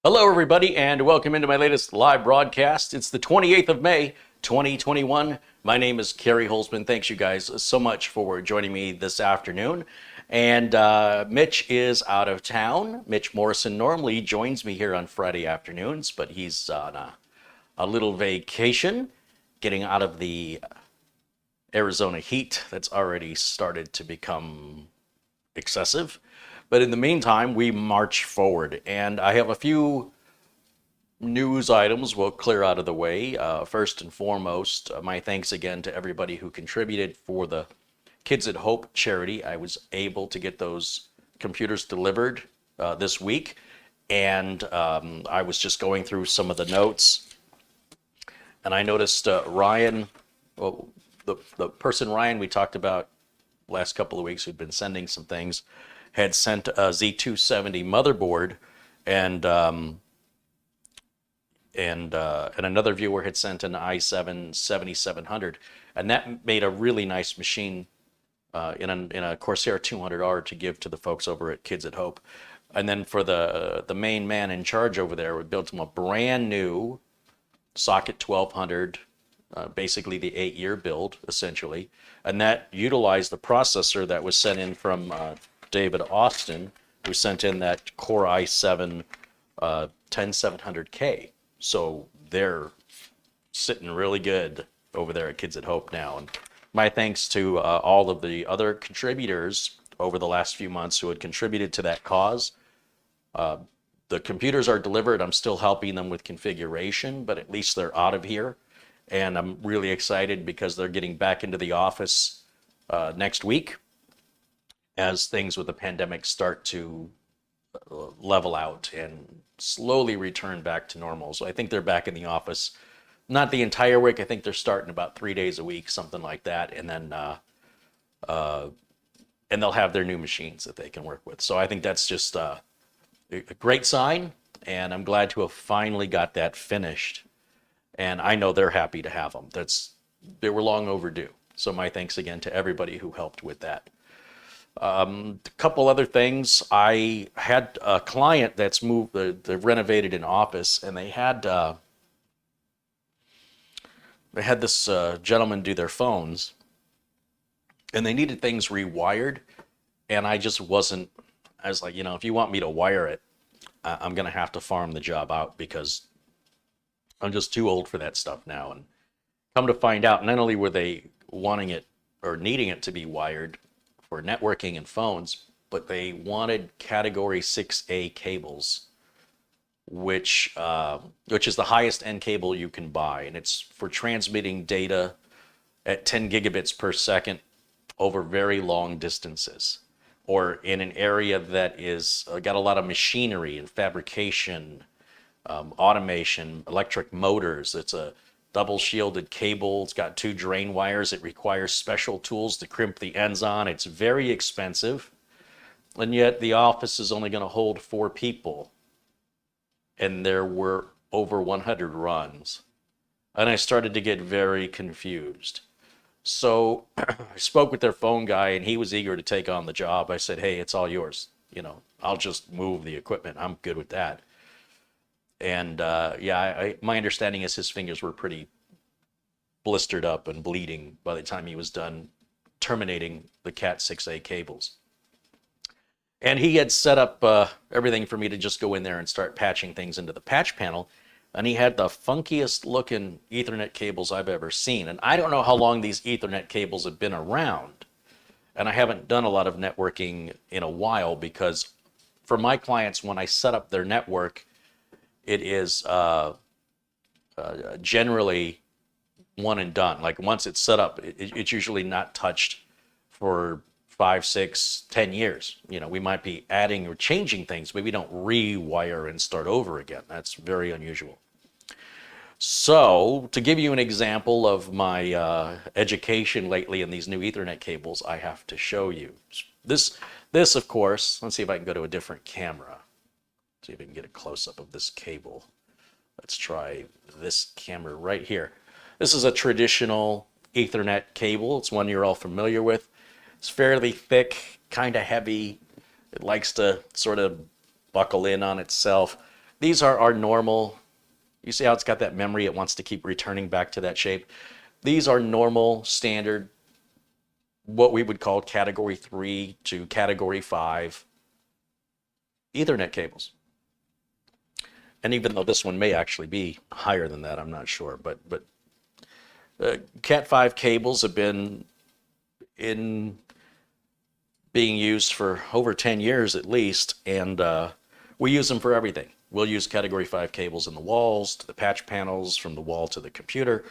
Hello, everybody, and welcome into my latest live broadcast. It's the 28th of May, 2021. My name is Kerry Holzman. Thanks, you guys, so much for joining me this afternoon. And Mitch is out of town. Mitch Morrison normally joins me here on Friday afternoons, but he's on a little vacation, getting out of the Arizona heat that's already started to become excessive. But in the meantime, we march forward, and I have a few news items we'll clear out of the way. First and foremost, my thanks again to everybody who contributed for the Kids at Hope charity. I was able to get those computers delivered this week, and I was just going through some of the notes, and I noticed Ryan, well, the person Ryan we talked about last couple of weeks who'd been sending some things, had sent a Z270 motherboard, and another viewer had sent an i7 7700, and that made a really nice machine in a Corsair 200R to give to the folks over at Kids at Hope. And then for the main man in charge over there, we built him a brand new socket 1200, basically the 8-year build essentially, and that utilized the processor that was sent in from David Austin, who sent in that Core i7 10700K. So they're sitting really good over there at Kids at Hope now. And my thanks to all of the other contributors over the last few months who had contributed to that cause. The computers are delivered. I'm still helping them with configuration, but at least they're out of here. And I'm really excited because they're getting back into the office next week, as things with the pandemic start to level out and slowly return back to normal. So I think they're back in the office, not the entire week. I think they're starting about 3 days a week, something like that. And then and they'll have their new machines that they can work with. So I think that's just a great sign. And I'm glad to have finally got that finished. And I know they're happy to have them. They were long overdue. So my thanks again to everybody who helped with that. A couple other things. I had a client that's moved, they've renovated an office, and they had this gentleman do their phones, and they needed things rewired, and I was like, if you want me to wire it, I'm going to have to farm the job out because I'm just too old for that stuff now. And come to find out, not only were they wanting it or needing it to be wired for networking and phones, but they wanted category 6A cables, which is the highest end cable you can buy, and it's for transmitting data at 10 gigabits per second over very long distances, or in an area that is got a lot of machinery and fabrication, automation, electric motors. It's a double shielded cable. It's got 2 drain wires. It requires special tools to crimp the ends on. It's very expensive. And yet the office is only going to hold 4 people. And there were over 100 runs. And I started to get very confused. So I spoke with their phone guy, and he was eager to take on the job. I said, hey, it's all yours. I'll just move the equipment. I'm good with that. And my understanding is his fingers were pretty blistered up and bleeding by the time he was done terminating the Cat 6A cables. And he had set up everything for me to just go in there and start patching things into the patch panel. And he had the funkiest looking Ethernet cables I've ever seen. And I don't know how long these Ethernet cables have been around. And I haven't done a lot of networking in a while because for my clients, when I set up their network, it is generally one and done. Like once it's set up, it's usually not touched for 5, 6, 10 years. We might be adding or changing things, but we don't rewire and start over again. That's very unusual. So to give you an example of my education lately in these new Ethernet cables, I have to show you. This of course, let's see if I can go to a different camera. See if we can get a close-up of this cable. Let's try this camera right here. This is a traditional Ethernet cable. It's one you're all familiar with. It's fairly thick, kind of heavy. It likes to sort of buckle in on itself. these are our normal, you see how it's got that memory, it wants to keep returning back to that shape. These are normal, standard, what we would call category 3 to category 5 Ethernet cables. And even though this one may actually be higher than that, I'm not sure. But Cat 5 cables have been being used for over 10 years at least, and we use them for everything. We'll use category 5 cables in the walls, to the patch panels, from the wall to the computer,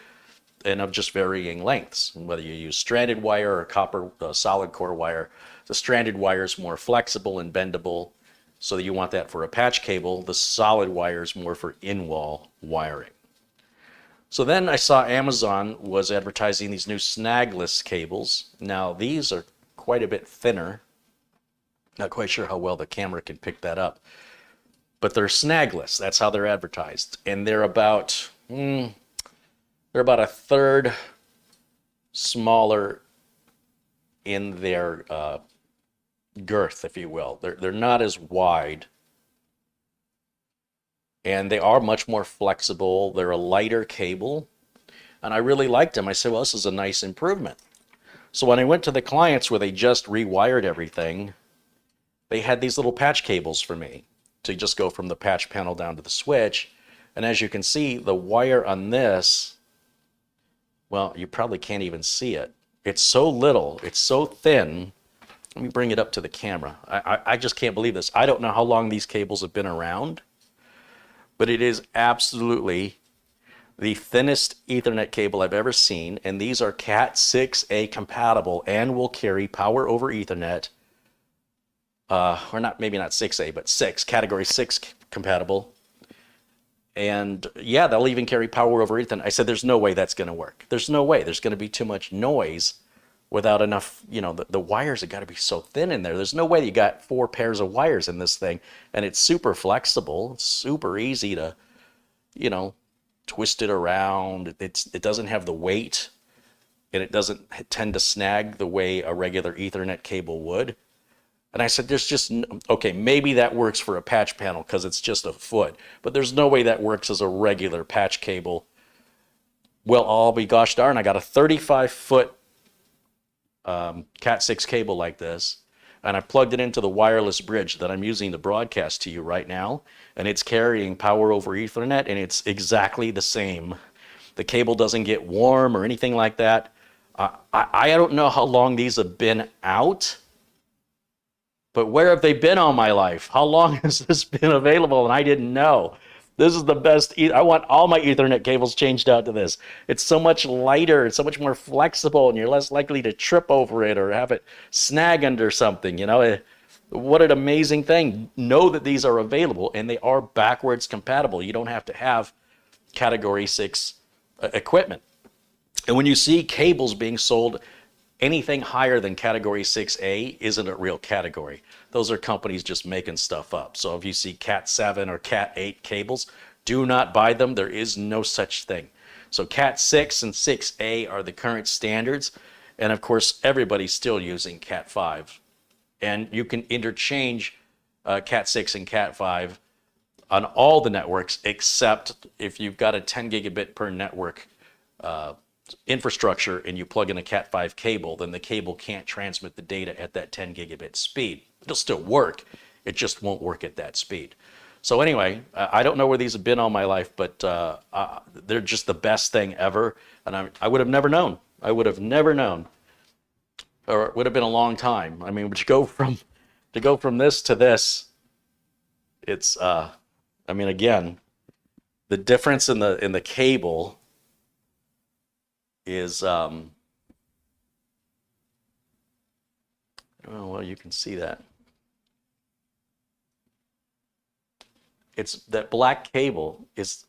and of just varying lengths. And whether you use stranded wire or copper solid core wire, the stranded wire is more flexible and bendable, so that you want that for a patch cable. The solid wire is more for in-wall wiring. So then I saw Amazon was advertising these new Snagless cables. Now these are quite a bit thinner. Not quite sure how well the camera can pick that up. But they're Snagless. That's how they're advertised. And they're about a third smaller in their girth, if you will. They're not as wide. And they are much more flexible. They're a lighter cable. And I really liked them. I said, well, this is a nice improvement. So when I went to the clients where they just rewired everything, they had these little patch cables for me to just go from the patch panel down to the switch. And as you can see, the wire on this, well, you probably can't even see it. It's so little, it's so thin. Let me bring it up to the camera. I just can't believe this. I don't know how long these cables have been around, but it is absolutely the thinnest Ethernet cable I've ever seen. And these are Cat 6A compatible and will carry power over Ethernet. Or not, maybe not 6A, but 6, category 6 compatible. And yeah, they'll even carry power over Ethernet. I said, there's no way that's going to work. There's no way. There's going to be too much noise without enough, you know, the wires have got to be so thin in there. There's no way you got 4 pairs of wires in this thing. And it's super flexible. It's super easy to, you know, twist it around. It doesn't have the weight, and it doesn't tend to snag the way a regular Ethernet cable would. And I said, there's just, okay, maybe that works for a patch panel because it's just a foot, but there's no way that works as a regular patch cable. Well, I'll be gosh darn, I got a 35-foot Cat 6 cable like this, and I plugged it into the wireless bridge that I'm using to broadcast to you right now, and it's carrying power over Ethernet, and it's exactly the same. The cable doesn't get warm or anything like that. I don't know how long these have been out, but where have they been all my life? How long has this been available and I didn't know? This is the best. I want all my Ethernet cables changed out to this. It's so much lighter. It's so much more flexible, and you're less likely to trip over it or have it snag under something. You know, what an amazing thing. Know that these are available, and they are backwards compatible. You don't have to have category 6 equipment. And when you see cables being sold, anything higher than category 6A isn't a real category. Those are companies just making stuff up. So if you see Cat 7 or Cat 8 cables, do not buy them. There is no such thing. So Cat 6 and 6A are the current standards. And of course, everybody's still using Cat 5. And you can interchange Cat 6 and Cat 5 on all the networks, except if you've got a 10 gigabit per network infrastructure and you plug in a Cat 5 cable, then the cable can't transmit the data at that 10 gigabit speed. It'll still work, it just won't work at that speed. So anyway, I don't know where these have been all my life, but they're just the best thing ever. And I would have never known. I would have never known, or it would have been a long time. I mean, to go from this to this, it's I mean, again, the difference in the cable is I don't know, well, you can see that. It's that black cable is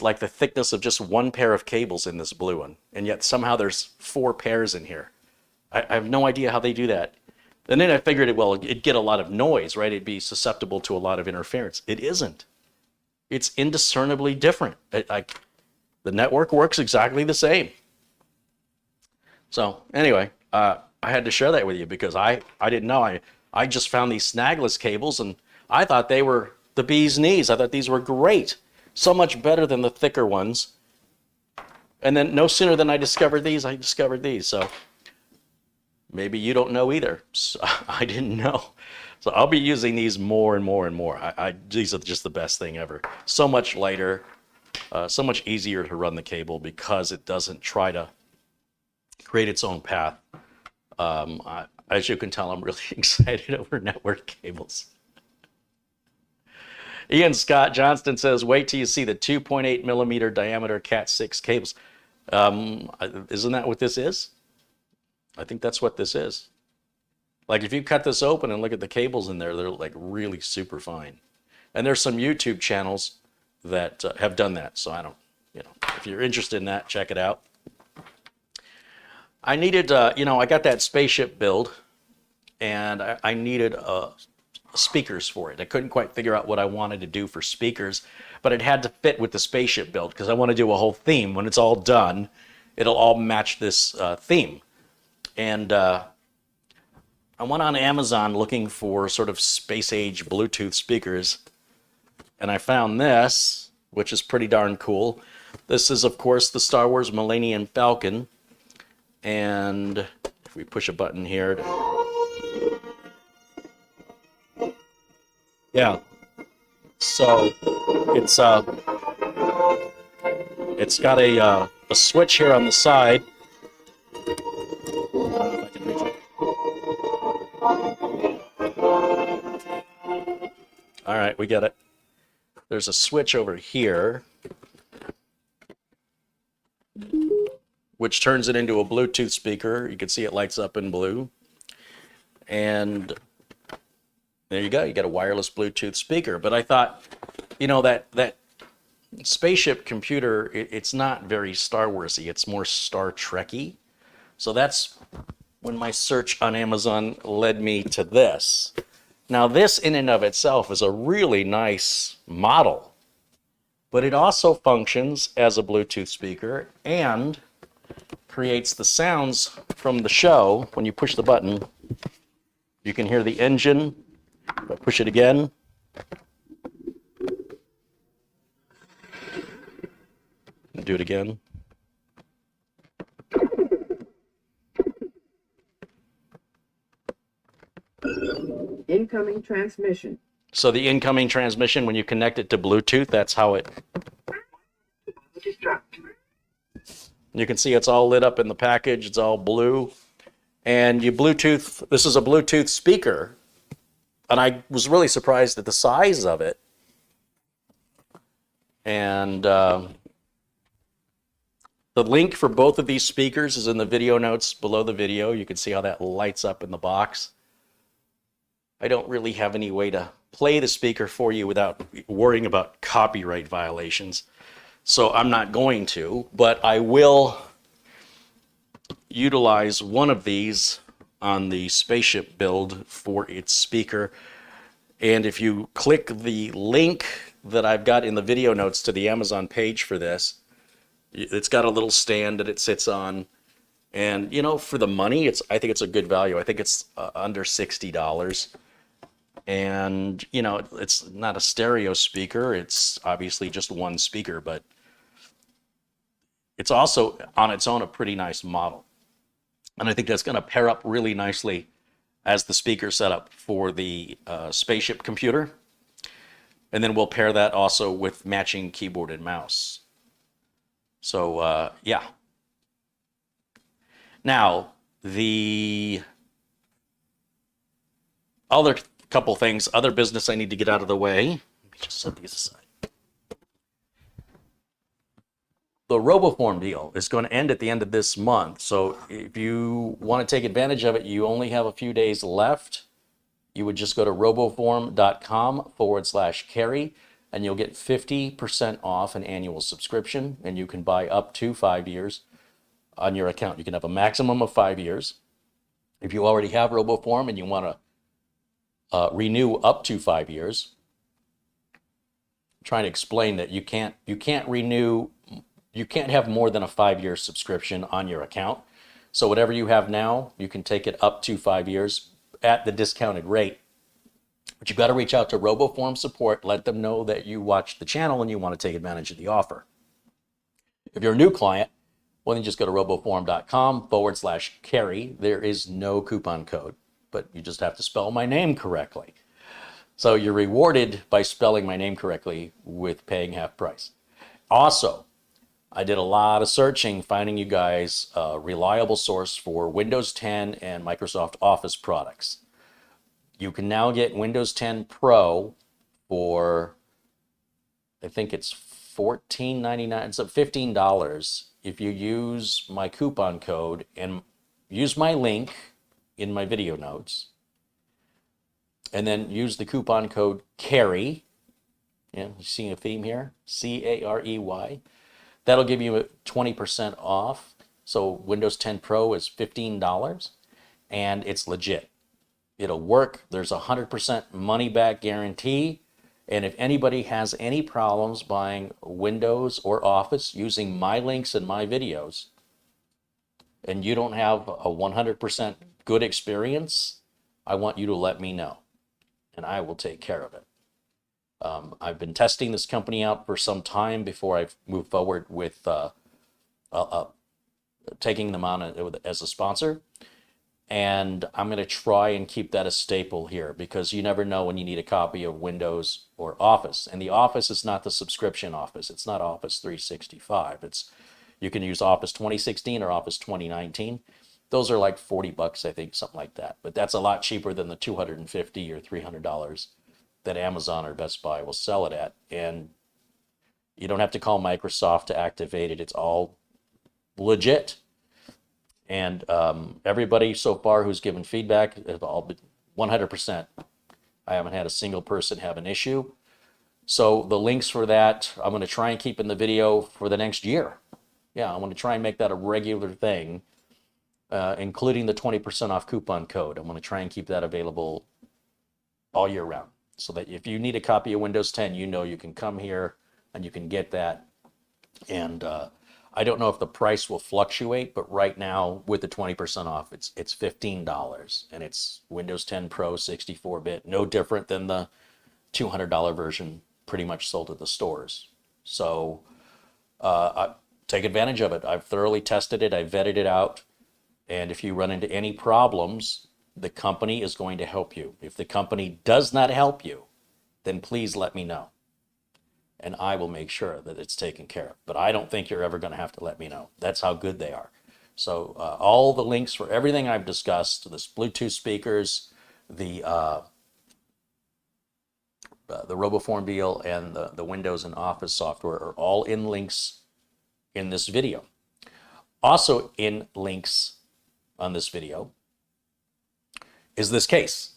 like the thickness of just one pair of cables in this blue one, and yet somehow there's 4 pairs in here. I have no idea how they do that. And then I figured it'd get a lot of noise, right? It'd be susceptible to a lot of interference. It isn't. It's indiscernibly different. The network works exactly the same. So anyway, I had to share that with you because I didn't know. I just found these Snagless cables, and I thought they were the bee's knees. I thought these were great. So much better than the thicker ones. And then no sooner than I discovered these, I discovered these. So maybe you don't know either. So I didn't know. So I'll be using these more and more and more. These are just the best thing ever. So much lighter, so much easier to run the cable because it doesn't try to create its own path. As you can tell, I'm really excited over network cables. Ian Scott Johnston says, wait till you see the 2.8 millimeter diameter Cat 6 cables. Isn't that what this is? I think that's what this is. Like if you cut this open and look at the cables in there, they're like really super fine. And there's some YouTube channels that have done that. So I don't, if you're interested in that, check it out. I needed, I got that Spaceship build and I needed speakers for it. I couldn't quite figure out what I wanted to do for speakers, but it had to fit with the Spaceship build because I want to do a whole theme. When it's all done, it'll all match this theme. And I went on Amazon looking for sort of space age Bluetooth speakers, and I found this, which is pretty darn cool. This is, of course, the Star Wars Millennium Falcon, and if we push a button here, yeah. So it's got a switch here on the side. I don't know if I can reach it. All right, we get it. There's a switch over here, which turns it into a Bluetooth speaker. You can see it lights up in blue. And there you go. You got a wireless Bluetooth speaker. But I thought, that Spaceship computer, it's not very Star Warsy. It's more Star Trekky. So that's when my search on Amazon led me to this. Now, this in and of itself is a really nice model, but it also functions as a Bluetooth speaker and creates the sounds from the show. When you push the button, you can hear the engine. If I push it again, do it again. Incoming transmission. So the incoming transmission, when you connect it to Bluetooth, that's how it... You can see it's all lit up in the package. It's all blue. And you Bluetooth, this is a Bluetooth speaker. And I was really surprised at the size of it. And the link for both of these speakers is in the video notes below the video. You can see how that lights up in the box. I don't really have any way to play the speaker for you without worrying about copyright violations. So I'm not going to, but I will utilize one of these on the Spaceship build for its speaker. And if you click the link that I've got in the video notes to the Amazon page for this, it's got a little stand that it sits on. And, for the money, I think it's a good value. I think it's under $60. And, it's not a stereo speaker. It's obviously just one speaker, but it's also on its own a pretty nice model. And I think that's going to pair up really nicely as the speaker setup for the Spaceship computer. And then we'll pair that also with matching keyboard and mouse. So, yeah. Now, the other couple things, other business I need to get out of the way. Let me just set these aside. The RoboForm deal is going to end at the end of this month. So if you want to take advantage of it, you only have a few days left. You would just go to roboform.com/carry and you'll get 50% off an annual subscription, and you can buy up to 5 years on your account. You can have a maximum of 5 years. If you already have RoboForm and you want to renew up to 5 years, I'm trying to explain that you can't renew. You can't have more than a 5-year subscription on your account. So whatever you have now, you can take it up to 5 years at the discounted rate. But you've got to reach out to RoboForm support, let them know that you watched the channel and you want to take advantage of the offer. If you're a new client, well, then just go to roboform.com/carry. There is no coupon code, but you just have to spell my name correctly. So you're rewarded by spelling my name correctly with paying half price. Also, I did a lot of searching, finding you guys a reliable source for Windows 10 and Microsoft Office products. You can now get Windows 10 Pro for, I think it's $14.99. It's $15 if you use my coupon code and use my link in my video notes. And then use the coupon code CAREY. Yeah, you see a theme here? CAREY. That'll give you 20% off. So Windows 10 Pro is $15 and it's legit. It'll work. There's a 100% money back guarantee. And if anybody has any problems buying Windows or Office using my links and my videos, and you don't have a 100% good experience, I want you to let me know, and I will take care of it. I've been testing this company out for some time before I've moved forward with taking them on as a sponsor. And I'm going to try and keep that a staple here because you never know when you need a copy of Windows or Office. And the Office is not the subscription Office. It's not Office 365. You can use Office 2016 or Office 2019. Those are like $40, I think, something like that. But that's a lot cheaper than the $250 or $300 that Amazon or Best Buy will sell it at. And you don't have to call Microsoft to activate it. It's all legit. And everybody so far who's given feedback have all been 100%. I haven't had a single person have an issue. So the links for that, I'm going to try and keep in the video for the next year. Yeah, I'm going to try and make that a regular thing, including the 20% off coupon code. I'm going to try and keep that available all year round so that if you need a copy of Windows 10, you know you can come here and you can get that. And I don't know if the price will fluctuate, but right now with the 20% off, it's $15 and it's Windows 10 Pro 64-bit, no different than the $200 version pretty much sold at the stores. So take advantage of it. I've thoroughly tested it. I vetted it out. And if you run into any problems, the company is going to help you. If the company does not help you, then please let me know. And I will make sure that it's taken care of. But I don't think you're ever going to have to let me know. That's how good they are. So all the links for everything I've discussed, the Bluetooth speakers, the RoboForm deal, and the Windows and Office software are all in links in this video. Also in links on this video is this case.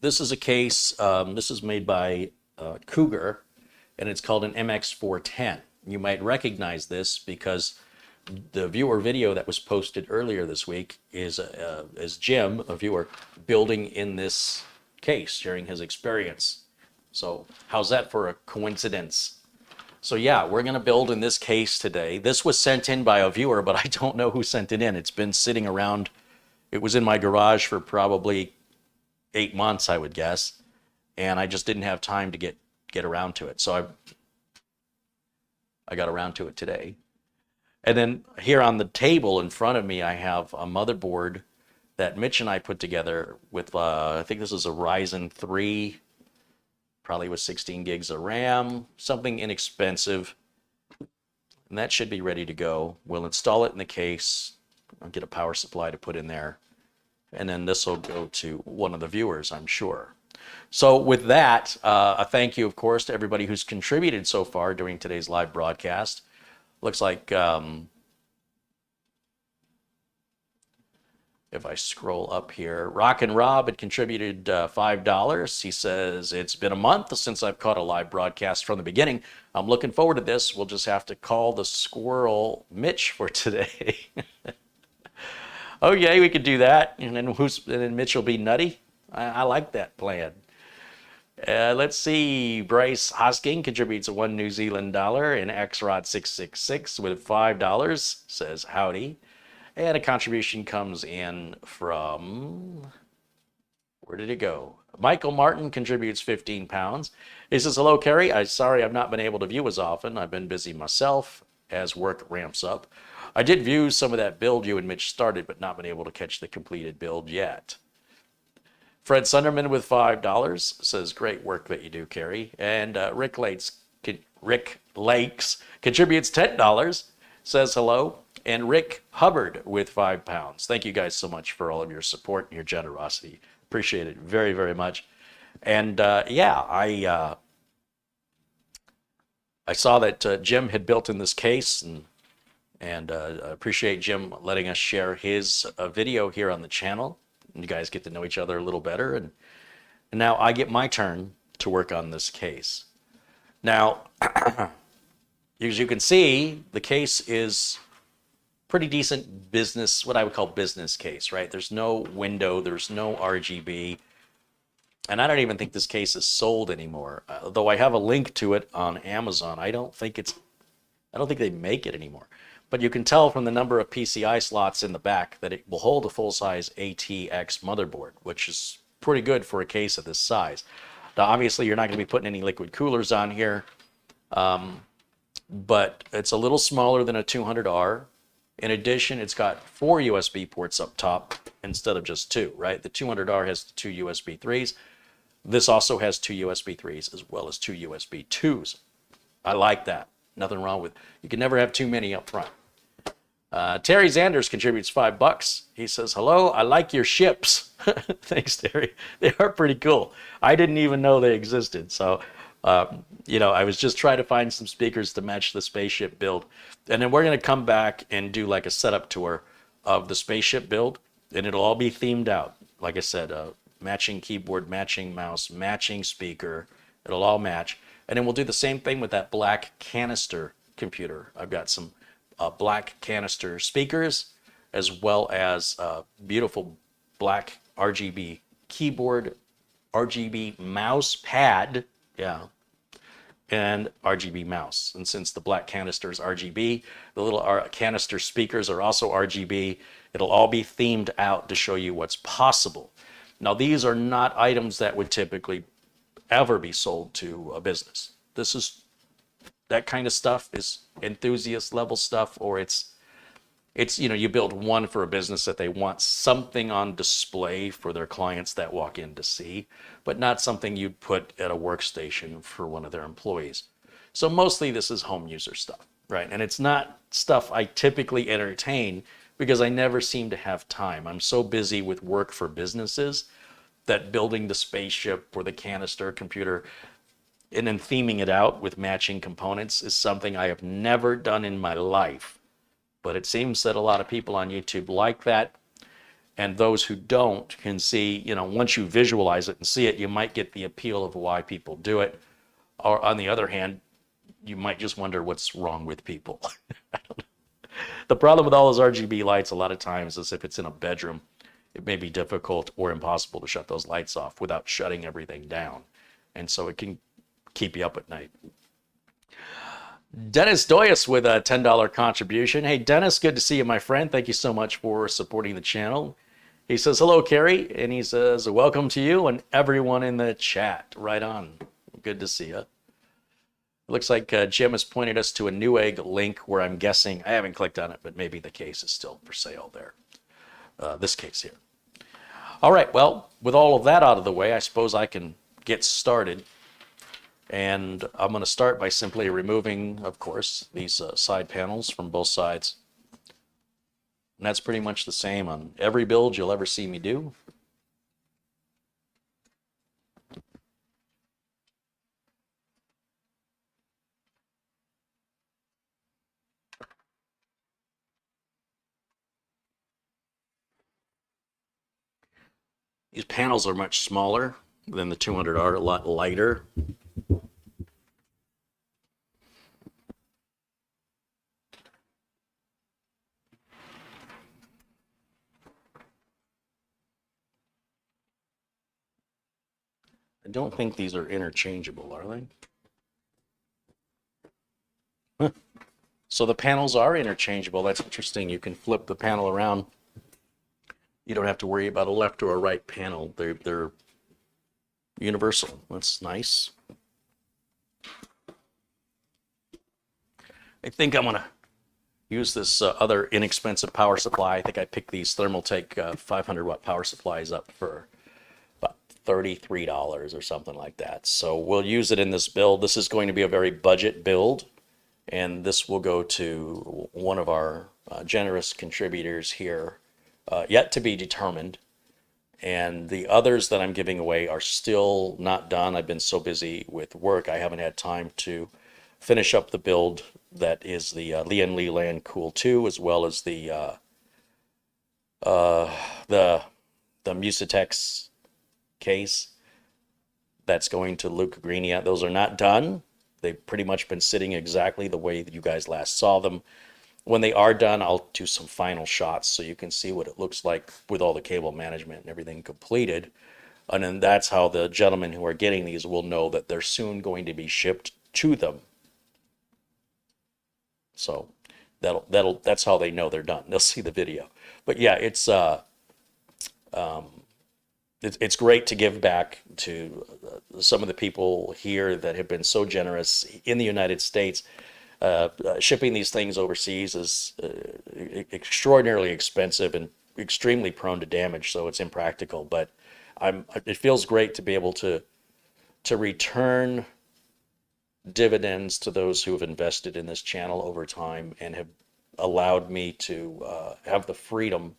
This is a case, this is made by COUGAR, and it's called an MX410. You might recognize this because the viewer video that was posted earlier this week is Jim, a viewer, building in this case, sharing his experience. So how's that for a coincidence? So yeah, we're gonna build in this case today. This was sent in by a viewer, but I don't know who sent it in. It's been sitting around. It was in my garage for probably 8 months, I would guess. And I just didn't have time to get around to it. So I got around to it today. And then here on the table in front of me, I have a motherboard that Mitch and I put together with, I think this is a Ryzen 3, probably with 16 gigs of RAM, something inexpensive. And that should be ready to go. We'll install it in the case. I'll get a power supply to put in there. And then this will go to one of the viewers, I'm sure. So with that, a thank you, of course, to everybody who's contributed so far during today's live broadcast. Looks like if I scroll up here, Rockin' Rob had contributed $5. He says, it's been a month since I've caught a live broadcast from the beginning. I'm looking forward to this. We'll just have to call the squirrel Mitch for today. Oh, yeah, we could do that. And then Mitch will be nutty. I like that plan. Let's see. Bryce Hosking contributes $1 New Zealand dollar, and XRod666 with $5 says howdy. And a contribution comes in from Where did it go? Michael Martin contributes 15 pounds. He says, hello, Carrie. I'm sorry I've not been able to view as often. I've been busy myself as work ramps up. I did view some of that build you and Mitch started, but not been able to catch the completed build yet. Fred Sunderman with $5 says, great work that you do, Carrie. And Rick Lakes contributes $10, says hello. And Rick Hubbard with £5. Thank you guys so much for all of your support and your generosity. Appreciate it very, very much. And yeah, I saw that Jim had built in this case, and appreciate Jim letting us share his video here on the channel. And you guys get to know each other a little better. And now I get my turn to work on this case. Now, as you can see, the case is pretty decent business, what I would call business case, right? There's no window, there's no RGB. And I don't even think this case is sold anymore. Though I have a link to it on Amazon, I don't think they make it anymore. But you can tell from the number of PCI slots in the back that it will hold a full-size ATX motherboard, which is pretty good for a case of this size. Now, obviously, you're not going to be putting any liquid coolers on here, but it's a little smaller than a 200R. In addition, it's got 4 USB ports up top instead of just 2, right? The 200R has 2 USB 3s. This also has 2 USB 3s as well as 2 USB 2s. I like that. Nothing wrong with it. You can never have too many up front. Terry Zanders contributes $5. He says, hello, I like your ships. Thanks, Terry. They are pretty cool. I didn't even know they existed. So, you know, I was just trying to find some speakers to match the Spaceship build. And then we're going to come back and do like a setup tour of the Spaceship build. And it'll all be themed out. Like I said, matching keyboard, matching mouse, matching speaker. It'll all match. And then we'll do the same thing with that black canister computer. I've got some black canister speakers, as well as beautiful black RGB keyboard, RGB mouse pad, yeah, and RGB mouse. And since the black canister is RGB, the little canister speakers are also RGB. It'll all be themed out to show you what's possible. Now, these are not items that would typically ever be sold to a business. This is, that kind of stuff is enthusiast level stuff, or it's you know, you build one for a business that they want something on display for their clients that walk in to see, but not something you'd put at a workstation for one of their employees. So mostly this is home user stuff, right? And it's not stuff I typically entertain because I never seem to have time. I'm so busy with work for businesses that building the Spaceship or the canister computer and then theming it out with matching components is something I have never done in my life. But it seems that a lot of people on YouTube like that. And those who don't can see, you know, once you visualize it and see it, you might get the appeal of why people do it. Or on the other hand, you might just wonder what's wrong with people. I don't know. The problem with all those RGB lights a lot of times is if it's in a bedroom, it may be difficult or impossible to shut those lights off without shutting everything down. And so it can keep you up at night. Dennis Doyas with a $10 contribution. Hey, Dennis, good to see you, my friend. Thank you so much for supporting the channel. He says, hello, Carrie. And he says, welcome to you and everyone in the chat. Right on. Good to see you. It looks like Jim has pointed us to a Newegg link where I'm guessing, I haven't clicked on it, but maybe the case is still for sale there. This case here. All right, well, with all of that out of the way, I suppose I can get started. And I'm going to start by simply removing, of course, these side panels from both sides. And that's pretty much the same on every build you'll ever see me do. These panels are much smaller than the 200R, a lot lighter. I don't think these are interchangeable, are they? Huh. So the panels are interchangeable. That's interesting. You can flip the panel around You don't have to worry about a left or a right panel. They're universal. That's nice. I think I'm gonna use this other inexpensive power supply. I think I picked these Thermaltake 500 watt power supplies up for about $33 or something like that. So we'll use it in this build. This is going to be a very budget build, and this will go to one of our generous contributors here, yet to be determined. And the others that I'm giving away are still not done. I've been so busy with work, I haven't had time to finish up the build that is the Lian Li Land Cool 2, as well as the Musatex case that's going to Luca Grenia. Those are not done. They've pretty much been sitting exactly the way that you guys last saw them. When they are done, I'll do some final shots so you can see what it looks like with all the cable management and everything completed. And then that's how the gentlemen who are getting these will know that they're soon going to be shipped to them. So that's how they know they're done. They'll see the video. But yeah, it's great to give back to some of the people here that have been so generous in the United States. Shipping these things overseas is extraordinarily expensive and extremely prone to damage, so it's impractical. But it feels great to be able to return dividends to those who have invested in this channel over time and have allowed me to have the freedom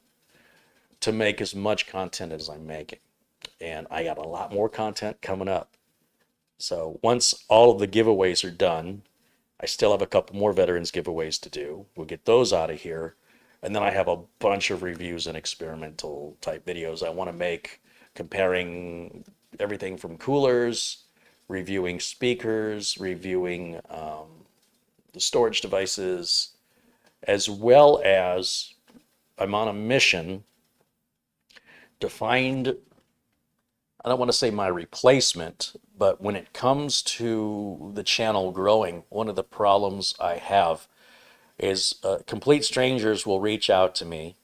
to make as much content as I'm making. And I got a lot more content coming up. So once all of the giveaways are done, I still have a couple more veterans giveaways to do. We'll get those out of here. And then I have a bunch of reviews and experimental type videos I want to make, comparing everything from coolers, reviewing speakers, reviewing the storage devices, as well as I'm on a mission to find, I don't want to say my replacement, but when it comes to the channel growing, one of the problems I have is complete strangers will reach out to me.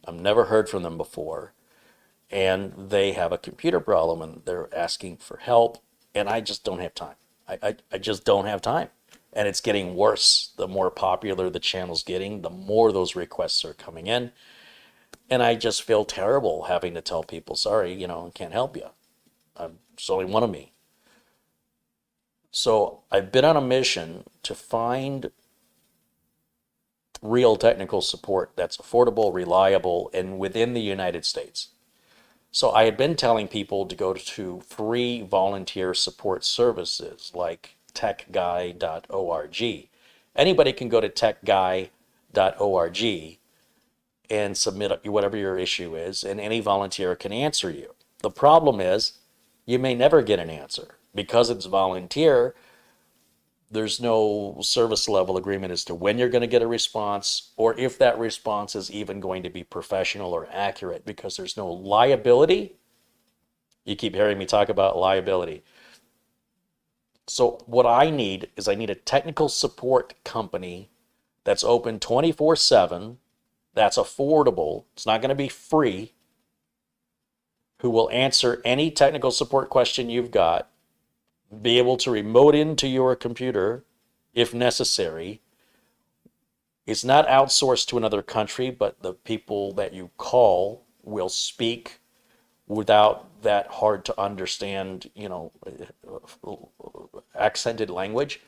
I've never heard from them before, and they have a computer problem and they're asking for help, and I just don't have time. I just don't have time. And it's getting worse. The more popular the channel's getting, the more those requests are coming in. And I just feel terrible having to tell people, sorry, I can't help you. It's only one of me. So I've been on a mission to find real technical support that's affordable, reliable, and within the United States. So I had been telling people to go to free volunteer support services like techguy.org. Anybody can go to techguy.org and submit whatever your issue is, and any volunteer can answer you. The problem is you may never get an answer. Because it's volunteer, there's no service level agreement as to when you're going to get a response or if that response is even going to be professional or accurate, because there's no liability. You keep hearing me talk about liability. So what I need is a technical support company that's open 24/7, that's affordable, it's not going to be free, who will answer any technical support question you've got, be able to remote into your computer if necessary. It's not outsourced to another country, but the people that you call will speak without that hard to understand, accented language.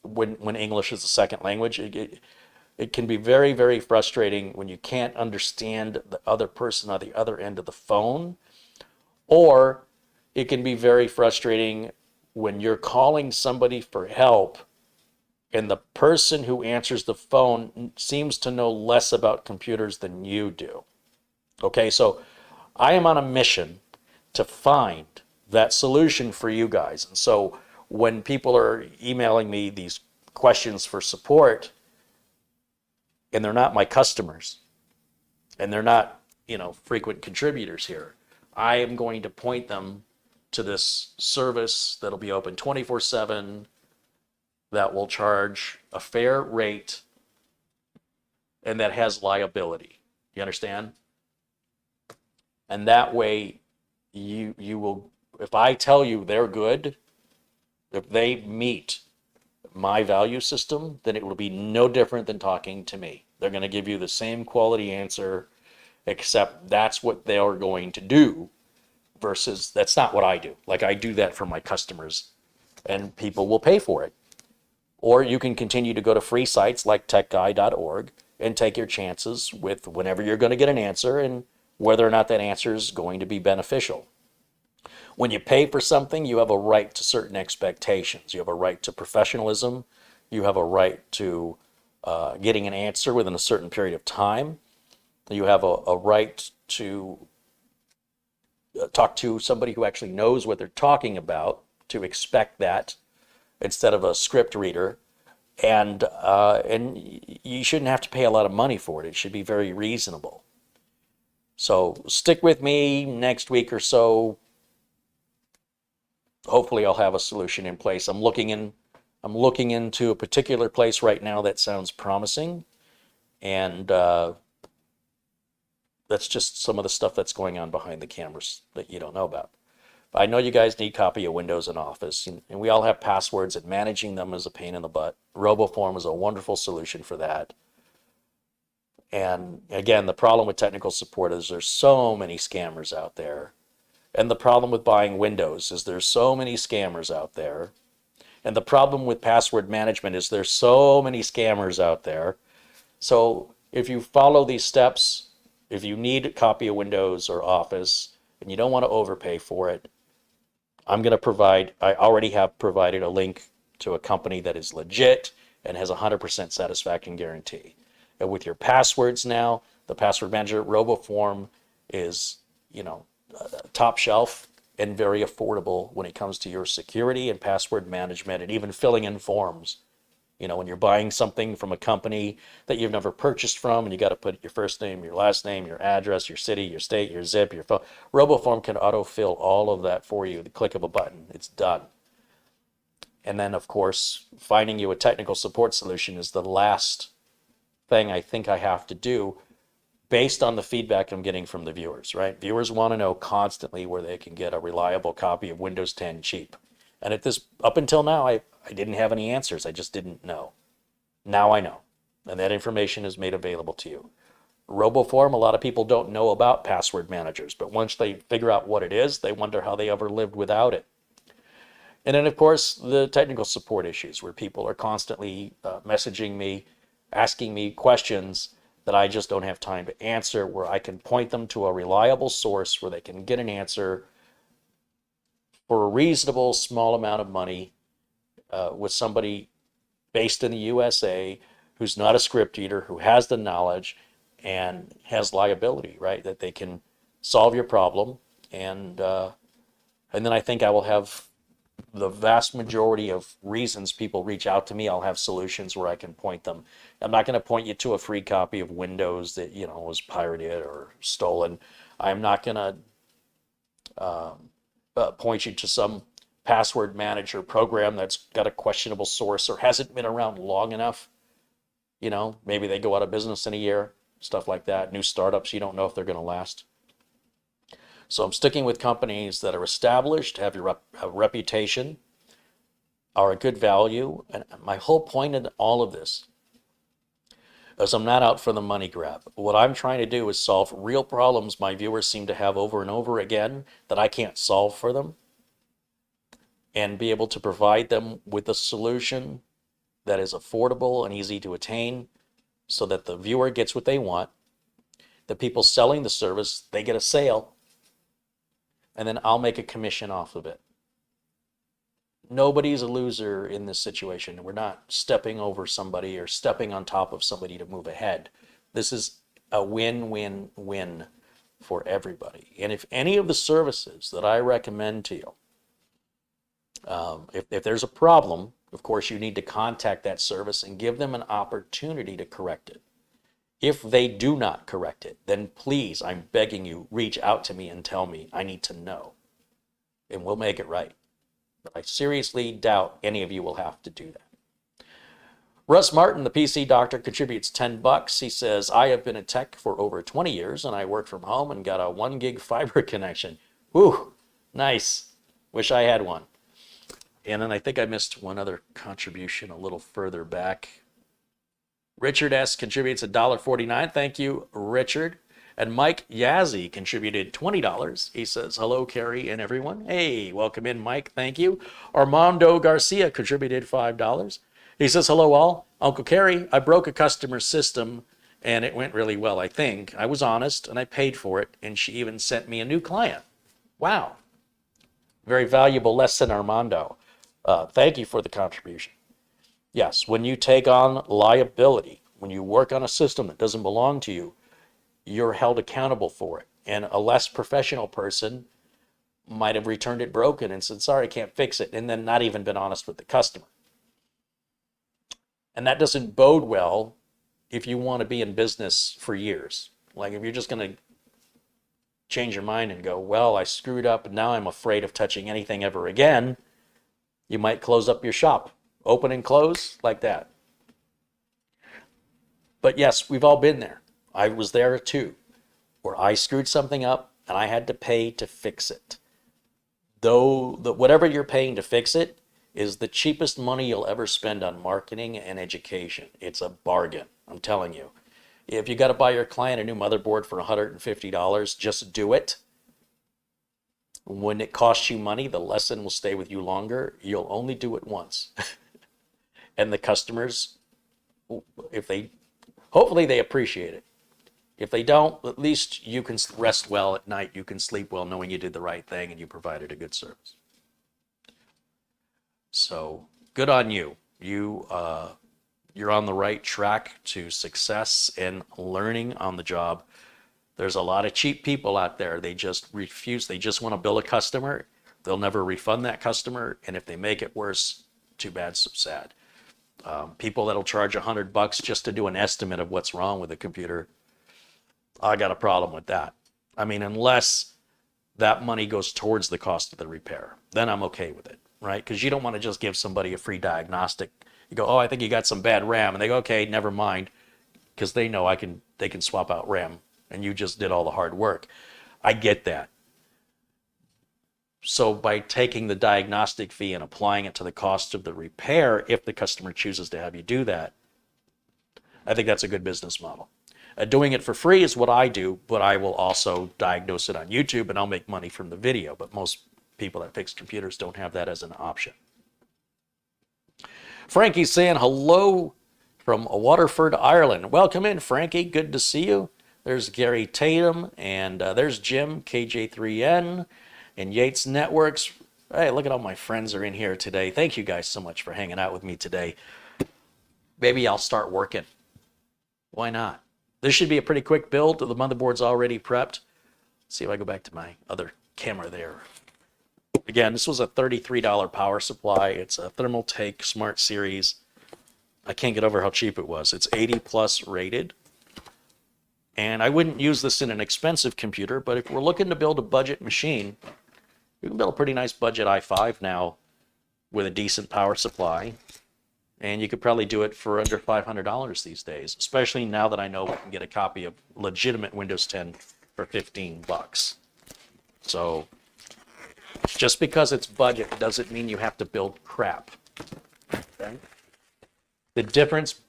When English is a second language, it can be very, very frustrating when you can't understand the other person on the other end of the phone, or it can be very frustrating when you're calling somebody for help and the person who answers the phone seems to know less about computers than you do. Okay, so I am on a mission to find that solution for you guys. And so when people are emailing me these questions for support, and they're not my customers, and they're not, frequent contributors here, I am going to point them to this service that'll be open 24/7, that will charge a fair rate, and that has liability. You understand? And that way you will, if I tell you they're good, if they meet my value system, then it will be no different than talking to me. They're going to give you the same quality answer, except that's what they are going to do versus that's not what I do. Like I do that for my customers and people will pay for it. Or you can continue to go to free sites like techguy.org and take your chances with whenever you're going to get an answer and whether or not that answer is going to be beneficial. When you pay for something, you have a right to certain expectations. You have a right to professionalism. You have a right to getting an answer within a certain period of time. You have a right to talk to somebody who actually knows what they're talking about, to expect that instead of a script reader. And you shouldn't have to pay a lot of money for it. It should be very reasonable. So stick with me next week or so. Hopefully I'll have a solution in place. I'm looking into a particular place right now that sounds promising. And that's just some of the stuff that's going on behind the cameras that you don't know about. But I know you guys need copy of Windows in Office, and we all have passwords, and managing them is a pain in the butt. RoboForm is a wonderful solution for that. And again, the problem with technical support is there's so many scammers out there. And the problem with buying Windows is there's so many scammers out there. And the problem with password management is there's so many scammers out there. So if you follow these steps, if you need a copy of Windows or Office and you don't want to overpay for it, I already have provided a link to a company that is legit and has a 100% satisfaction guarantee. And with your passwords now, the password manager RoboForm is, top shelf and very affordable when it comes to your security and password management and even filling in forms. When you're buying something from a company that you've never purchased from and you got to put your first name, your last name, your address, your city, your state, your zip, your phone. RoboForm can autofill all of that for you. The click of a button, it's done. And then, of course, finding you a technical support solution is the last thing I think I have to do based on the feedback I'm getting from the viewers, right? Viewers want to know constantly where they can get a reliable copy of Windows 10 cheap. And up until now, I didn't have any answers. I just didn't know. Now I know. And that information is made available to you. RoboForm, a lot of people don't know about password managers, but once they figure out what it is, they wonder how they ever lived without it. And then, of course, the technical support issues where people are constantly messaging me, asking me questions that I just don't have time to answer, where I can point them to a reliable source where they can get an answer for a reasonable small amount of money with somebody based in the USA who's not a script reader, who has the knowledge and has liability, right? That they can solve your problem. And then I think I will have the vast majority of reasons people reach out to me, I'll have solutions where I can point them. I'm not going to point you to a free copy of Windows that, was pirated or stolen. I'm not going to point you to some password manager program that's got a questionable source or hasn't been around long enough. Maybe they go out of business in a year, stuff like that. New startups, you don't know if they're going to last. So I'm sticking with companies that are established, have a reputation, are a good value. And my whole point in all of this is I'm not out for the money grab. What I'm trying to do is solve real problems my viewers seem to have over and over again that I can't solve for them, and be able to provide them with a solution that is affordable and easy to attain so that the viewer gets what they want. The people selling the service, they get a sale, and then I'll make a commission off of it. Nobody's a loser in this situation. We're not stepping over somebody or stepping on top of somebody to move ahead. This is a win-win-win for everybody. And if any of the services that I recommend to you, if there's a problem, of course, you need to contact that service and give them an opportunity to correct it. If they do not correct it, then please, I'm begging you, reach out to me and tell me. I need to know. And we'll make it right. But I seriously doubt any of you will have to do that. Russ Martin, the PC doctor, contributes $10. He says, I have been in tech for over 20 years and I work from home and got a 1 gig fiber connection. Whew, nice. Wish I had one. And then I think I missed one other contribution a little further back. Richard S. contributes $1.49. Thank you, Richard. And Mike Yazzie contributed $20. He says, hello, Carrie and everyone. Hey, welcome in, Mike. Thank you. Armando Garcia contributed $5. He says, hello, all. Uncle Carrie, I broke a customer's system, and it went really well, I think. I was honest, and I paid for it, and she even sent me a new client. Wow. Very valuable lesson, Armando. Thank you for the contribution. Yes, when you take on liability, when you work on a system that doesn't belong to you, you're held accountable for it. And a less professional person might have returned it broken and said, sorry, I can't fix it, and then not even been honest with the customer. And that doesn't bode well if you want to be in business for years. Like if you're just going to change your mind and go, well, I screwed up and now I'm afraid of touching anything ever again, you might close up your shop. Open and close like that. But yes, we've all been there. I was there too, where I screwed something up and I had to pay to fix it. Though whatever you're paying to fix it is the cheapest money you'll ever spend on marketing and education. It's a bargain, I'm telling you. If you got to buy your client a new motherboard for $150, just do it. When it costs you money, the lesson will stay with you longer. You'll only do it once. And the customers, hopefully they appreciate it. If they don't, at least you can rest well at night. You can sleep well knowing you did the right thing and you provided a good service. So good on you. You're on the right track to success and learning on the job. There's a lot of cheap people out there. They just refuse. They just want to bill a customer. They'll never refund that customer. And if they make it worse, too bad, so sad. People that'll charge $100 just to do an estimate of what's wrong with the computer, I got a problem with that. I mean, unless that money goes towards the cost of the repair, then I'm okay with it, right? Because you don't want to just give somebody a free diagnostic. You go, oh, I think you got some bad RAM. And they go, okay, never mind. Because they know they can swap out RAM. And you just did all the hard work. I get that. So by taking the diagnostic fee and applying it to the cost of the repair, if the customer chooses to have you do that, I think that's a good business model. Doing it for free is what I do, but I will also diagnose it on YouTube and I'll make money from the video. But most people that fix computers don't have that as an option. Frankie's saying hello from Waterford, Ireland. Welcome in, Frankie. Good to see you. There's Gary Tatum, and there's Jim, KJ3N, and Yates Networks. Hey, look at all my friends are in here today. Thank you guys so much for hanging out with me today. Maybe I'll start working. Why not? This should be a pretty quick build. The motherboard's already prepped. Let's see if I go back to my other camera there. Again, this was a $33 power supply. It's a Thermaltake Smart Series. I can't get over how cheap it was. It's 80 plus rated. And I wouldn't use this in an expensive computer, but if we're looking to build a budget machine, you can build a pretty nice budget i5 now with a decent power supply. And you could probably do it for under $500 these days, especially now that I know we can get a copy of legitimate Windows 10 for $15. So just because it's budget doesn't mean you have to build crap. Okay? The difference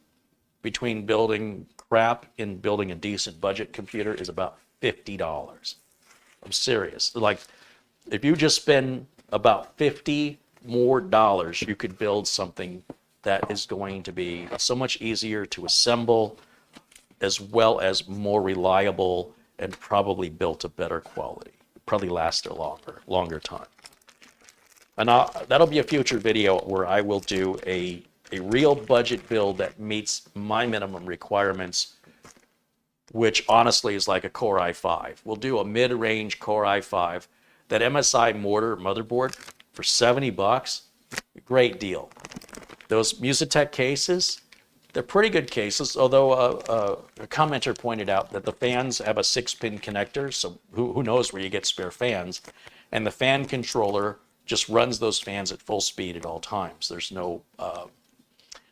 between building crap and building a decent budget computer is about $50. I'm serious. Like, if you just spend about $50 more, you could build something that is going to be so much easier to assemble, as well as more reliable and probably built a better quality. Probably last a longer time. And that'll be a future video where I will do a real budget build that meets my minimum requirements, which honestly is like a Core i5. We'll do a mid-range Core i5. That MSI mortar motherboard for $70, great deal. Those Musitech cases, they're pretty good cases, although a commenter pointed out that the fans have a 6-pin connector, so who knows where you get spare fans, and the fan controller just runs those fans at full speed at all times. There's no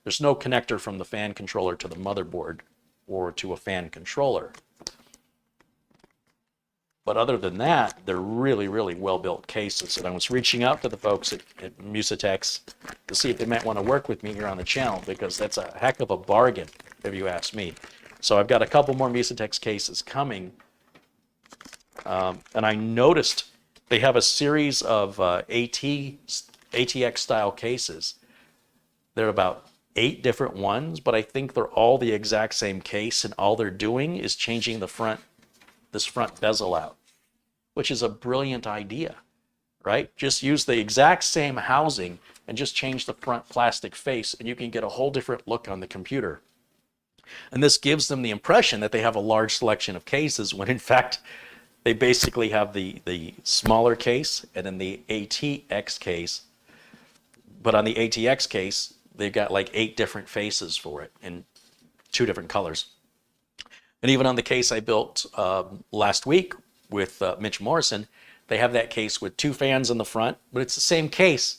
There's no connector from the fan controller to the motherboard or to a fan controller. But other than that, they're really, really well-built cases. And I was reaching out to the folks at Musatex to see if they might want to work with me here on the channel, because that's a heck of a bargain, if you ask me. So I've got a couple more Musatex cases coming. And I noticed they have a series of ATX-style cases. There are about 8 different ones, but I think they're all the exact same case, and all they're doing is changing the front, this front bezel out, which is a brilliant idea, right? Just use the exact same housing and just change the front plastic face, and you can get a whole different look on the computer. And this gives them the impression that they have a large selection of cases, when in fact, they basically have the smaller case and then the ATX case. But on the ATX case, they've got like 8 different faces for it in 2 different colors. And even on the case I built last week with Mitch Morrison, they have that case with 2 fans in the front, but it's the same case.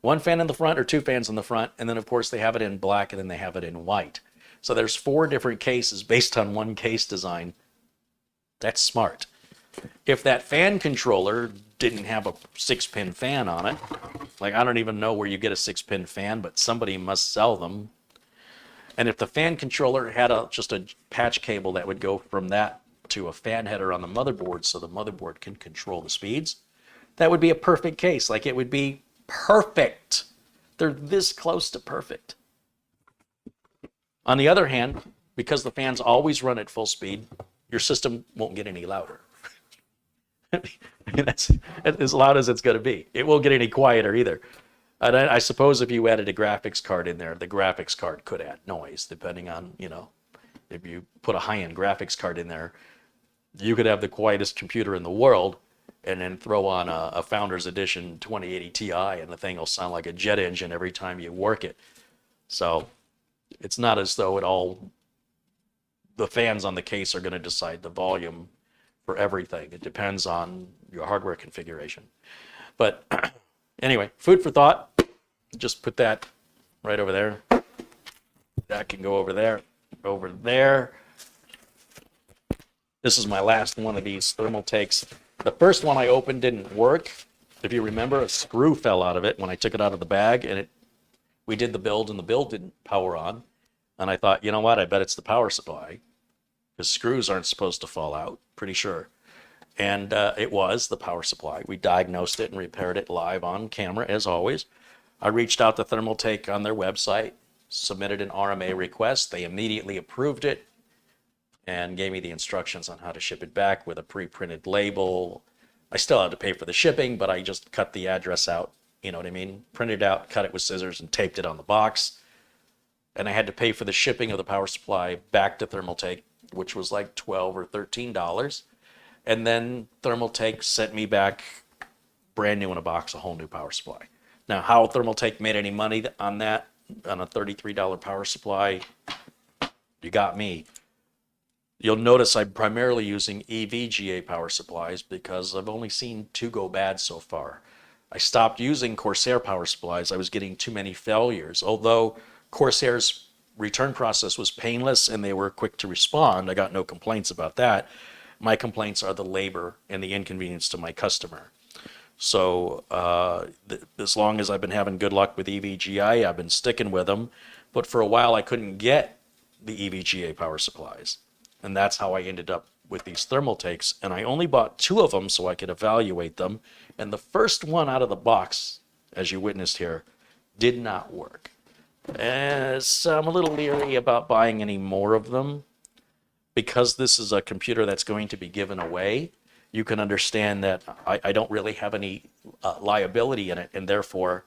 1 fan in the front or 2 fans in the front, and then of course they have it in black and then they have it in white. So there's 4 different cases based on 1 case design. That's smart. If that fan controller didn't have a 6-pin fan on it, like I don't even know where you get a 6-pin fan, but somebody must sell them. And if the fan controller had just a patch cable that would go from that to a fan header on the motherboard so the motherboard can control the speeds, that would be a perfect case. Like it would be perfect. They're this close to perfect. On the other hand, because the fans always run at full speed, your system won't get any louder. I mean, that's as loud as it's going to be. It won't get any quieter either. And I suppose if you added a graphics card in there, the graphics card could add noise, depending on, you know, if you put a high-end graphics card in there, you could have the quietest computer in the world and then throw on a Founders Edition 2080 Ti and the thing will sound like a jet engine every time you work it. So it's not as though the fans on the case are going to decide the volume for everything. It depends on your hardware configuration. But anyway, food for thought. Just put that right over there. That can go over there, over there. This is my last one of these thermal takes. The first one I opened didn't work. If you remember, a screw fell out of it when I took it out of the bag, and we did the build and the build didn't power on. And I thought, you know what, I bet it's the power supply, because screws aren't supposed to fall out, pretty sure. And it was the power supply. We diagnosed it and repaired it live on camera, as always. I reached out to Thermaltake on their website, submitted an RMA request. They immediately approved it and gave me the instructions on how to ship it back with a pre-printed label. I still had to pay for the shipping, but I just cut the address out, you know what I mean? Printed it out, cut it with scissors, and taped it on the box. And I had to pay for the shipping of the power supply back to Thermaltake, which was like $12 or $13. And then Thermaltake sent me back brand new in a box, a whole new power supply. Now, how Thermaltake made any money on that, on a $33 power supply, you got me. You'll notice I'm primarily using EVGA power supplies because I've only seen 2 go bad so far. I stopped using Corsair power supplies. I was getting too many failures. Although Corsair's return process was painless and they were quick to respond, I got no complaints about that. My complaints are the labor and the inconvenience to my customer. So as long as I've been having good luck with EVGA, I've been sticking with them. But for a while, I couldn't get the EVGA power supplies. And that's how I ended up with these Thermaltakes. And I only bought 2 of them so I could evaluate them. And the first one out of the box, as you witnessed here, did not work. And so I'm a little leery about buying any more of them. Because this is a computer that's going to be given away, you can understand that I don't really have any liability in it, and therefore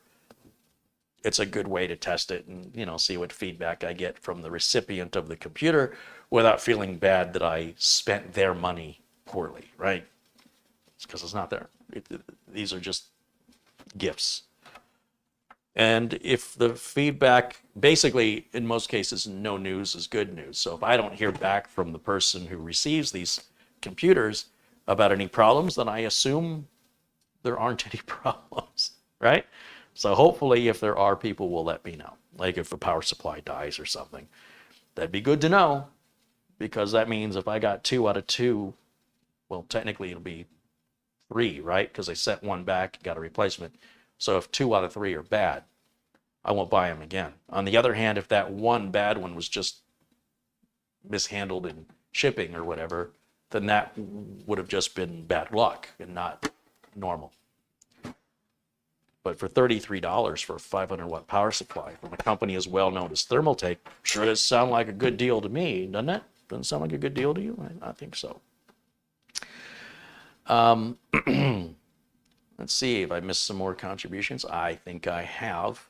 it's a good way to test it and, you know, see what feedback I get from the recipient of the computer without feeling bad that I spent their money poorly, right? It's because it's not there. These are just gifts. And if the feedback, basically, in most cases, no news is good news. So if I don't hear back from the person who receives these computers about any problems, then I assume there aren't any problems, right? So hopefully if there are people will let me know. Like if the power supply dies or something. That'd be good to know, because that means if I got 2 out of 2, well, technically it'll be 3, right? Because I sent one back, got a replacement. So if 2 out of 3 are bad, I won't buy them again. On the other hand, if that one bad one was just mishandled in shipping or whatever, then that would have just been bad luck and not normal. But for $33 for a 500-watt power supply from a company as well known as Thermaltake, sure does sound like a good deal to me, doesn't it? Doesn't sound like a good deal to you? I think so. Let's see if I missed some more contributions. I think I have.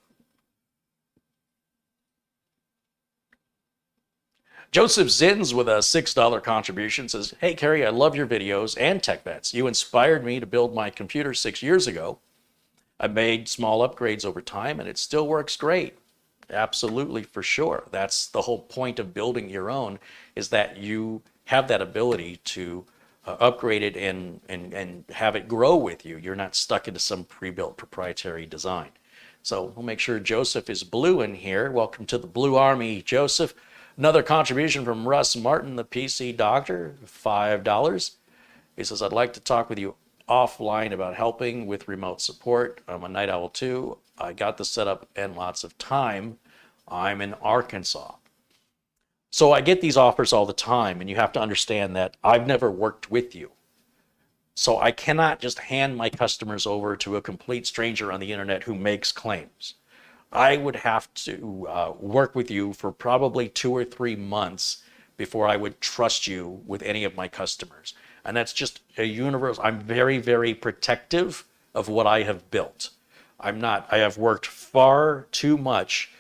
Joseph Zins with a $6 contribution says, "Hey, Kerry, I love your videos and tech bets. You inspired me to build my computer 6 years ago. I made small upgrades over time and it still works great." Absolutely, for sure. That's the whole point of building your own, is that you have that ability to upgrade it and have it grow with you. You're not stuck into some pre-built proprietary design. So we'll make sure Joseph is blue in here. Welcome to the Blue Army, Joseph. Another contribution from Russ Martin, the PC Doctor, $5. He says, "I'd like to talk with you offline about helping with remote support. I'm a night owl too. I got the setup and lots of time. I'm in Arkansas." So I get these offers all the time, and you have to understand that I've never worked with you. So I cannot just hand my customers over to a complete stranger on the internet who makes claims. I would have to work with you for probably 2 or 3 months before I would trust you with any of my customers. And that's just a universe. I'm very, very protective of what I have built. I have worked far too much.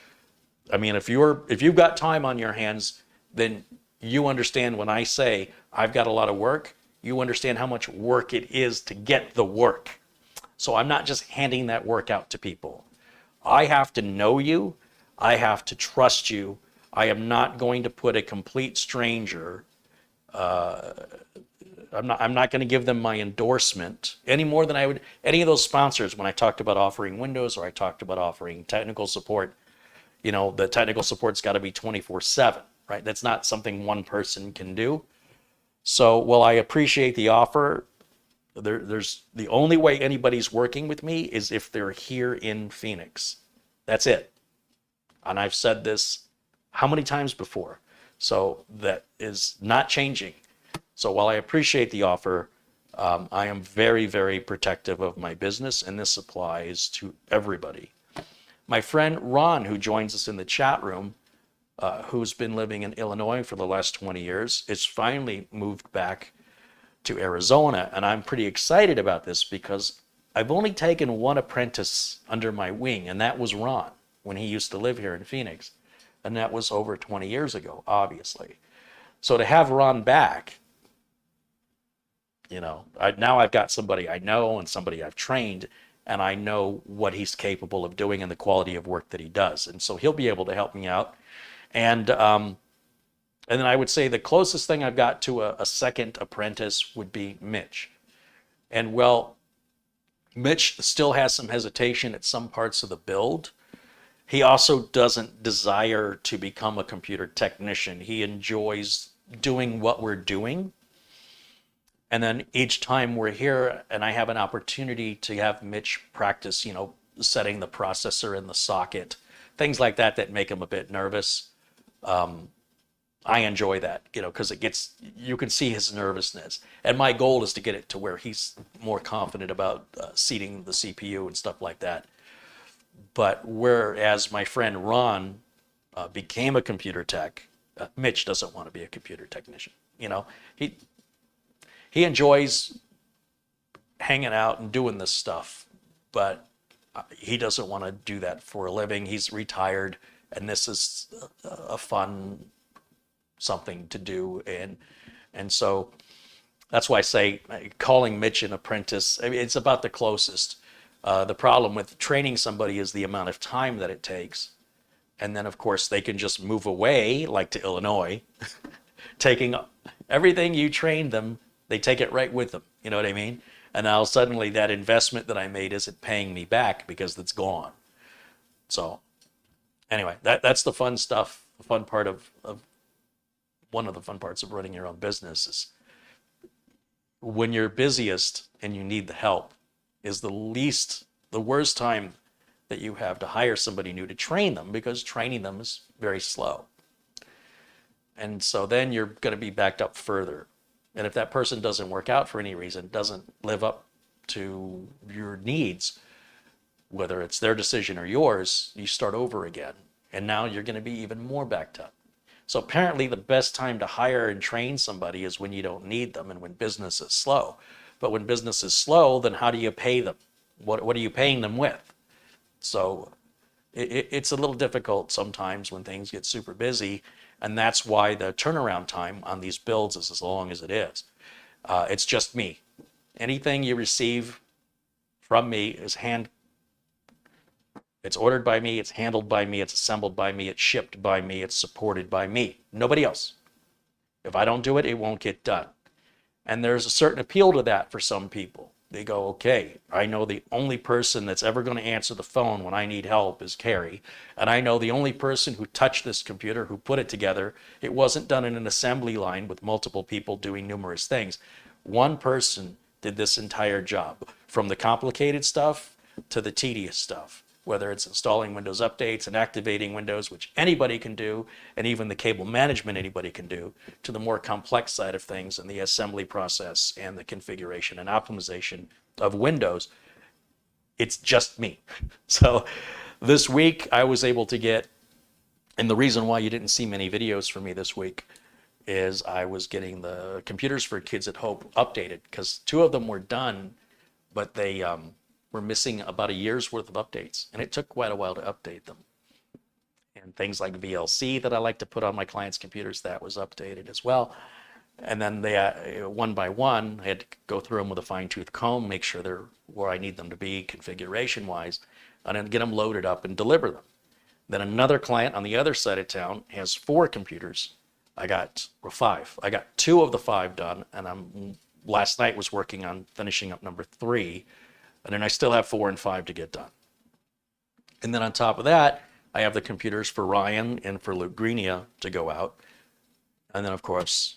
I mean, if you've got time on your hands, then you understand when I say I've got a lot of work, you understand how much work it is to get the work. So I'm not just handing that work out to people. I have to know you. I have to trust you. I am not going to put a complete stranger, I'm not going to give them my endorsement any more than I would any of those sponsors when I talked about offering Windows or I talked about offering technical support. You know, the technical support's got to be 24/7, right? That's not something one person can do. So while I appreciate the offer, there's the only way anybody's working with me is if they're here in Phoenix. That's it. And I've said this how many times before? So that is not changing. So while I appreciate the offer, I am very, very protective of my business, and this applies to everybody. My friend Ron, who joins us in the chat room, who's been living in Illinois for the last 20 years, is finally moved back to Arizona, and I'm pretty excited about this because I've only taken one apprentice under my wing, and that was Ron when he used to live here in Phoenix, and that was over 20 years ago, obviously. So to have Ron back, you know, now I've got somebody I know and somebody I've trained, and I know what he's capable of doing and the quality of work that he does, and so he'll be able to help me out. And then I would say the closest thing I've got to a second apprentice would be Mitch. And well, Mitch still has some hesitation at some parts of the build. He also doesn't desire to become a computer technician. He enjoys doing what we're doing. And then each time we're here and I have an opportunity to have Mitch practice, you know, setting the processor in the socket, things like that that make him a bit nervous. I enjoy that, you know, because you can see his nervousness. And my goal is to get it to where he's more confident about seating the CPU and stuff like that. But whereas my friend Ron became a computer tech, Mitch doesn't want to be a computer technician. You know, he enjoys hanging out and doing this stuff, but he doesn't want to do that for a living. He's retired, and this is a fun something to do, and so that's why I say calling Mitch an apprentice, I mean, it's about the closest. The problem with training somebody is the amount of time that it takes, and then of course they can just move away, like to Illinois, taking everything you trained them. They take it right with them. You know what I mean? And now suddenly that investment that I made isn't paying me back because it's gone. So anyway, that's the fun stuff. The fun part of one of the fun parts of running your own business is when you're busiest and you need the help is the worst time that you have to hire somebody new to train them, because training them is very slow. And so then you're going to be backed up further. And if that person doesn't work out for any reason, doesn't live up to your needs, whether it's their decision or yours, you start over again. And now you're going to be even more backed up. So apparently the best time to hire and train somebody is when you don't need them and when business is slow. But when business is slow, then how do you pay them? What are you paying them with? So it's a little difficult sometimes when things get super busy. And that's why the turnaround time on these builds is as long as it is. It's just me. Anything you receive from me is it's ordered by me, it's handled by me, it's assembled by me, it's shipped by me, it's supported by me. Nobody else. If I don't do it, it won't get done. And there's a certain appeal to that for some people. They go, okay, I know the only person that's ever going to answer the phone when I need help is Carrie. And I know the only person who touched this computer, who put it together, it wasn't done in an assembly line with multiple people doing numerous things. One person did this entire job, from the complicated stuff to the tedious stuff, whether it's installing Windows updates and activating Windows, which anybody can do, and even the cable management anybody can do, to the more complex side of things and the assembly process and the configuration and optimization of Windows. It's just me. So this week I was able to get, and the reason why you didn't see many videos from me this week is I was getting the Computers for Kids at Hope updated, because 2 of them were done, but they were missing about a year's worth of updates, and it took quite a while to update them. And things like VLC that I like to put on my clients' computers, that was updated as well. And then they, one by one, I had to go through them with a fine-tooth comb, make sure they're where I need them to be configuration-wise, and then get them loaded up and deliver them. Then another client on the other side of town has 4 computers. I got 5. I got 2 of the 5 done, and last night was working on finishing up number 3. And then I still have 4 and 5 to get done. And then on top of that, I have the computers for Ryan and for Luke Greenia to go out. And then, of course,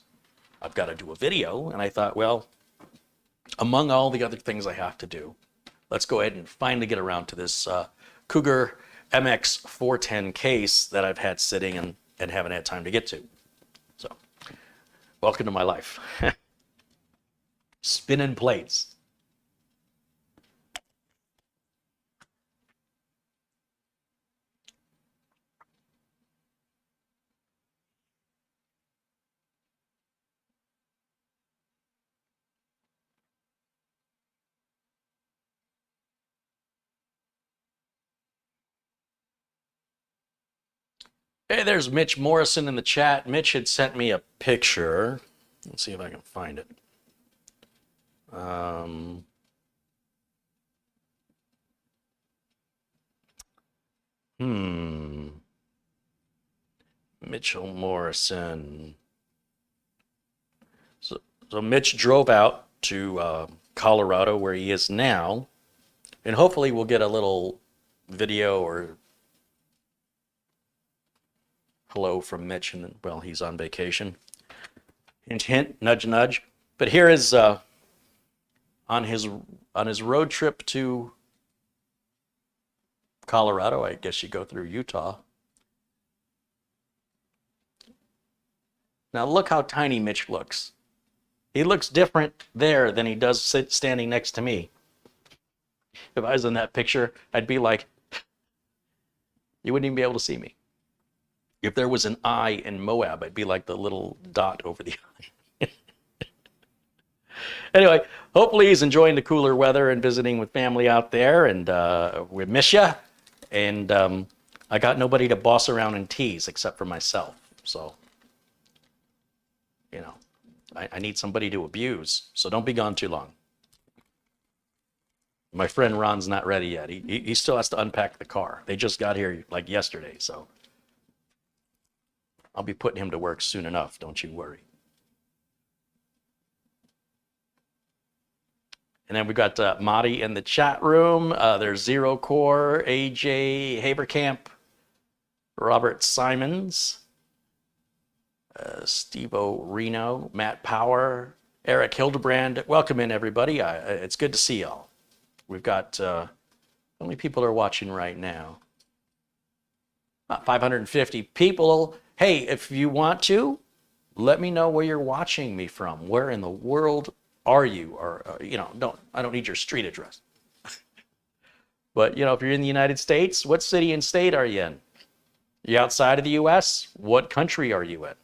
I've got to do a video. And I thought, well, among all the other things I have to do, let's go ahead and finally get around to this COUGAR MX410 case that I've had sitting and haven't had time to get to. So, welcome to my life. Spinning plates. Hey, there's Mitch Morrison in the chat. Mitch had sent me a picture. Let's see if I can find it. Mitchell Morrison. So Mitch drove out to Colorado, where he is now, and hopefully we'll get a little video or hello from Mitch, and well, he's on vacation. Hint, hint, nudge, nudge. But here is on his road trip to Colorado. I guess you go through Utah. Now look how tiny Mitch looks. He looks different there than he does standing next to me. If I was in that picture, I'd be like, you wouldn't even be able to see me. If there was an eye in Moab, I'd be like the little dot over the eye. Anyway, hopefully he's enjoying the cooler weather and visiting with family out there, and we miss you. And I got nobody to boss around and tease except for myself. So, you know, I need somebody to abuse, so don't be gone too long. My friend Ron's not ready yet. He still has to unpack the car. They just got here like yesterday, so I'll be putting him to work soon enough, don't you worry. And then we've got Madi in the chat room. There's Zero Core, AJ Haberkamp, Robert Simons, Steve-O Reno, Matt Power, Eric Hildebrand. Welcome in, everybody. It's good to see y'all. We've got, how many people are watching right now? About 550 people. Hey, if you want to, let me know where you're watching me from. Where in the world are you? Or, I don't need your street address. But, if you're in the United States, what city and state are you in? You outside of the U.S.? What country are you in?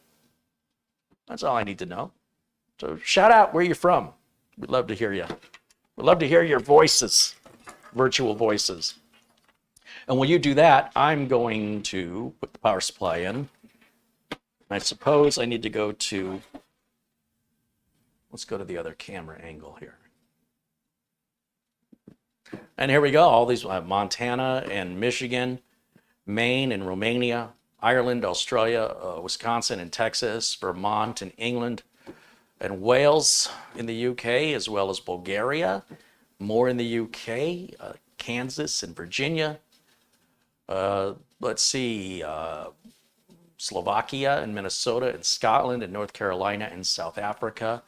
That's all I need to know. So shout out where you're from. We'd love to hear you. We'd love to hear your voices, virtual voices. And when you do that, I'm going to put the power supply in. I suppose I need to go to, let's go to the other camera angle here. And here we go. All these, Montana and Michigan, Maine and Romania, Ireland, Australia, Wisconsin and Texas, Vermont and England, and Wales in the UK, as well as Bulgaria, more in the UK, Kansas and Virginia. Let's see, Slovakia and Minnesota and Scotland and North Carolina and South Africa,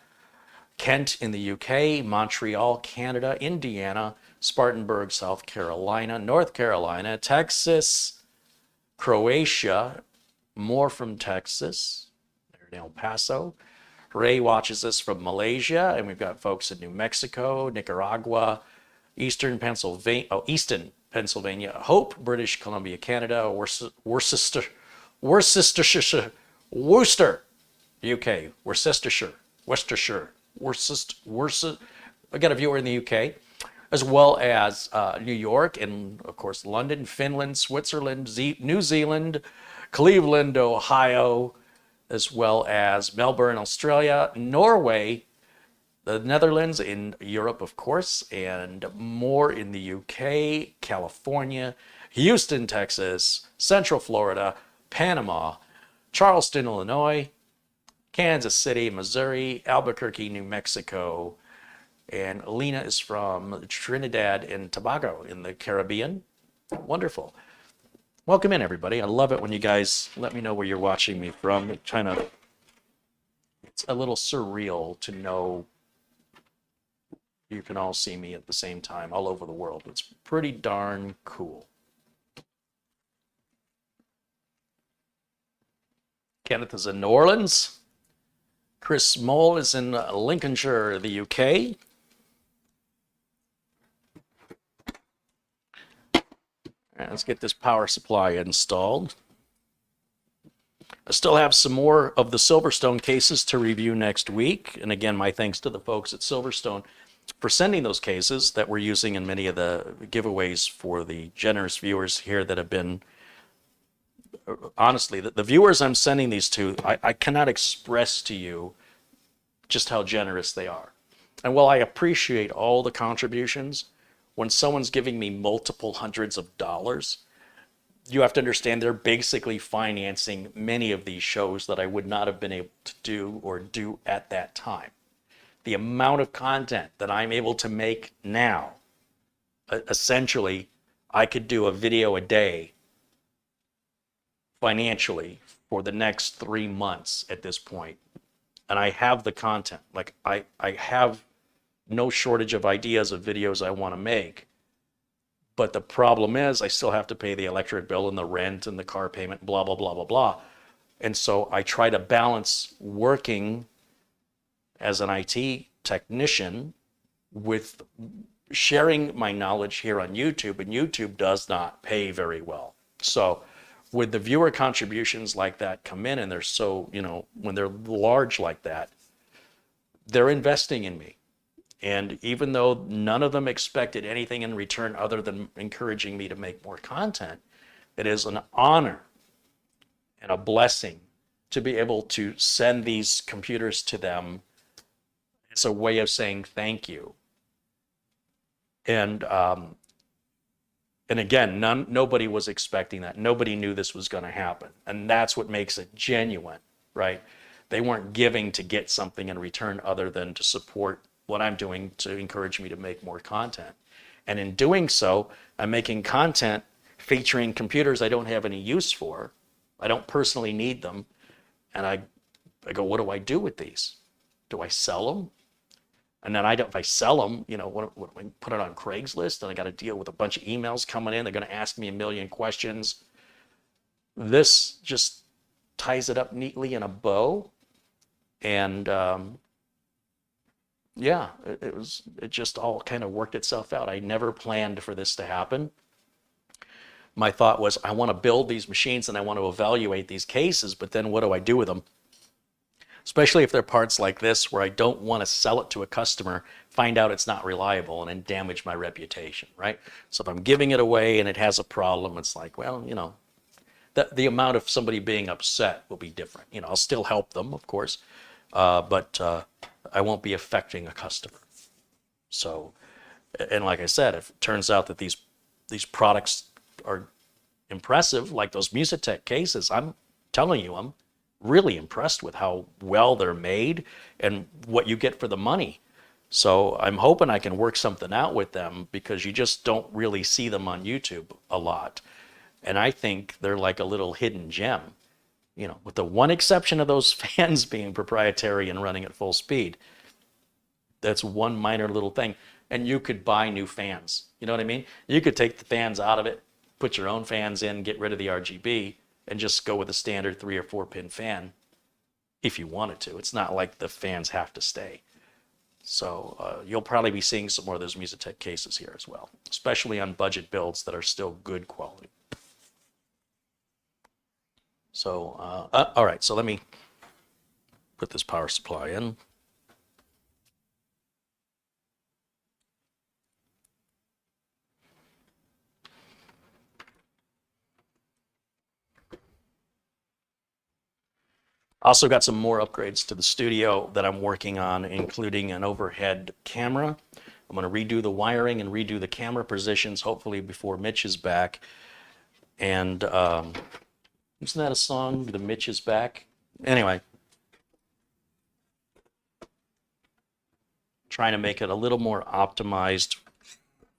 Kent in the UK, Montreal, Canada, Indiana, Spartanburg, South Carolina, North Carolina, Texas, Croatia, more from Texas, there in El Paso. Ray watches us from Malaysia, and we've got folks in New Mexico, Nicaragua, Eastern Pennsylvania, Hope, British Columbia, Canada, Worcester, UK, Worcestershire. I got a viewer in the UK, as well as New York, and of course London, Finland, Switzerland, New Zealand, Cleveland, Ohio, as well as Melbourne, Australia, Norway, the Netherlands, in Europe, of course, and more in the UK, California, Houston, Texas, Central Florida, Panama, Charleston, Illinois, Kansas City, Missouri, Albuquerque, New Mexico, and Alina is from Trinidad and Tobago in the Caribbean. Wonderful. Welcome in, everybody. I love it when you guys let me know where you're watching me from. It's a little surreal to know you can all see me at the same time all over the world. It's pretty darn cool. Kenneth is in New Orleans. Chris Mole is in Lincolnshire, the UK. And let's get this power supply installed. I still have some more of the Silverstone cases to review next week. And again, my thanks to the folks at Silverstone for sending those cases that we're using in many of the giveaways for the generous viewers here that have been, honestly, the viewers I'm sending these to, I cannot express to you just how generous they are. And while I appreciate all the contributions, when someone's giving me multiple hundreds of dollars, you have to understand they're basically financing many of these shows that I would not have been able to do at that time. The amount of content that I'm able to make now, essentially, I could do a video a day financially for the next 3 months at this point. And I have the content. Like I have no shortage of ideas of videos I want to make. But the problem is I still have to pay the electric bill and the rent and the car payment, blah, blah, blah, blah, blah. And so I try to balance working as an IT technician with sharing my knowledge here on YouTube, and YouTube does not pay very well. So with the viewer contributions like that come in, and they're so, when they're large like that, they're investing in me. And even though none of them expected anything in return other than encouraging me to make more content, it is an honor and a blessing to be able to send these computers to them. It's a way of saying thank you. And again, nobody was expecting that. Nobody knew this was going to happen. And that's what makes it genuine, right? They weren't giving to get something in return other than to support what I'm doing to encourage me to make more content. And in doing so, I'm making content featuring computers I don't have any use for. I don't personally need them. And I go, what do I do with these? Do I sell them? And then if I sell them, what I put it on Craigslist, and I got to deal with a bunch of emails coming in. They're going to ask me a million questions. This just ties it up neatly in a bow. And yeah, it just all kind of worked itself out. I never planned for this to happen. My thought was, I want to build these machines and I want to evaluate these cases, but then what do I do with them? Especially if they're parts like this, where I don't want to sell it to a customer, find out it's not reliable, and then damage my reputation, right? So if I'm giving it away and it has a problem, it's like, well, the amount of somebody being upset will be different. I'll still help them, of course, but I won't be affecting a customer. So, and like I said, if it turns out that these products are impressive, like those Musitech cases, I'm telling you, I'm really impressed with how well they're made and what you get for the money. So I'm hoping I can work something out with them, because you just don't really see them on YouTube a lot. And I think they're like a little hidden gem, with the one exception of those fans being proprietary and running at full speed. That's one minor little thing. And you could buy new fans. You know what I mean? You could take the fans out of it, put your own fans in, get rid of the RGB, and just go with a standard 3 or 4 pin fan if you wanted to. It's not like the fans have to stay. So you'll probably be seeing some more of those Musitech cases here as well, especially on budget builds that are still good quality. So, all right, so let me put this power supply in. Also got some more upgrades to the studio that I'm working on, including an overhead camera. I'm going to redo the wiring and redo the camera positions, hopefully before Mitch is back. And isn't that a song, The Mitch is Back? Anyway, trying to make it a little more optimized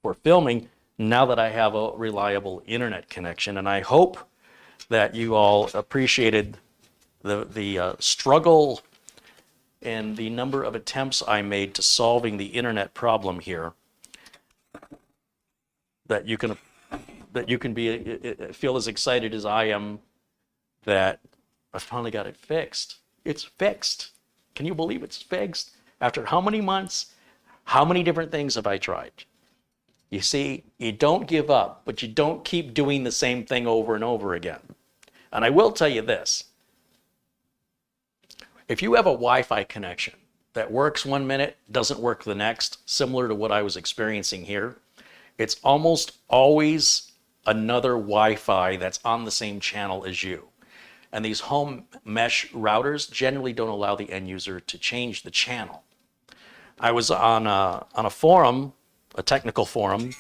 for filming now that I have a reliable internet connection. And I hope that you all appreciated the struggle and the number of attempts I made to solving the internet problem here. That you can feel as excited as I am that I finally got it fixed. It's fixed. Can you believe it's fixed? After how many months? How many different things have I tried? You see, you don't give up, but you don't keep doing the same thing over and over again. And I will tell you this. If you have a Wi-Fi connection that works 1 minute, doesn't work the next, similar to what I was experiencing here, it's almost always another Wi-Fi that's on the same channel as you. And these home mesh routers generally don't allow the end user to change the channel. I was on a forum, a technical forum,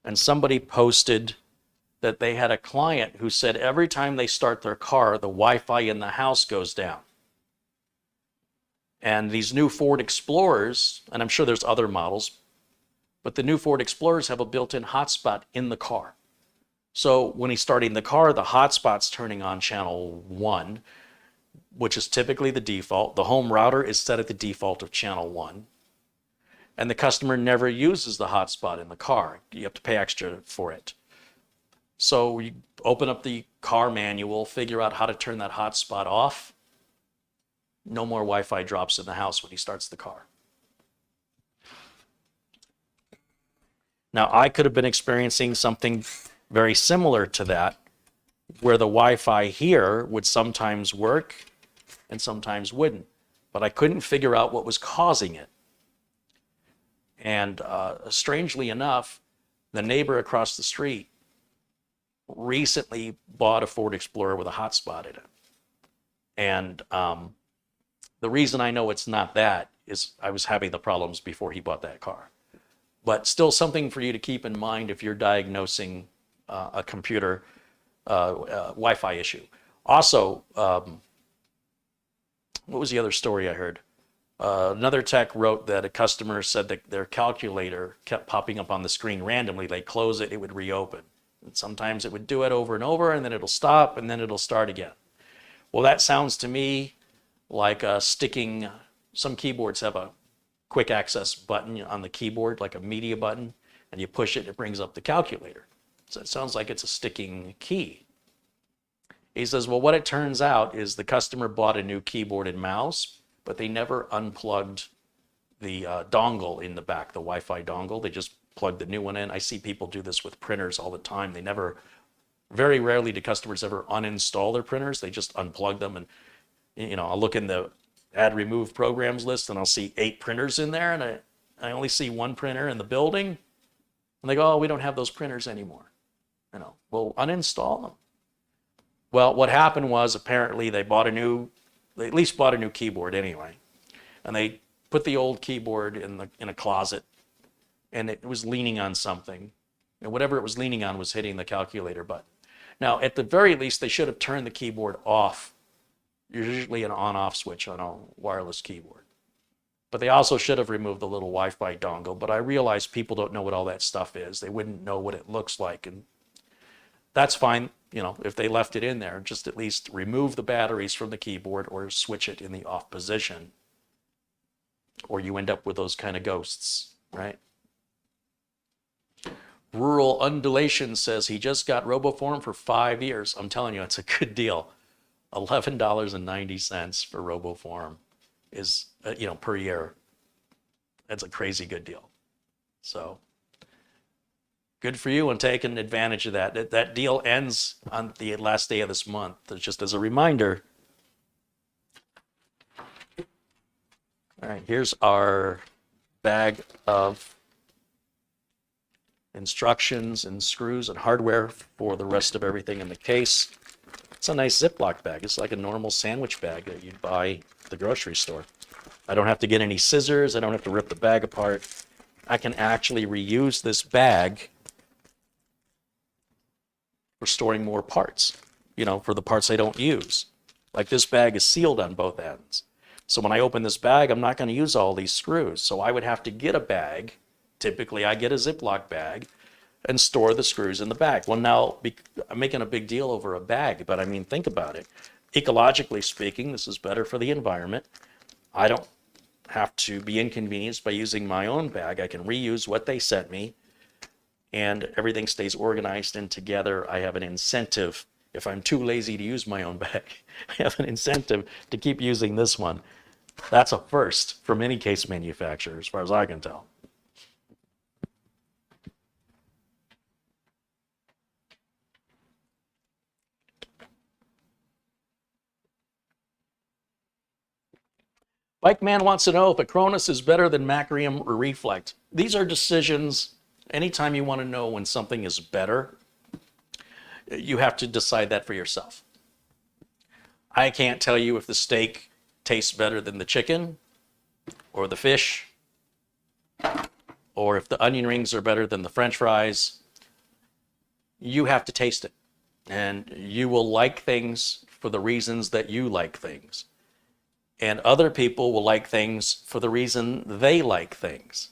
and somebody posted that they had a client who said every time they start their car, the Wi-Fi in the house goes down. And these new Ford Explorers, and I'm sure there's other models, but the new Ford Explorers have a built-in hotspot in the car. So when he's starting the car, the hotspot's turning on channel 1, which is typically the default. The home router is set at the default of channel 1. And the customer never uses the hotspot in the car. You have to pay extra for it. So you open up the car manual, figure out how to turn that hotspot off. No more Wi-Fi drops in the house when he starts the car. Now, I could have been experiencing something very similar to that, where the Wi-Fi here would sometimes work and sometimes wouldn't. But I couldn't figure out what was causing it. And strangely enough, the neighbor across the street recently bought a Ford Explorer with a hotspot in it. And the reason I know it's not that is I was having the problems before he bought that car. But still something for you to keep in mind if you're diagnosing a computer Wi-Fi issue. Also, what was the other story I heard? Another tech wrote that a customer said that their calculator kept popping up on the screen randomly. They close it, it would reopen. And sometimes it would do it over and over, and then it'll stop, and then it'll start again. Well, that sounds to me like sticking, some keyboards have a quick access button on the keyboard, like a media button, and you push it, it brings up the calculator. So it sounds like it's a sticking key. He says, well, what it turns out is the customer bought a new keyboard and mouse, but they never unplugged the dongle in the back, the Wi-Fi dongle. They just plugged the new one in. I see people do this with printers all the time. They never, very rarely do customers ever uninstall their printers. They just unplug them. And, you know, I'll look in the add remove programs list and I'll see 8 printers in there, and I only see 1 printer in the building. And they go, oh, we don't have those printers anymore. You know, well, uninstall them. Well, what happened was apparently they at least bought a new keyboard anyway. And they put the old keyboard in a closet, and it was leaning on something. And whatever it was leaning on was hitting the calculator button. Now, at the very least, they should have turned the keyboard off. There's usually an on-off switch on a wireless keyboard. But they also should have removed the little Wi-Fi dongle. But I realize people don't know what all that stuff is. They wouldn't know what it looks like. And that's fine, you know, if they left it in there. Just at least remove the batteries from the keyboard or switch it in the off position. Or you end up with those kind of ghosts, right? Rural Undulation says he just got RoboForm for 5 years. I'm telling you, it's a good deal. $11.90 for RoboForm is, you know, per year. That's a crazy good deal. So good for you on taking advantage of that. That deal ends on the last day of this month. Just as a reminder. All right, here's our bag of instructions and screws and hardware for the rest of everything in the case. It's a nice Ziploc bag. It's like a normal sandwich bag that you'd buy at the grocery store. I don't have to get any scissors. I don't have to rip the bag apart. I can actually reuse this bag for storing more parts, you know, for the parts I don't use. Like this bag is sealed on both ends. So when I open this bag, I'm not going to use all these screws. So I would have to get a bag. Typically, I get a Ziploc bag and store the screws in the bag. Well, now I'm making a big deal over a bag, but I mean, think about it. Ecologically speaking, this is better for the environment. I don't have to be inconvenienced by using my own bag. I can reuse what they sent me, and everything stays organized and together. I have an incentive. If I'm too lazy to use my own bag, I have an incentive to keep using this one. That's a first from any case manufacturer, as far as I can tell. Bike Man wants to know if Acronis is better than Macrium or Reflect. These are decisions. Anytime you want to know when something is better, you have to decide that for yourself. I can't tell you if the steak tastes better than the chicken or the fish, or if the onion rings are better than the French fries. You have to taste it. And you will like things for the reasons that you like things. And other people will like things for the reason they like things.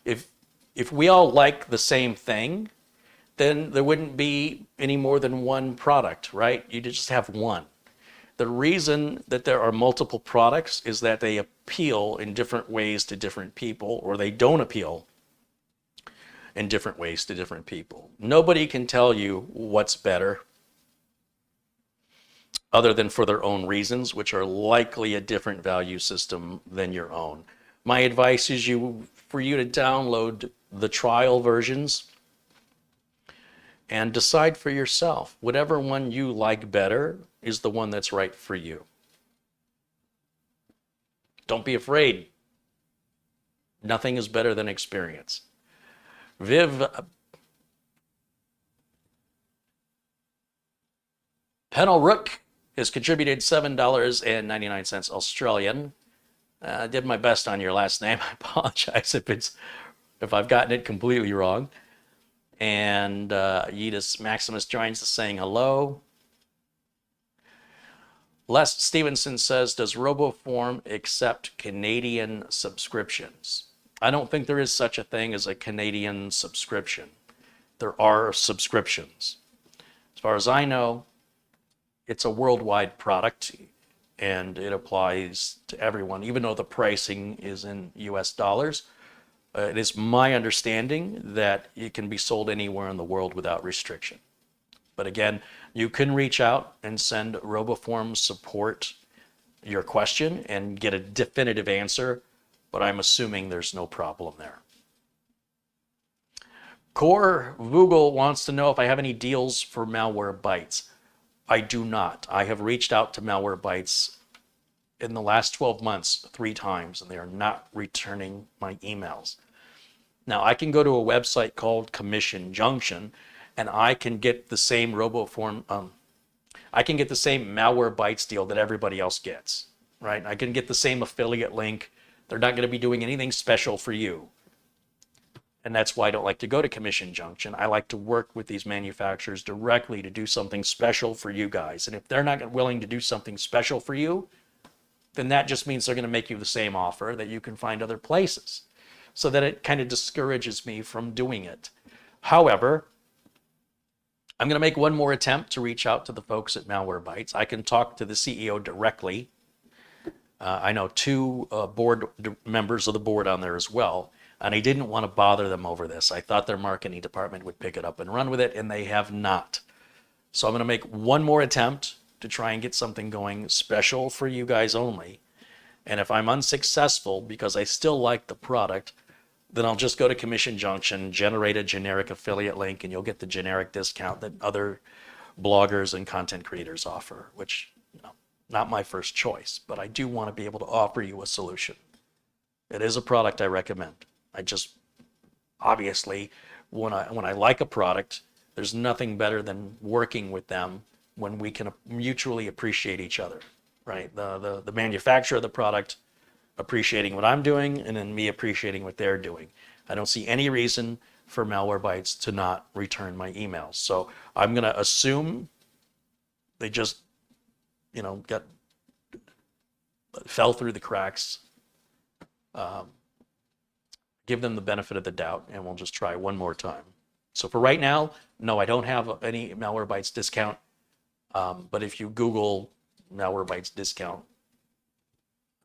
If we all like the same thing, then there wouldn't be any more than one product, right? You just have one. The reason that there are multiple products is that they appeal in different ways to different people, or they don't appeal in different ways to different people. Nobody can tell you what's better other than for their own reasons, which are likely a different value system than your own. My advice is for you to download the trial versions and decide for yourself. Whatever one you like better is the one that's right for you. Don't be afraid. Nothing is better than experience. Viv Penelrook has contributed $7.99 Australian. I did my best on your last name. I apologize if I've gotten it completely wrong. And Yedis Maximus joins us saying hello. Les Stevenson says, does RoboForm accept Canadian subscriptions? I don't think there is such a thing as a Canadian subscription. There are subscriptions. As far as I know, it's a worldwide product and it applies to everyone, even though the pricing is in US dollars. It is my understanding that it can be sold anywhere in the world without restriction. But again, you can reach out and send RoboForm support your question and get a definitive answer, but I'm assuming there's no problem there. Core Vogel wants to know if I have any deals for Malwarebytes. I do not. I have reached out to Malwarebytes in the last 12 months 3 times, and they are not returning my emails. Now, I can go to a website called Commission Junction, and I can get the same RoboForm, I can get the same Malwarebytes deal that everybody else gets, right? I can get the same affiliate link. They're not going to be doing anything special for you. And that's why I don't like to go to Commission Junction. I like to work with these manufacturers directly to do something special for you guys. And if they're not willing to do something special for you, then that just means they're going to make you the same offer that you can find other places. So that it kind of discourages me from doing it. However, I'm going to make one more attempt to reach out to the folks at Malwarebytes. I can talk to the CEO directly. I know 2 board members of the board on there as well, and I didn't want to bother them over this. I thought their marketing department would pick it up and run with it, and they have not. So I'm going to make one more attempt to try and get something going special for you guys only. And if I'm unsuccessful because I still like the product, then I'll just go to Commission Junction, generate a generic affiliate link, and you'll get the generic discount that other bloggers and content creators offer, which, not my first choice, but I do want to be able to offer you a solution. It is a product I recommend. I just, obviously, when I like a product, there's nothing better than working with them when we can mutually appreciate each other, right? The manufacturer of the product appreciating what I'm doing, and then me appreciating what they're doing. I don't see any reason for Malwarebytes to not return my emails. So I'm going to assume they just, fell through the cracks. Give them the benefit of the doubt, and we'll just try one more time. So for right now, no, I don't have any Malwarebytes discount. But if you Google Malwarebytes discount,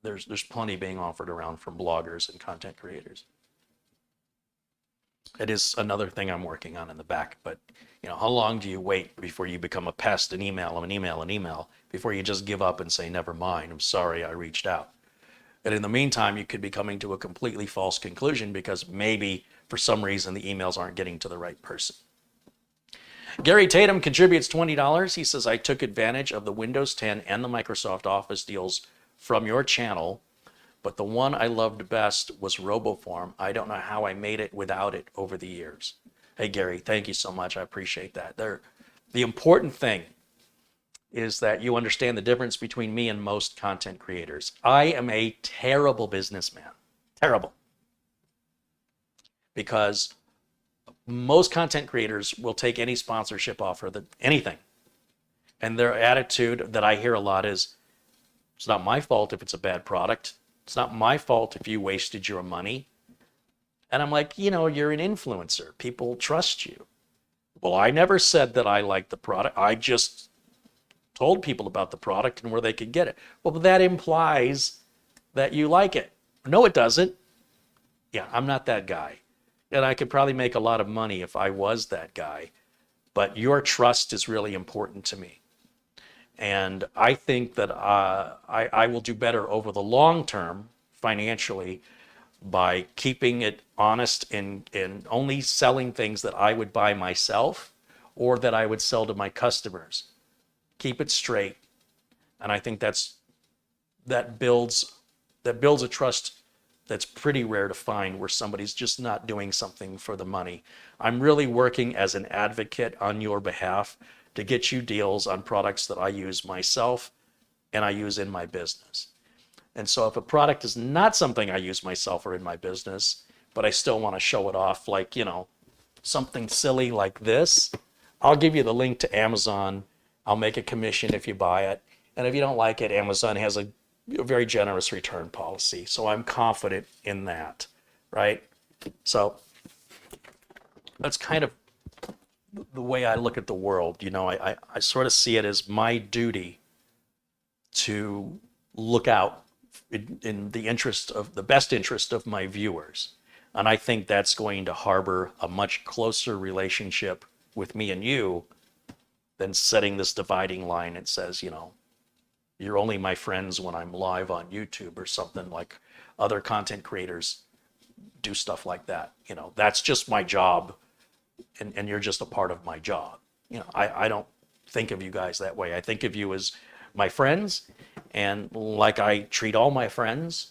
there's plenty being offered around from bloggers and content creators. It is another thing I'm working on in the back, but how long do you wait before you become a pest and email before you just give up and say, never mind, I'm sorry I reached out. And in the meantime, you could be coming to a completely false conclusion because maybe for some reason the emails aren't getting to the right person. Gary Tatum contributes $20. He says, I took advantage of the Windows 10 and the Microsoft Office deals from your channel, but the one I loved best was RoboForm. I don't know how I made it without it over the years. Hey, Gary, thank you so much. I appreciate that. The important thing is that you understand the difference between me and most content creators. I am a terrible businessman. Terrible. Because most content creators will take any sponsorship offer, anything. And their attitude that I hear a lot is, it's not my fault if it's a bad product. It's not my fault if you wasted your money. And I'm like, you're an influencer. People trust you. Well, I never said that I liked the product. I just told people about the product and where they could get it. Well, that implies that you like it. No, it doesn't. Yeah, I'm not that guy. And I could probably make a lot of money if I was that guy. But your trust is really important to me. And I think that I will do better over the long term financially by keeping it honest and only selling things that I would buy myself or that I would sell to my customers. Keep it straight. And I think that builds a trust that's pretty rare to find, where somebody's just not doing something for the money. I'm really working as an advocate on your behalf to get you deals on products that I use myself and I use in my business. And so if a product is not something I use myself or in my business, but I still want to show it off, like, something silly like this, I'll give you the link to Amazon. I'll make a commission if you buy it. And if you don't like it, Amazon has a very generous return policy. So I'm confident in that, right? So that's kind of the way I look at the world. You know, I sort of see it as my duty to look out in the interest of the best interest of my viewers. And I think that's going to harbor a much closer relationship with me and you than setting this dividing line that says, you know, you're only my friends when I'm live on YouTube or something, like other content creators do stuff like that. You know, that's just my job, and you're just a part of my job. You know, I don't think of you guys that way. I think of you as my friends, and like I treat all my friends.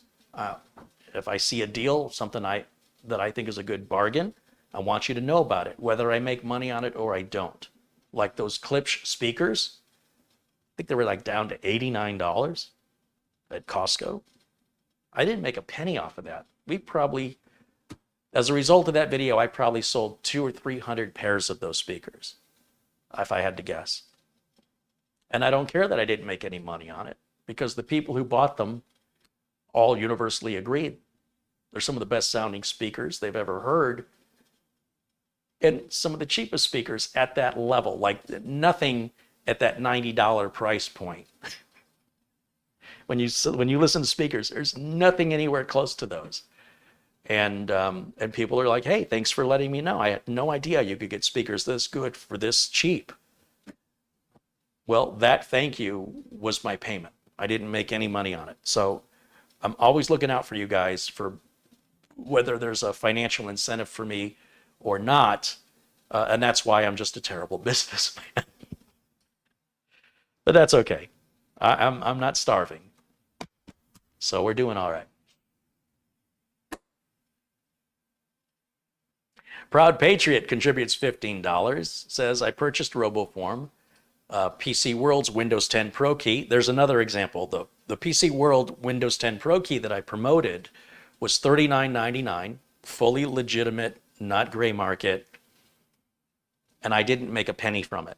If I see a deal, something that I think is a good bargain, I want you to know about it, whether I make money on it or I don't. Like those Klipsch speakers, I think they were like down to $89 at Costco. I didn't make a penny off of that. We probably, as a result of that video, I probably sold 200 or 300 pairs of those speakers, if I had to guess. And I don't care that I didn't make any money on it, because the people who bought them all universally agreed they're some of the best sounding speakers they've ever heard. And some of the cheapest speakers at that level, like nothing at that $90 price point. When you listen to speakers, there's nothing anywhere close to those. And people are like, hey, thanks for letting me know. I had no idea you could get speakers this good for this cheap. Well, that thank you was my payment. I didn't make any money on it. So I'm always looking out for you guys, for whether there's a financial incentive for me or not. And that's why I'm just a terrible businessman. But that's okay. I'm not starving. So we're doing all right. Proud Patriot contributes $15, says, I purchased RoboForm, PC World's Windows 10 Pro Key. There's another example. The PC World Windows 10 Pro Key that I promoted was $39.99, fully legitimate, not gray market, and I didn't make a penny from it.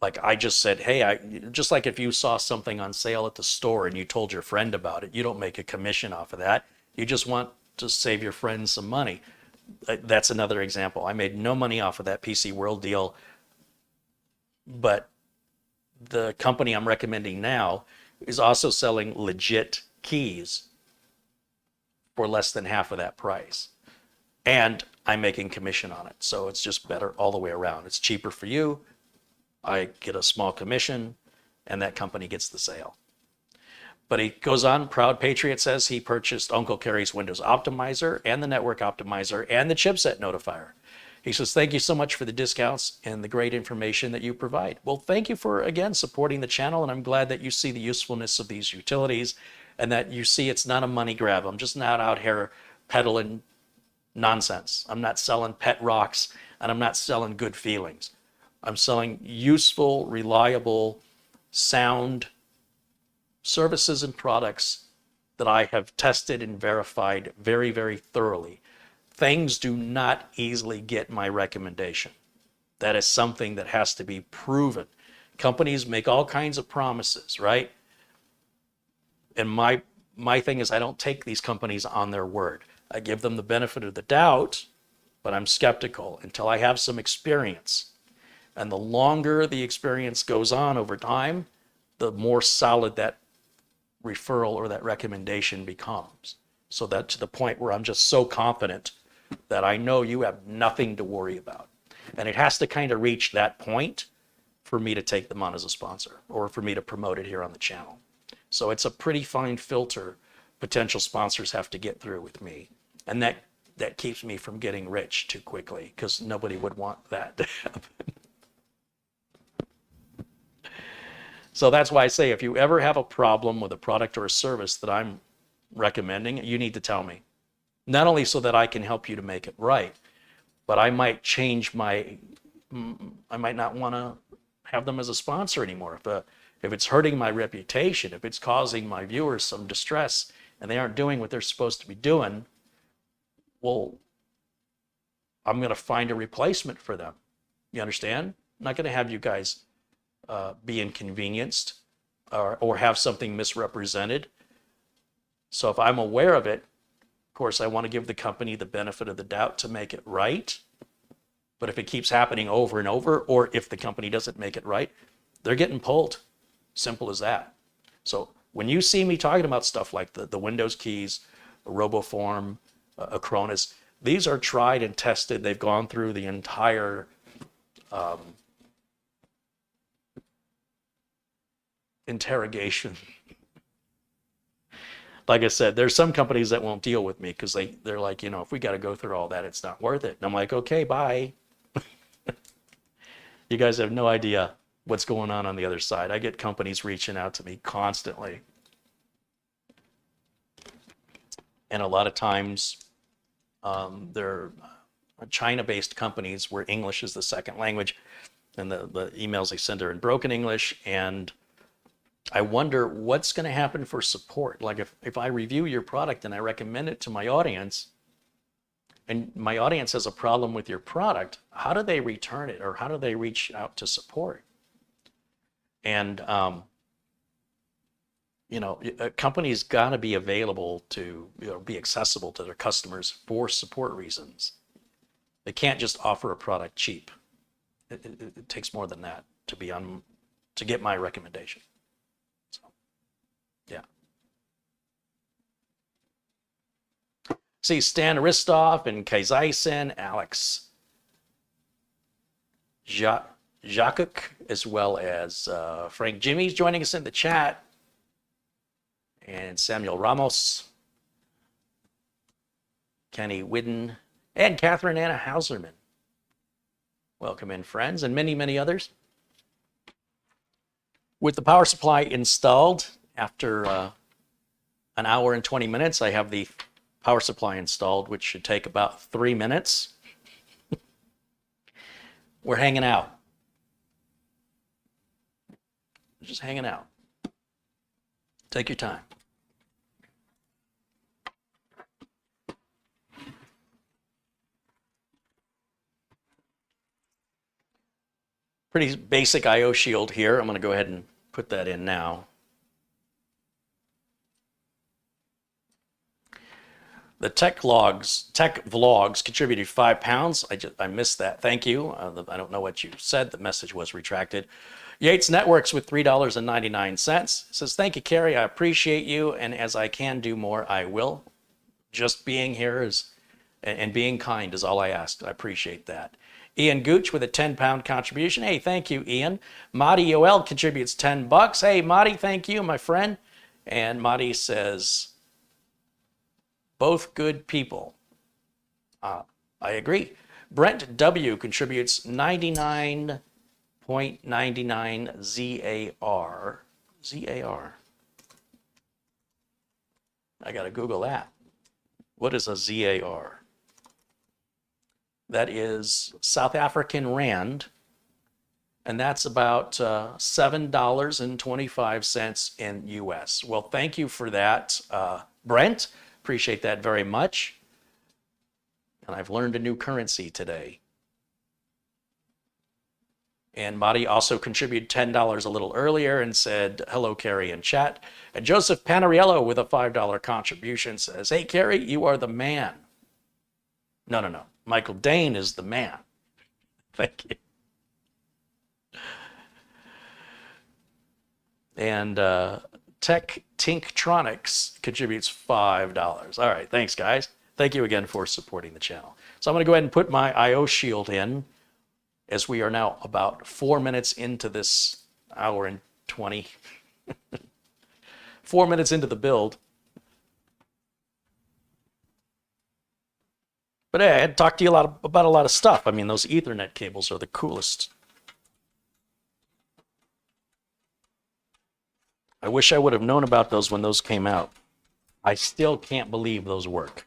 Like, I just said, hey, just like if you saw something on sale at the store and you told your friend about it, you don't make a commission off of that. You just want to save your friend some money. That's another example. I made no money off of that PC World deal, but the company I'm recommending now is also selling legit keys for less than half of that price. And I'm making commission on it. So it's just better all the way around. It's cheaper for you. I get a small commission, and that company gets the sale. But he goes on, Proud Patriot says he purchased Uncle Carrie's Windows Optimizer and the Network Optimizer and the Chipset Notifier. He says, thank you so much for the discounts and the great information that you provide. Well, thank you for, again, supporting the channel, and I'm glad that you see the usefulness of these utilities and that you see it's not a money grab. I'm just not out here peddling nonsense. I'm not selling pet rocks, and I'm not selling good feelings. I'm selling useful, reliable, sound services and products that I have tested and verified very, very thoroughly. Things do not easily get my recommendation. That is something that has to be proven. Companies make all kinds of promises, right? And my thing is, I don't take these companies on their word. I give them the benefit of the doubt, but I'm skeptical until I have some experience. And the longer the experience goes on over time, the more solid that referral or that recommendation becomes. So that to the point where I'm just so confident that I know you have nothing to worry about. And it has to kind of reach that point for me to take them on as a sponsor or for me to promote it here on the channel. So it's a pretty fine filter potential sponsors have to get through with me. And that keeps me from getting rich too quickly, because nobody would want that to happen. So that's why I say, if you ever have a problem with a product or a service that I'm recommending, you need to tell me. Not only so that I can help you to make it right, but I might I might not want to have them as a sponsor anymore. If it's hurting my reputation, if it's causing my viewers some distress and they aren't doing what they're supposed to be doing, well, I'm going to find a replacement for them. You understand? I'm not going to have you guys be inconvenienced. or have something misrepresented. So if I'm aware of it, of course, I want to give the company the benefit of the doubt to make it right. But if it keeps happening over and over, or if the company doesn't make it right, they're getting pulled. Simple as that. So when you see me talking about stuff like the Windows keys, a RoboForm, a Acronis, these are tried and tested. They've gone through the entire interrogation. Like I said, there's some companies that won't deal with me because they're like, if we got to go through all that, it's not worth it. And I'm like, okay, bye. You guys have no idea what's going on the other side. I get companies reaching out to me constantly. And a lot of times they're China-based companies where English is the second language. And the emails they send are in broken English. And I wonder what's going to happen for support. Like if I review your product and I recommend it to my audience, and my audience has a problem with your product, how do they return it, or how do they reach out to support? And a company's got to be available to be accessible to their customers for support reasons. They can't just offer a product cheap. It takes more than that to get my recommendation. So, yeah. See Stan Ristov and Kaizaisen, Alex Jakuk, as well as Frank Jimmy's joining us in the chat, and Samuel Ramos, Kenny Whidden, and Catherine Anna Hauserman. Welcome in, friends, and many, many others. With the power supply installed, after an hour and 20 minutes, I have the power supply installed, which should take about 3 minutes. We're hanging out. Just hanging out. Take your time. Pretty basic I/O shield here. I'm going to go ahead and put that in now. The tech vlogs contributed £5. I missed that. Thank you. I don't know what you said. The message was retracted. Yates Networks with $3.99. It says, thank you, Carrie. I appreciate you. And as I can do more, I will. Just being here and being kind is all I ask. I appreciate that. Ian Gooch with a £10 contribution. Hey, thank you, Ian. Madi Yoel contributes $10. Hey, Madi, thank you, my friend. And Madi says, both good people. I agree. Brent W contributes 99.99 ZAR. ZAR. I got to Google that. What is a ZAR? That is South African Rand, and that's about $7.25 in U.S. Well, thank you for that, Brent. Appreciate that very much. And I've learned a new currency today. And Madi also contributed $10 a little earlier and said, hello, Carrie, in chat. And Joseph Panariello with a $5 contribution says, hey, Carrie, you are the man. No. Michael Dane is the man. Thank you. And Tech Tinktronics contributes $5. All right, thanks, guys. Thank you again for supporting the channel. So I'm going to go ahead and put my I/O shield in, as we are now about 4 minutes into this hour and 20. 4 minutes into the build. But hey, I had talked to you about a lot of stuff. I mean, those Ethernet cables are the coolest. I wish I would have known about those when those came out. I still can't believe those work.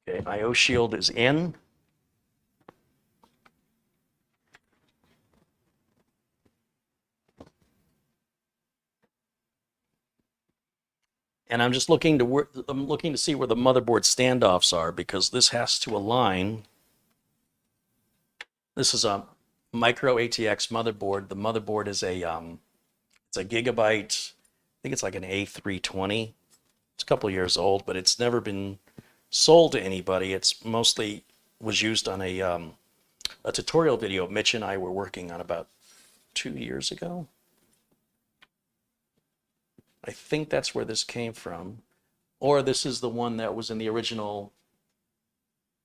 Okay, I/O shield is in. And I'm just looking to see where the motherboard standoffs are, because this has to align. This is a micro ATX motherboard. The motherboard is it's a Gigabyte. I think it's like an A320. It's a couple of years old, but it's never been sold to anybody. It's mostly was used on a tutorial video Mitch and I were working on about 2 years ago. I think that's where this came from. Or this is the one that was in the original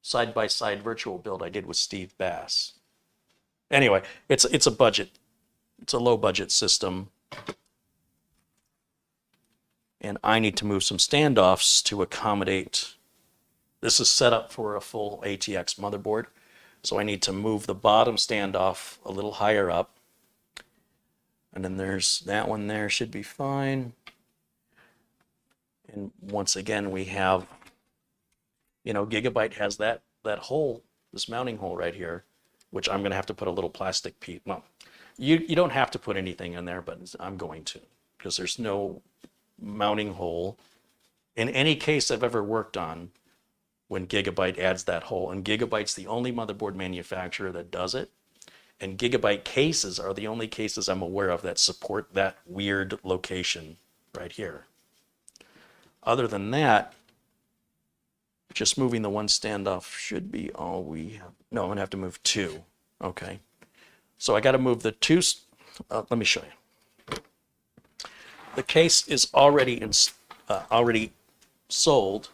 side-by-side virtual build I did with Steve Bass. Anyway, it's a budget. It's a low budget system. And I need to move some standoffs to accommodate. This is set up for a full ATX motherboard. So I need to move the bottom standoff a little higher up. And then there's that one there, should be fine. And once again, we have, Gigabyte has that hole, this mounting hole right here, which I'm going to have to put a little plastic piece. Well, you don't have to put anything in there, but I'm going to, because there's no mounting hole in any case I've ever worked on when Gigabyte adds that hole. And Gigabyte's the only motherboard manufacturer that does it. And Gigabyte cases are the only cases I'm aware of that support that weird location right here. Other than that, just moving the one standoff should be all we have. No, I'm gonna have to move two. Okay. So I gotta move the two, let me show you. The case is already sold.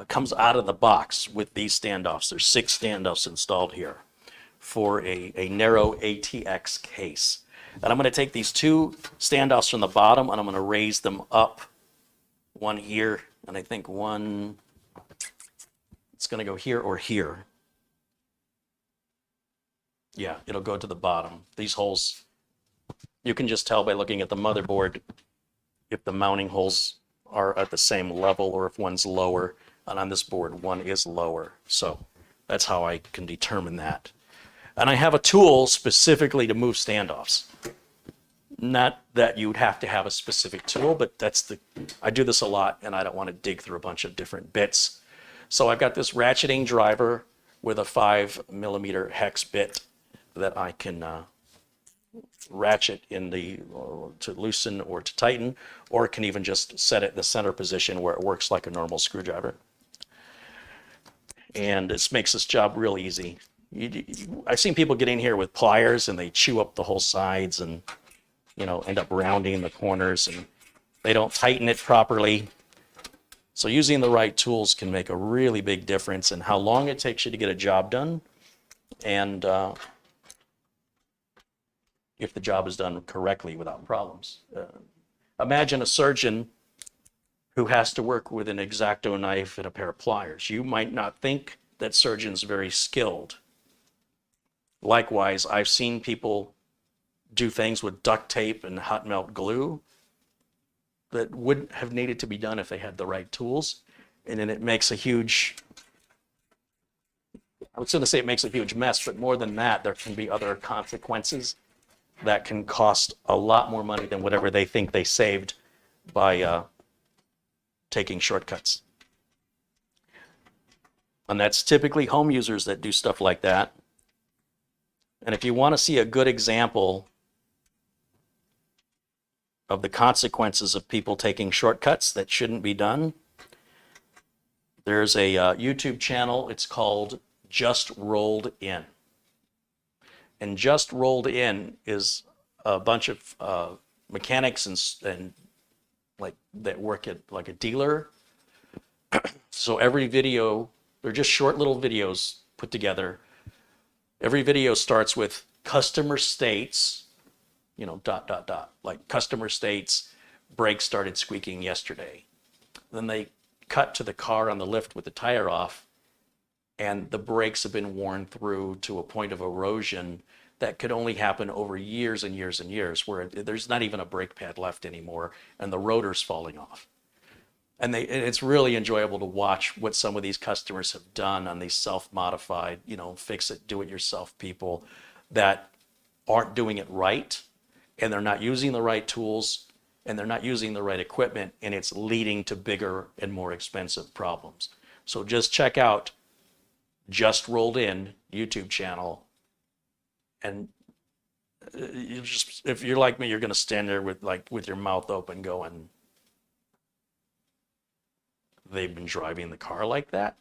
Comes out of the box with these standoffs. There's 6 standoffs installed here for a narrow ATX case. And I'm going to take these 2 standoffs from the bottom and I'm going to raise them up. One here, and I think one, it's going to go here or here. Yeah, it'll go to the bottom. These holes, you can just tell by looking at the motherboard if the mounting holes are at the same level or if one's lower. And on this board, one is lower. So that's how I can determine that. And I have a tool specifically to move standoffs. Not that you'd have to have a specific tool, but I do this a lot and I don't want to dig through a bunch of different bits. So I've got this ratcheting driver with a 5mm hex bit that I can ratchet to loosen or to tighten, or it can even just set it in the center position where it works like a normal screwdriver. And this makes this job real easy. I've seen people get in here with pliers and they chew up the whole sides and end up rounding the corners, and they don't tighten it properly. So using the right tools can make a really big difference in how long it takes you to get a job done, and if the job is done correctly without problems. Imagine a surgeon who has to work with an X-Acto knife and a pair of pliers. You might not think that surgeon's very skilled. Likewise, I've seen people do things with duct tape and hot melt glue that wouldn't have needed to be done if they had the right tools. And then it makes a huge, I was going to say it makes a huge mess, but more than that, there can be other consequences that can cost a lot more money than whatever they think they saved by taking shortcuts. And that's typically home users that do stuff like that. And if you want to see a good example of the consequences of people taking shortcuts that shouldn't be done, there's a YouTube channel. It's called Just Rolled In. And Just Rolled In is a bunch of mechanics and like that work at like a dealer. So every video, they're just short little videos put together. Every video starts with customer states, like customer states, brakes started squeaking yesterday. Then they cut to the car on the lift with the tire off, and the brakes have been worn through to a point of erosion that could only happen over years and years and years, where there's not even a brake pad left anymore, and the rotor's falling off. And it's really enjoyable to watch what some of these customers have done on these self-modified, fix-it, do-it-yourself people that aren't doing it right, and they're not using the right tools, and they're not using the right equipment, and it's leading to bigger and more expensive problems. So just check out Just Rolled In YouTube channel, and you just, if you're like me, you're going to stand there with your mouth open going, they've been driving the car like that?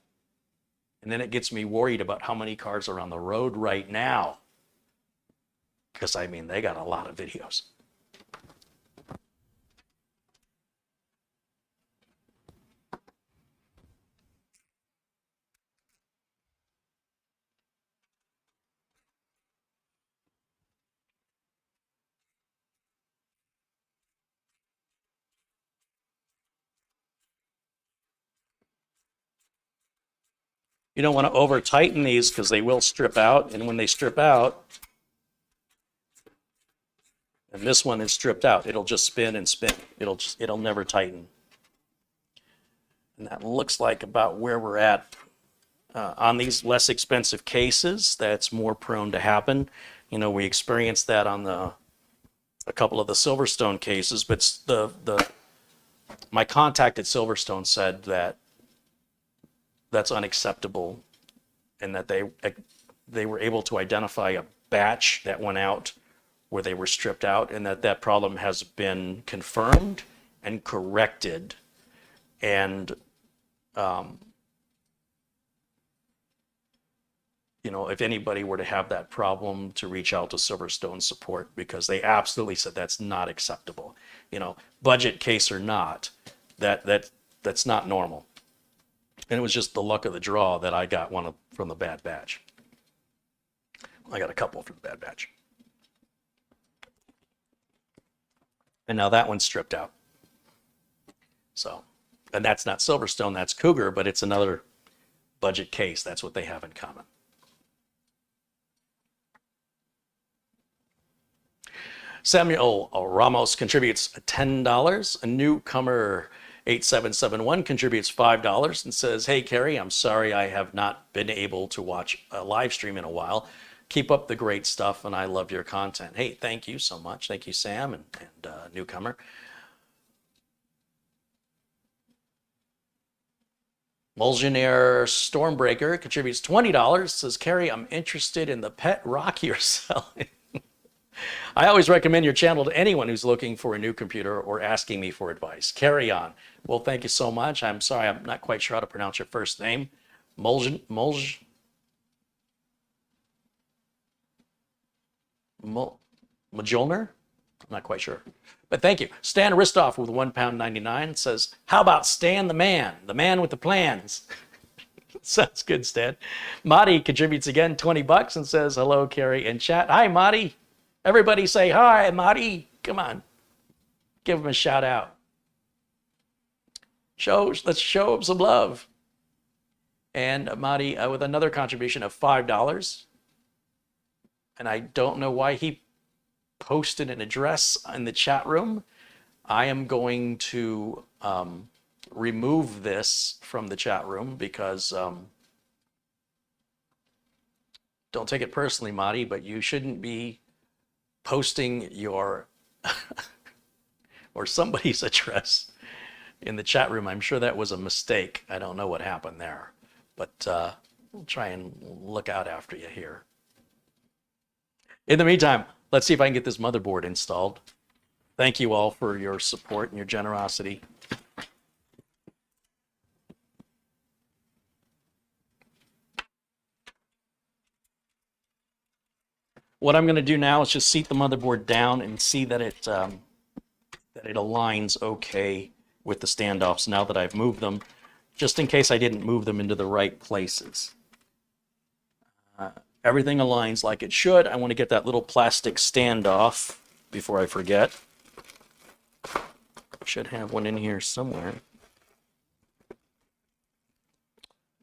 And then it gets me worried about how many cars are on the road right now. Because, I mean, they got a lot of videos. You don't want to over tighten these because they will strip out. And when they strip out, and this one is stripped out, it'll just spin and spin. It'll never tighten. And that looks like about where we're at. On these less expensive cases, that's more prone to happen. You know, we experienced that on a couple of the Silverstone cases, but my contact at Silverstone said that that's unacceptable, and that they were able to identify a batch that went out where they were stripped out, and that problem has been confirmed and corrected. And you know, if anybody were to have that problem, to reach out to Silverstone support, because they absolutely said that's not acceptable. You know, budget case or not, that's not normal. And it was just the luck of the draw that I got one from the bad batch. I got a couple from the bad batch. And now that one's stripped out. So, and that's not Silverstone, that's Cougar, but it's another budget case. That's what they have in common. Samuel Ramos contributes $10. A newcomer 8771 contributes $5 and says, "Hey, Kerry, I'm sorry I have not been able to watch a live stream in a while. Keep up the great stuff, and I love your content." Hey, thank you so much. Thank you, Sam and newcomer. Mulginaire Stormbreaker contributes $20. Says, "Kerry, I'm interested in the pet rock you're selling. I always recommend your channel to anyone who's looking for a new computer or asking me for advice. Carry on." Well, thank you so much. I'm sorry, I'm not quite sure how to pronounce your first name. Majolner? I'm not quite sure. But thank you. Stan Ristoff with £1.99 says, "How about Stan the man with the plans?" Sounds good, Stan. Marty contributes again $20 and says, "Hello, Kerry and chat." Hi, Marty. Everybody say hi, Marty. Come on. Give him a shout out. Let's show him some love. And Marty with another contribution of $5. And I don't know why he posted an address in the chat room. I am going to remove this from the chat room because don't take it personally, Marty, but you shouldn't be posting your or somebody's address in the chat room. I'm sure that was a mistake. I don't know what happened there, but we'll try and look out after you here. In the meantime, let's see if I can get this motherboard installed. Thank you all for your support and your generosity. What I'm going to do now is just seat the motherboard down and see that it aligns okay with the standoffs now that I've moved them, just in case I didn't move them into the right places. Everything aligns like it should. I want to get that little plastic standoff before I forget. Should have one in here somewhere.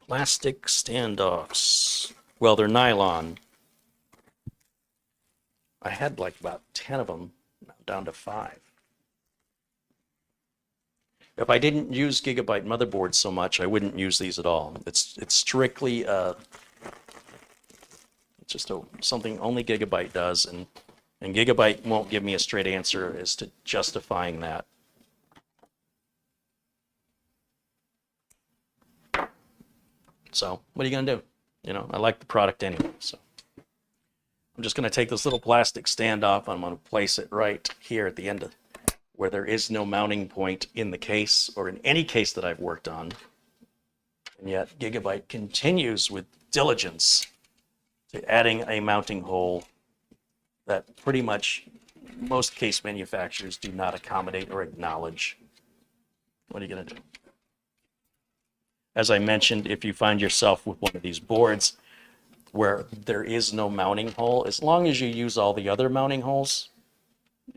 Plastic standoffs. Well, they're nylon. I had like about 10 of them, now down to 5. If I didn't use Gigabyte motherboards so much, I wouldn't use these at all. It's strictly just something only Gigabyte does, and Gigabyte won't give me a straight answer as to justifying that. So what are you going to do? You know, I like the product anyway. So I'm just going to take this little plastic stand off. I'm going to place it right here at the end of where there is no mounting point in the case or in any case that I've worked on. And yet Gigabyte continues with diligence to adding a mounting hole that pretty much most case manufacturers do not accommodate or acknowledge. What are you going to do? As I mentioned, if you find yourself with one of these boards where there is no mounting hole, as long as you use all the other mounting holes,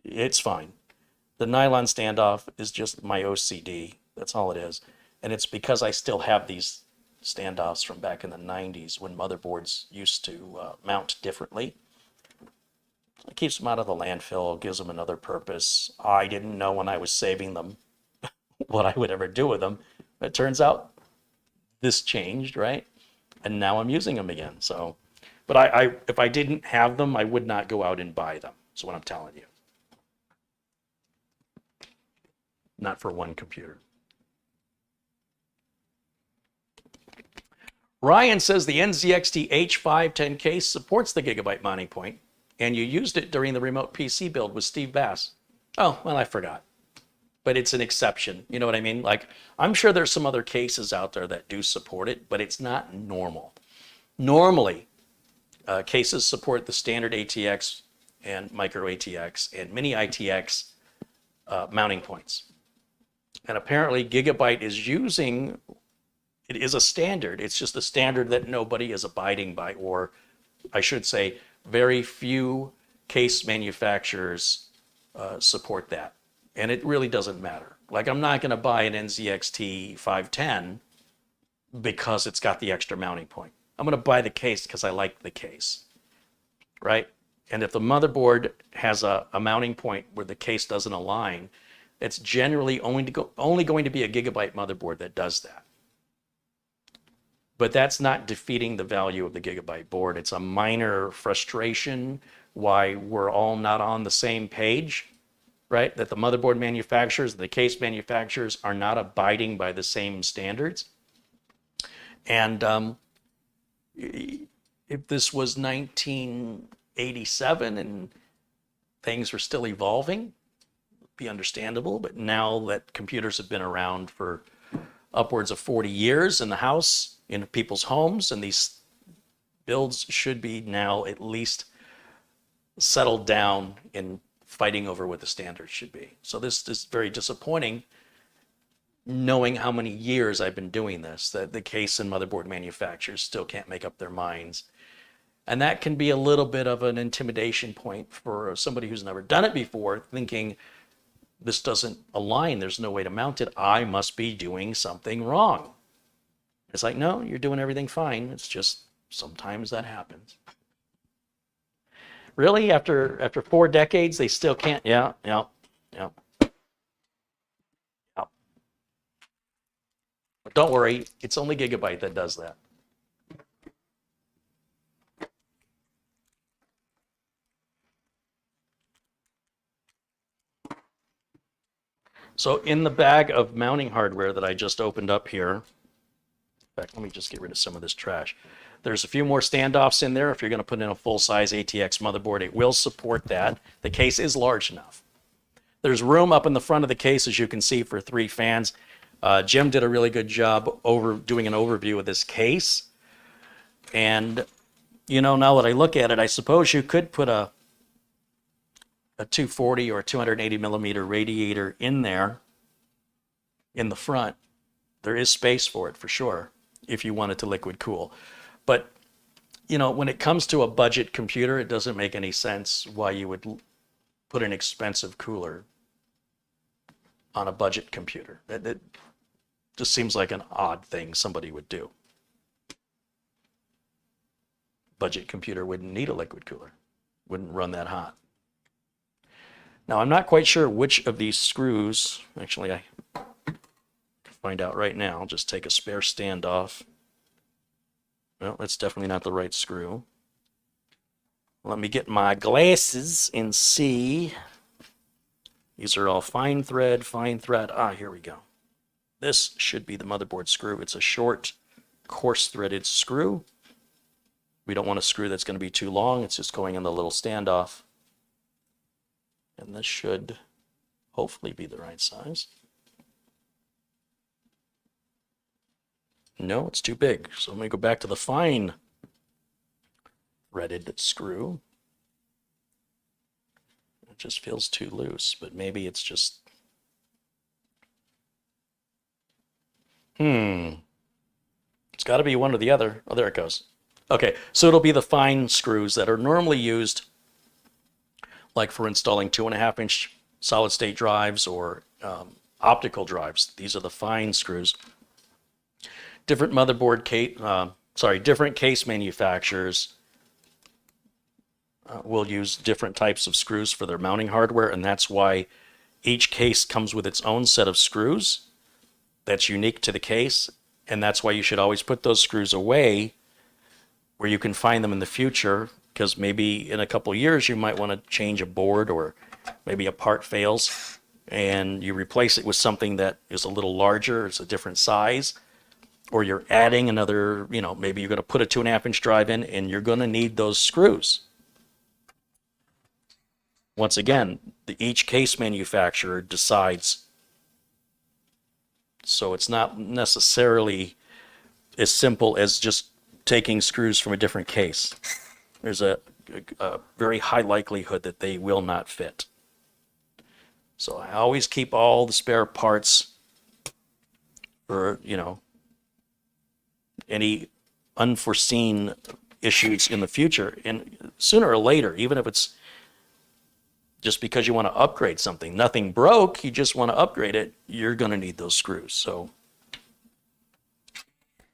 it's fine. The nylon standoff is just my OCD. That's all it is. And it's because I still have these standoffs from back in the 90s when motherboards used to mount differently. It keeps them out of the landfill, gives them another purpose. I didn't know when I was saving them what I would ever do with them. It turns out this changed, right? And now I'm using them again. So, but I if I didn't have them, I would not go out and buy them. That's what I'm telling you. Not for one computer. Ryan says the NZXT H510 case supports the Gigabyte mounting point, and you used it during the remote PC build with Steve Bass. Oh, well, I forgot. But it's an exception. You know what I mean? Like, I'm sure there's some other cases out there that do support it, but it's not normal. Normally, cases support the standard ATX and micro ATX and mini ITX mounting points. And apparently Gigabyte is using, it is a standard. It's just a standard that nobody is abiding by, or I should say very few case manufacturers support that. And it really doesn't matter. Like, I'm not going to buy an NZXT 510 because it's got the extra mounting point. I'm going to buy the case because I like the case, right? And if the motherboard has a mounting point where the case doesn't align, it's generally only going to be a Gigabyte motherboard that does that. But that's not defeating the value of the Gigabyte board. It's a minor frustration why we're all not on the same page, right? That the motherboard manufacturers, the case manufacturers are not abiding by the same standards. And if this was 1987 and things were still evolving, it'd be understandable. But now that computers have been around for upwards of 40 years in the house, in people's homes, and these builds should be now at least settled down in fighting over what the standards should be. So this is very disappointing, knowing how many years I've been doing this, that the case and motherboard manufacturers still can't make up their minds. And that can be a little bit of an intimidation point for somebody who's never done it before, thinking this doesn't align, there's no way to mount it, I must be doing something wrong. It's like, no, you're doing everything fine. It's just sometimes that happens. Really, after 4 decades, they still can't? Yeah. But don't worry, it's only Gigabyte that does that. So in the bag of mounting hardware that I just opened up here, in fact, let me just get rid of some of this trash. There's a few more standoffs in there. If you're going to put in a full-size ATX motherboard, it will support that. The case is large enough. There's room up in the front of the case, as you can see, for 3 fans. Jim did a really good job doing an overview of this case. And, you know, now that I look at it, I suppose you could put a 240 or 280 millimeter radiator in there in the front. There is space for it for sure if you want it to liquid cool. But, you know, when it comes to a budget computer, it doesn't make any sense why you would put an expensive cooler on a budget computer. That just seems like an odd thing somebody would do. Budget computer wouldn't need a liquid cooler, wouldn't run that hot. Now, I'm not quite sure which of these screws, actually I can find out right now. I'll just take a spare stand off. Well, that's definitely not the right screw. Let me get my glasses and see. These are all fine thread, fine thread. Ah, here we go. This should be the motherboard screw. It's a short coarse threaded screw. We don't want a screw that's going to be too long. It's just going in the little standoff. And this should hopefully be the right size. No, it's too big. So let me go back to the fine threaded screw. It just feels too loose, but maybe it's just... It's got to be one or the other. Oh, there it goes. Okay, so it'll be the fine screws that are normally used like for installing 2.5-inch solid state drives or optical drives. These are the fine screws. Different motherboard different case manufacturers will use different types of screws for their mounting hardware, and that's why each case comes with its own set of screws that's unique to the case, and that's why you should always put those screws away where you can find them in the future, because maybe in a couple of years you might want to change a board, or maybe a part fails and you replace it with something that is a little larger, it's a different size, or you're adding another, maybe you're going to put a 2.5-inch drive in and you're going to need those screws. Once again, each case manufacturer decides. So it's not necessarily as simple as just taking screws from a different case. There's a very high likelihood that they will not fit. So I always keep all the spare parts for, any unforeseen issues in the future. And sooner or later, even if it's just because you want to upgrade something, nothing broke, you just want to upgrade it, you're going to need those screws. So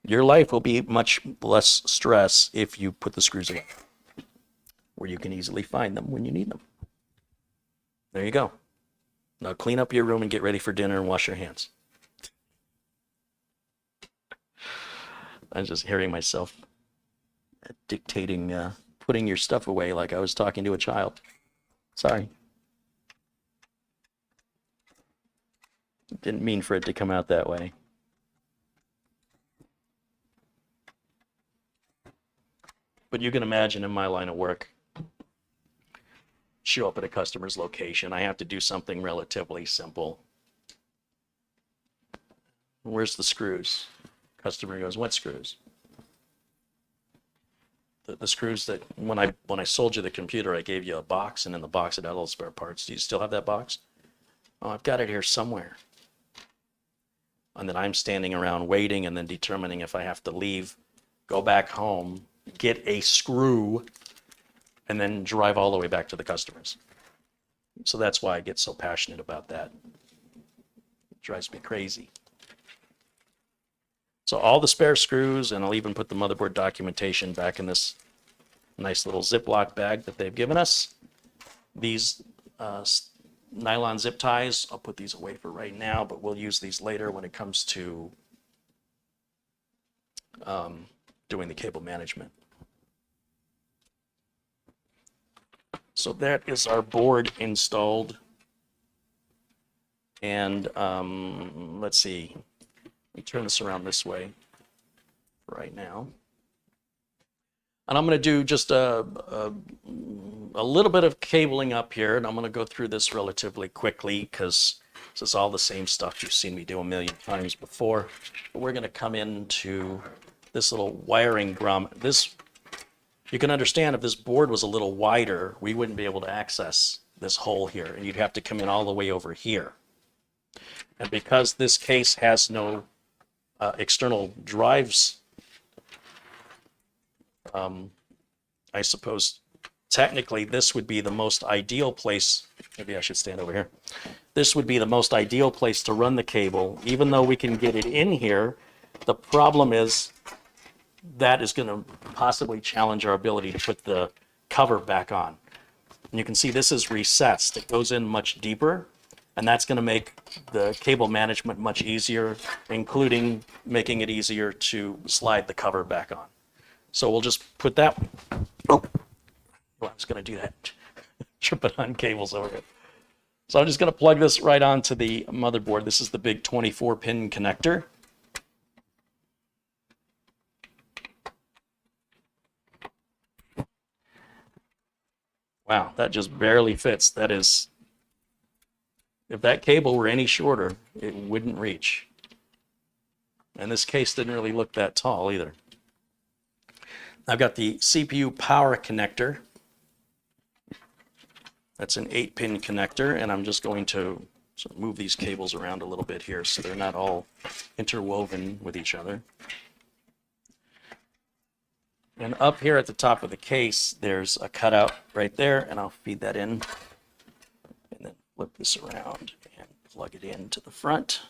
your life will be much less stress if you put the screws away, where you can easily find them when you need them. There you go. Now clean up your room and get ready for dinner and wash your hands. I'm just hearing myself dictating, putting your stuff away like I was talking to a child. Sorry. Didn't mean for it to come out that way. But you can imagine in my line of work, show up at a customer's location, I have to do something relatively simple. Where's the screws? Customer goes, what screws? The screws that when I sold you the computer, I gave you a box, and in the box it had all the spare parts. Do you still have that box? Oh, I've got it here somewhere. And then I'm standing around waiting and then determining if I have to leave, go back home, get a screw, and then drive all the way back to the customers. So that's why I get so passionate about that. It drives me crazy. So all the spare screws, and I'll even put the motherboard documentation back in this nice little Ziploc bag that they've given us. These nylon zip ties, I'll put these away for right now, but we'll use these later when it comes to doing the cable management. So that is our board installed. And let's see. Let me turn this around this way right now. And I'm going to do just a little bit of cabling up here, and I'm going to go through this relatively quickly because this is all the same stuff you've seen me do a million times before. But we're going to come into this little wiring grommet. This, you can understand if this board was a little wider, we wouldn't be able to access this hole here, and you'd have to come in all the way over here. And because this case has no external drives, I suppose technically this would be the most ideal place. Maybe I should stand over here. This would be the most ideal place to run the cable, even though we can get it in here. The problem is that is going to possibly challenge our ability to put the cover back on. And you can see this is recessed. It goes in much deeper. And that's going to make the cable management much easier, including making it easier to slide the cover back on. So we'll just put that. Oh, well, I was going to do that. Tripping on cables over here. So I'm just going to plug this right onto the motherboard. This is the big 24-pin connector. Wow, that just barely fits. That is, if that cable were any shorter, it wouldn't reach. And this case didn't really look that tall either. I've got the CPU power connector. That's an 8-pin connector, and I'm just going to sort of move these cables around a little bit here so they're not all interwoven with each other. And up here at the top of the case, there's a cutout right there, and I'll feed that in, and then flip this around and plug it into the front.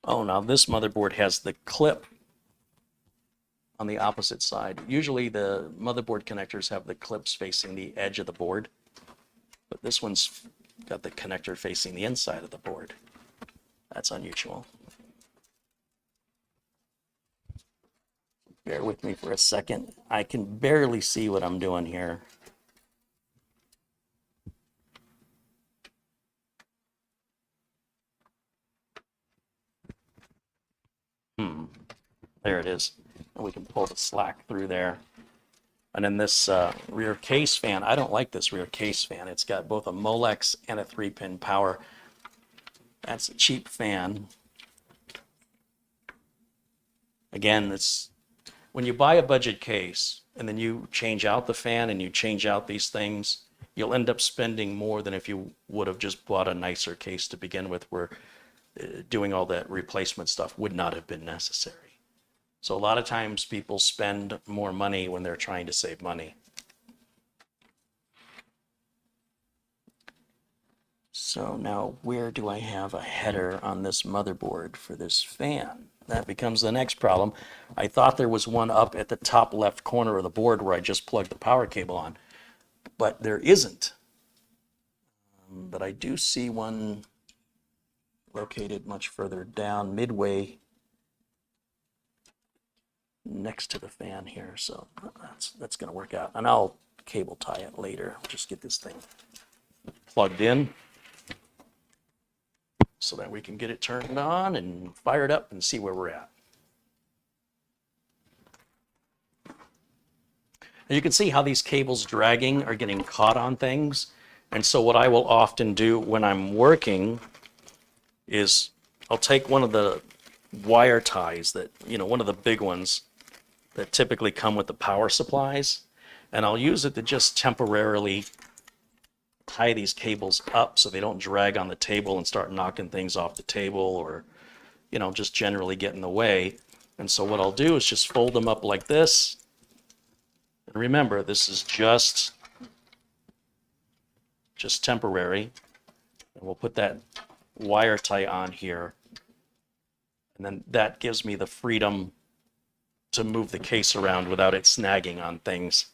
Oh, now this motherboard has the clip on the opposite side. Usually the motherboard connectors have the clips facing the edge of the board, but this one's got the connector facing the inside of the board. That's unusual. Bear with me for a second. I can barely see what I'm doing here. There it is. And we can pull the slack through there. And then this rear case fan, I don't like this rear case fan. It's got both a Molex and a 3-pin power. That's a cheap fan. Again, it's when you buy a budget case and then you change out the fan and you change out these things, you'll end up spending more than if you would have just bought a nicer case to begin with, where doing all that replacement stuff would not have been necessary. So a lot of times people spend more money when they're trying to save money. So now where do I have a header on this motherboard for this fan? That becomes the next problem. I thought there was one up at the top left corner of the board where I just plugged the power cable on, but there isn't. But I do see one located much further down, midway next to the fan here, so that's going to work out. And I'll cable tie it later. Just get this thing plugged in so that we can get it turned on and fired up and see where we're at. And you can see how these cables dragging are getting caught on things. And so what I will often do when I'm working is I'll take one of the wire ties that, one of the big ones that typically come with the power supplies, and I'll use it to just temporarily tie these cables up so they don't drag on the table and start knocking things off the table, or just generally get in the way. And so what I'll do is just fold them up like this. And remember, this is just temporary. And we'll put that wire tie on here, and then that gives me the freedom to move the case around without it snagging on things.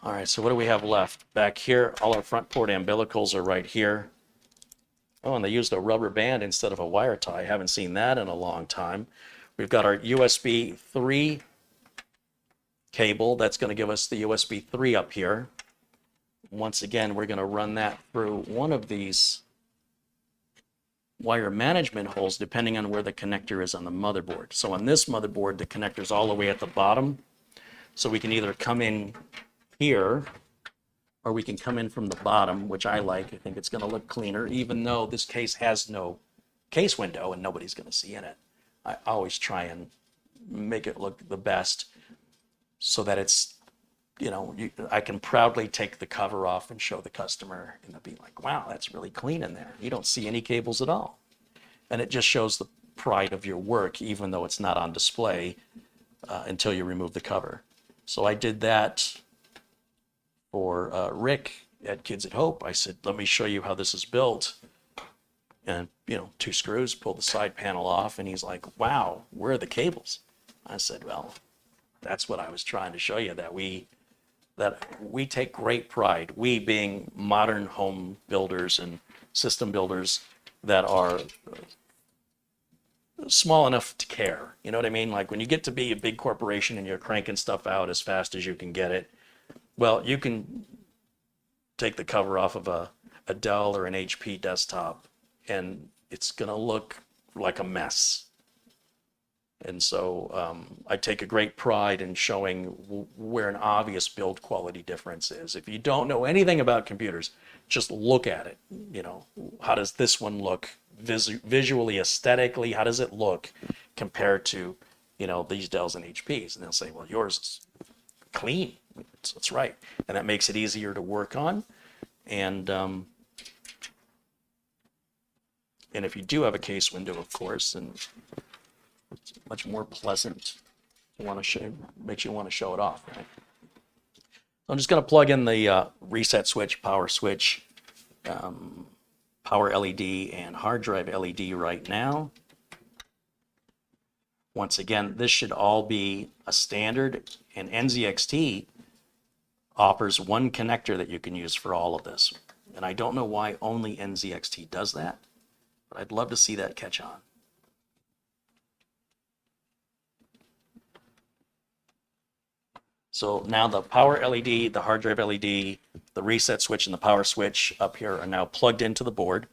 All right, so what do we have left? Back here, all our front port umbilicals are right here. Oh, and they used a rubber band instead of a wire tie. I haven't seen that in a long time. We've got our USB 3 cable. That's going to give us the USB 3 up here. Once again, we're going to run that through one of these wire management holes, depending on where the connector is on the motherboard. So on this motherboard, the connector's all the way at the bottom. So we can either come in here, or we can come in from the bottom, which I like. I think it's going to look cleaner, even though this case has no case window and nobody's going to see in it. I always try and make it look the best so that it's, I can proudly take the cover off and show the customer, and they'll be like, wow, that's really clean in there. You don't see any cables at all. And it just shows the pride of your work, even though it's not on display until you remove the cover. So I did that for Rick at Kids at Hope. I said, let me show you how this is built. And, 2 screws, pull the side panel off, and he's like, wow, where are the cables? I said, well, that's what I was trying to show you, that we take great pride, we being modern home builders and system builders that are small enough to care. You know what I mean? Like when you get to be a big corporation and you're cranking stuff out as fast as you can get it, well, you can take the cover off of a Dell or an HP desktop, and it's going to look like a mess. And so I take a great pride in showing where an obvious build quality difference is. If you don't know anything about computers, just look at it. You know, how does this one look visually, aesthetically? How does it look compared to, you know, these Dells and HPs? And they'll say, well, yours is clean. That's right. And that makes it easier to work on. And if you do have a case window, of course, and it's much more pleasant. You want to show, makes you want to show it off, right? So I'm just going to plug in the reset switch, power switch, power LED, and hard drive LED right now. Once again, this should all be a standard, and NZXT offers one connector that you can use for all of this. And I don't know why only NZXT does that, but I'd love to see that catch on. So now the power LED, the hard drive LED, the reset switch, and the power switch up here are now plugged into the board.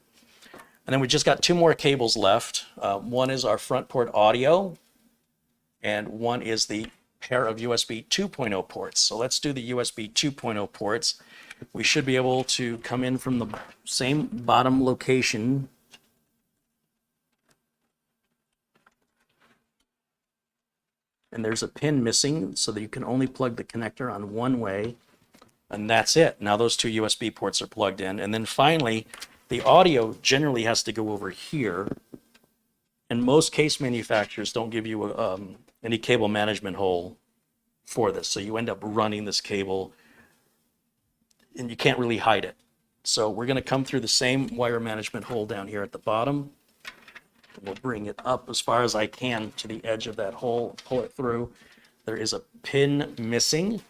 And then we just got two more cables left. One is our front port audio, and one is the pair of USB 2.0 ports. So let's do the USB 2.0 ports. We should be able to come in from the same bottom location. And there's a pin missing, so that you can only plug the connector on one way, and that's it. Now those two USB ports are plugged in. And then finally, the audio generally has to go over here, and most case manufacturers don't give you any cable management hole for this, so you end up running this cable, and you can't really hide it. So we're going to come through the same wire management hole down here at the bottom. We'll bring it up as far as I can to the edge of that hole, pull it through. There is a pin missing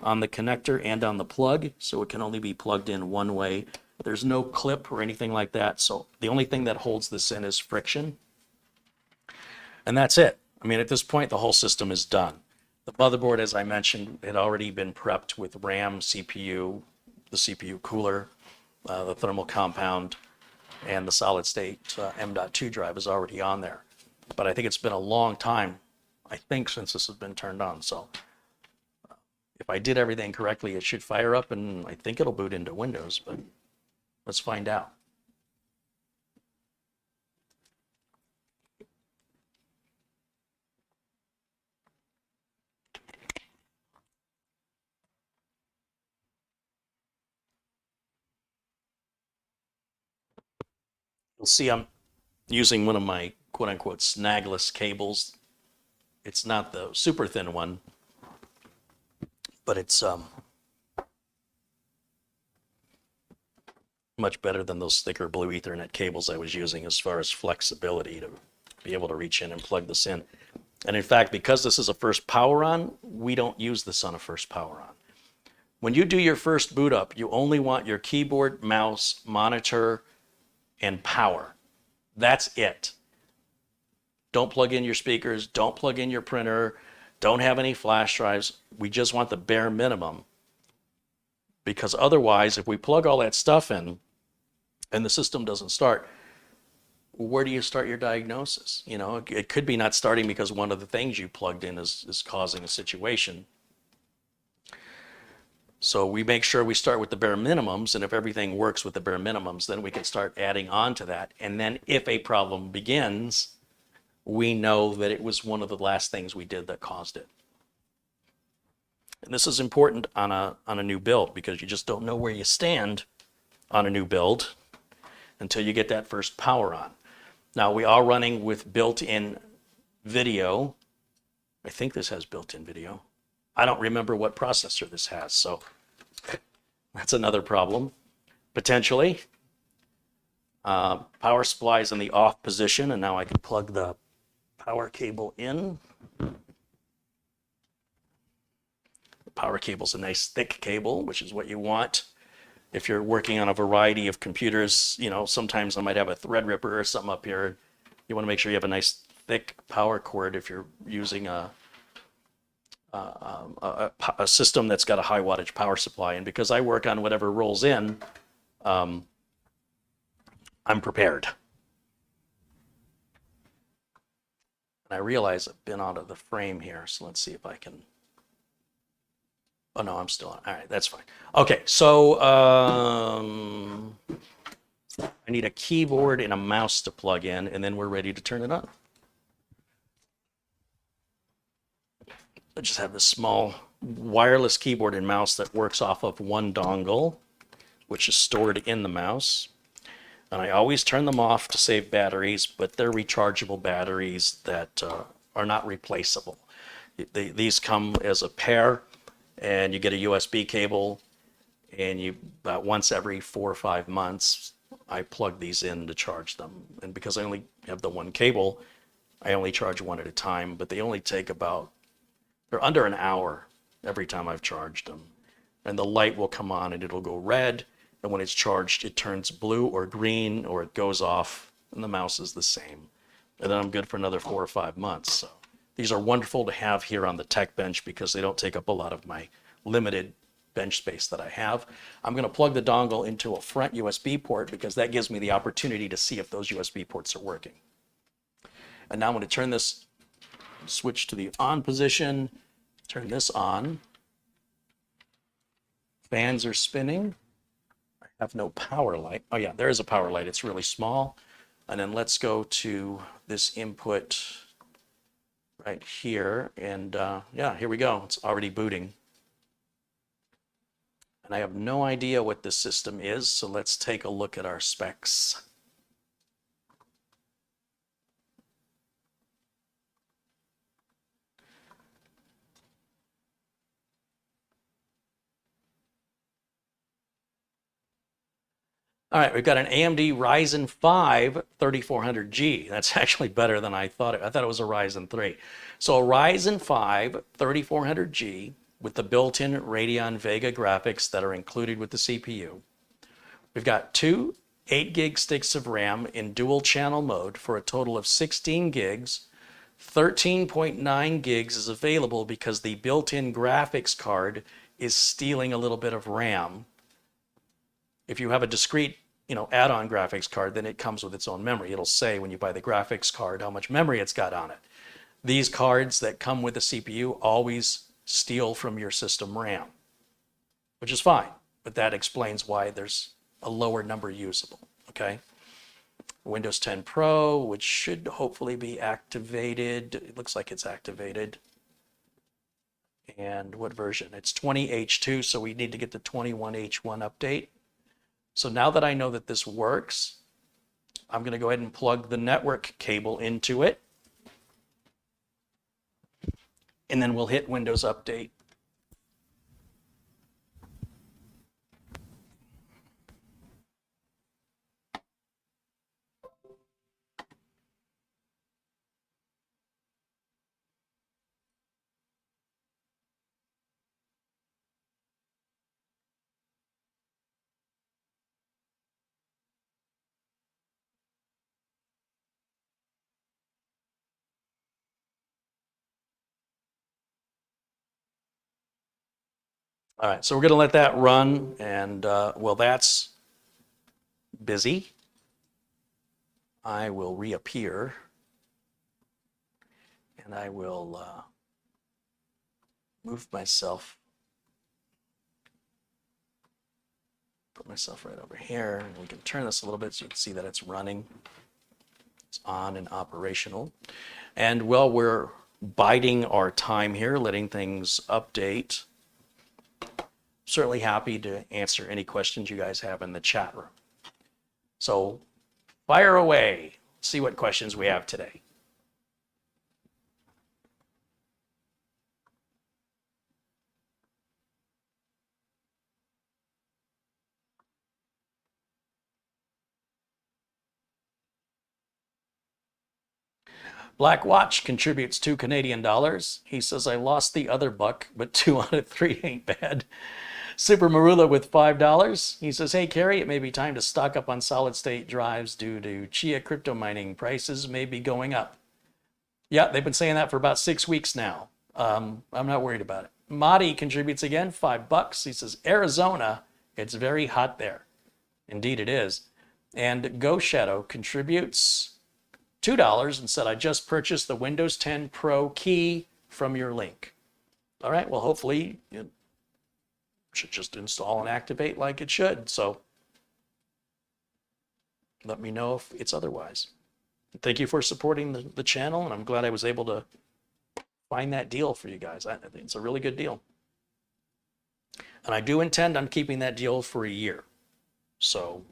on the connector and on the plug, so it can only be plugged in one way. There's no clip or anything like that, so the only thing that holds this in is friction. And that's it. I mean, at this point, the whole system is done. The motherboard, as I mentioned, had already been prepped with RAM, CPU, the CPU cooler, the thermal compound, and the solid state M.2 drive is already on there. But I think it's been a long time, I think, since this has been turned on. So if I did everything correctly, it should fire up, and I think it'll boot into Windows, but let's find out. You'll see I'm using one of my quote-unquote snagless cables. It's not the super thin one, but it's much better than those thicker blue Ethernet cables I was using as far as flexibility to be able to reach in and plug this in. And in fact, because this is a first power on, we don't use this on a first power on. When you do your first boot up, you only want your keyboard, mouse, monitor, and power. That's it. Don't plug in your speakers, don't plug in your printer, don't have any flash drives. We just want the bare minimum, because otherwise, if we plug all that stuff in and the system doesn't start, where do you start your diagnosis? You know, it could be not starting because one of the things you plugged in is causing a situation. So we make sure we start with the bare minimums, and if everything works with the bare minimums, then we can start adding on to that. And then if a problem begins, we know that it was one of the last things we did that caused it. And this is important on a new build, because you just don't know where you stand on a new build until you get that first power on. Now, we are running with built-in video. I think this has built-in video. I don't remember what processor this has, so that's another problem, potentially. Power supply is in the off position, and now I can plug the power cable in. The power cable is a nice thick cable, which is what you want. If you're working on a variety of computers, you know, sometimes I might have a Threadripper or something up here. You want to make sure you have a nice thick power cord if you're using a a system that's got a high wattage power supply. And because I work on whatever rolls in, I'm prepared. And I realize I've been out of the frame here, so let's see if I can. Oh no, I'm still on. All right, that's fine. Okay, so I need a keyboard and a mouse to plug in, and then we're ready to turn it on. I just have this small wireless keyboard and mouse that works off of one dongle, which is stored in the mouse. And I always turn them off to save batteries, but they're rechargeable batteries that are not replaceable. These come as a pair, and you get a USB cable, and you about once every 4 or 5 months, I plug these in to charge them. And because I only have the one cable, I only charge one at a time, but they only take they're under an hour every time I've charged them. And the light will come on and it'll go red. And when it's charged, it turns blue or green, or it goes off, and the mouse is the same. And then I'm good for another 4 or 5 months. So these are wonderful to have here on the tech bench because they don't take up a lot of my limited bench space that I have. I'm going to plug the dongle into a front USB port because that gives me the opportunity to see if those USB ports are working. And now I'm going to turn this switch to the on position, turn this on. Fans are spinning. I have no power light. Oh yeah, there is a power light. It's really small. And then let's go to this input right here. And yeah, here we go. It's already booting. And I have no idea what this system is, so let's take a look at our specs. All right, we've got an AMD Ryzen 5 3400G. That's actually better than I thought. I thought it was a Ryzen 3. So a Ryzen 5 3400G with the built-in Radeon Vega graphics that are included with the CPU. We've got two 8 gig sticks of RAM in dual channel mode for a total of 16 gigs. 13.9 gigs is available because the built-in graphics card is stealing a little bit of RAM. If you have a discrete, add-on graphics card, then it comes with its own memory. It'll say when you buy the graphics card how much memory it's got on it. These cards that come with the CPU always steal from your system RAM, which is fine, but that explains why there's a lower number usable, okay? Windows 10 Pro, which should hopefully be activated. It looks like it's activated. And what version? It's 20H2, so we need to get the 21H1 update. So now that I know that this works, I'm going to go ahead and plug the network cable into it. And then we'll hit Windows Update. All right, so we're going to let that run, and while that's busy, I will reappear, and I will move myself, put myself right over here, and we can turn this a little bit so you can see that it's running. It's on and operational. And while we're biding our time here, letting things update, certainly happy to answer any questions you guys have in the chat room. So fire away, see what questions we have today. Black Watch contributes $2 Canadian. He says, I lost the other buck, but 2 out of 3 ain't bad. Super Marula with $5. He says, hey, Carrie, it may be time to stock up on solid state drives due to Chia crypto mining prices may be going up. Yeah, they've been saying that for about 6 weeks now. I'm not worried about it. Madi contributes again, $5. He says, Arizona, it's very hot there. Indeed it is. And Go Shadow contributes $2 and said, I just purchased the Windows 10 Pro key from your link. All right, well, hopefully it should just install and activate like it should. So let me know if it's otherwise. Thank you for supporting the channel, and I'm glad I was able to find that deal for you guys. I think it's a really good deal. And I do intend on keeping that deal for a year. So,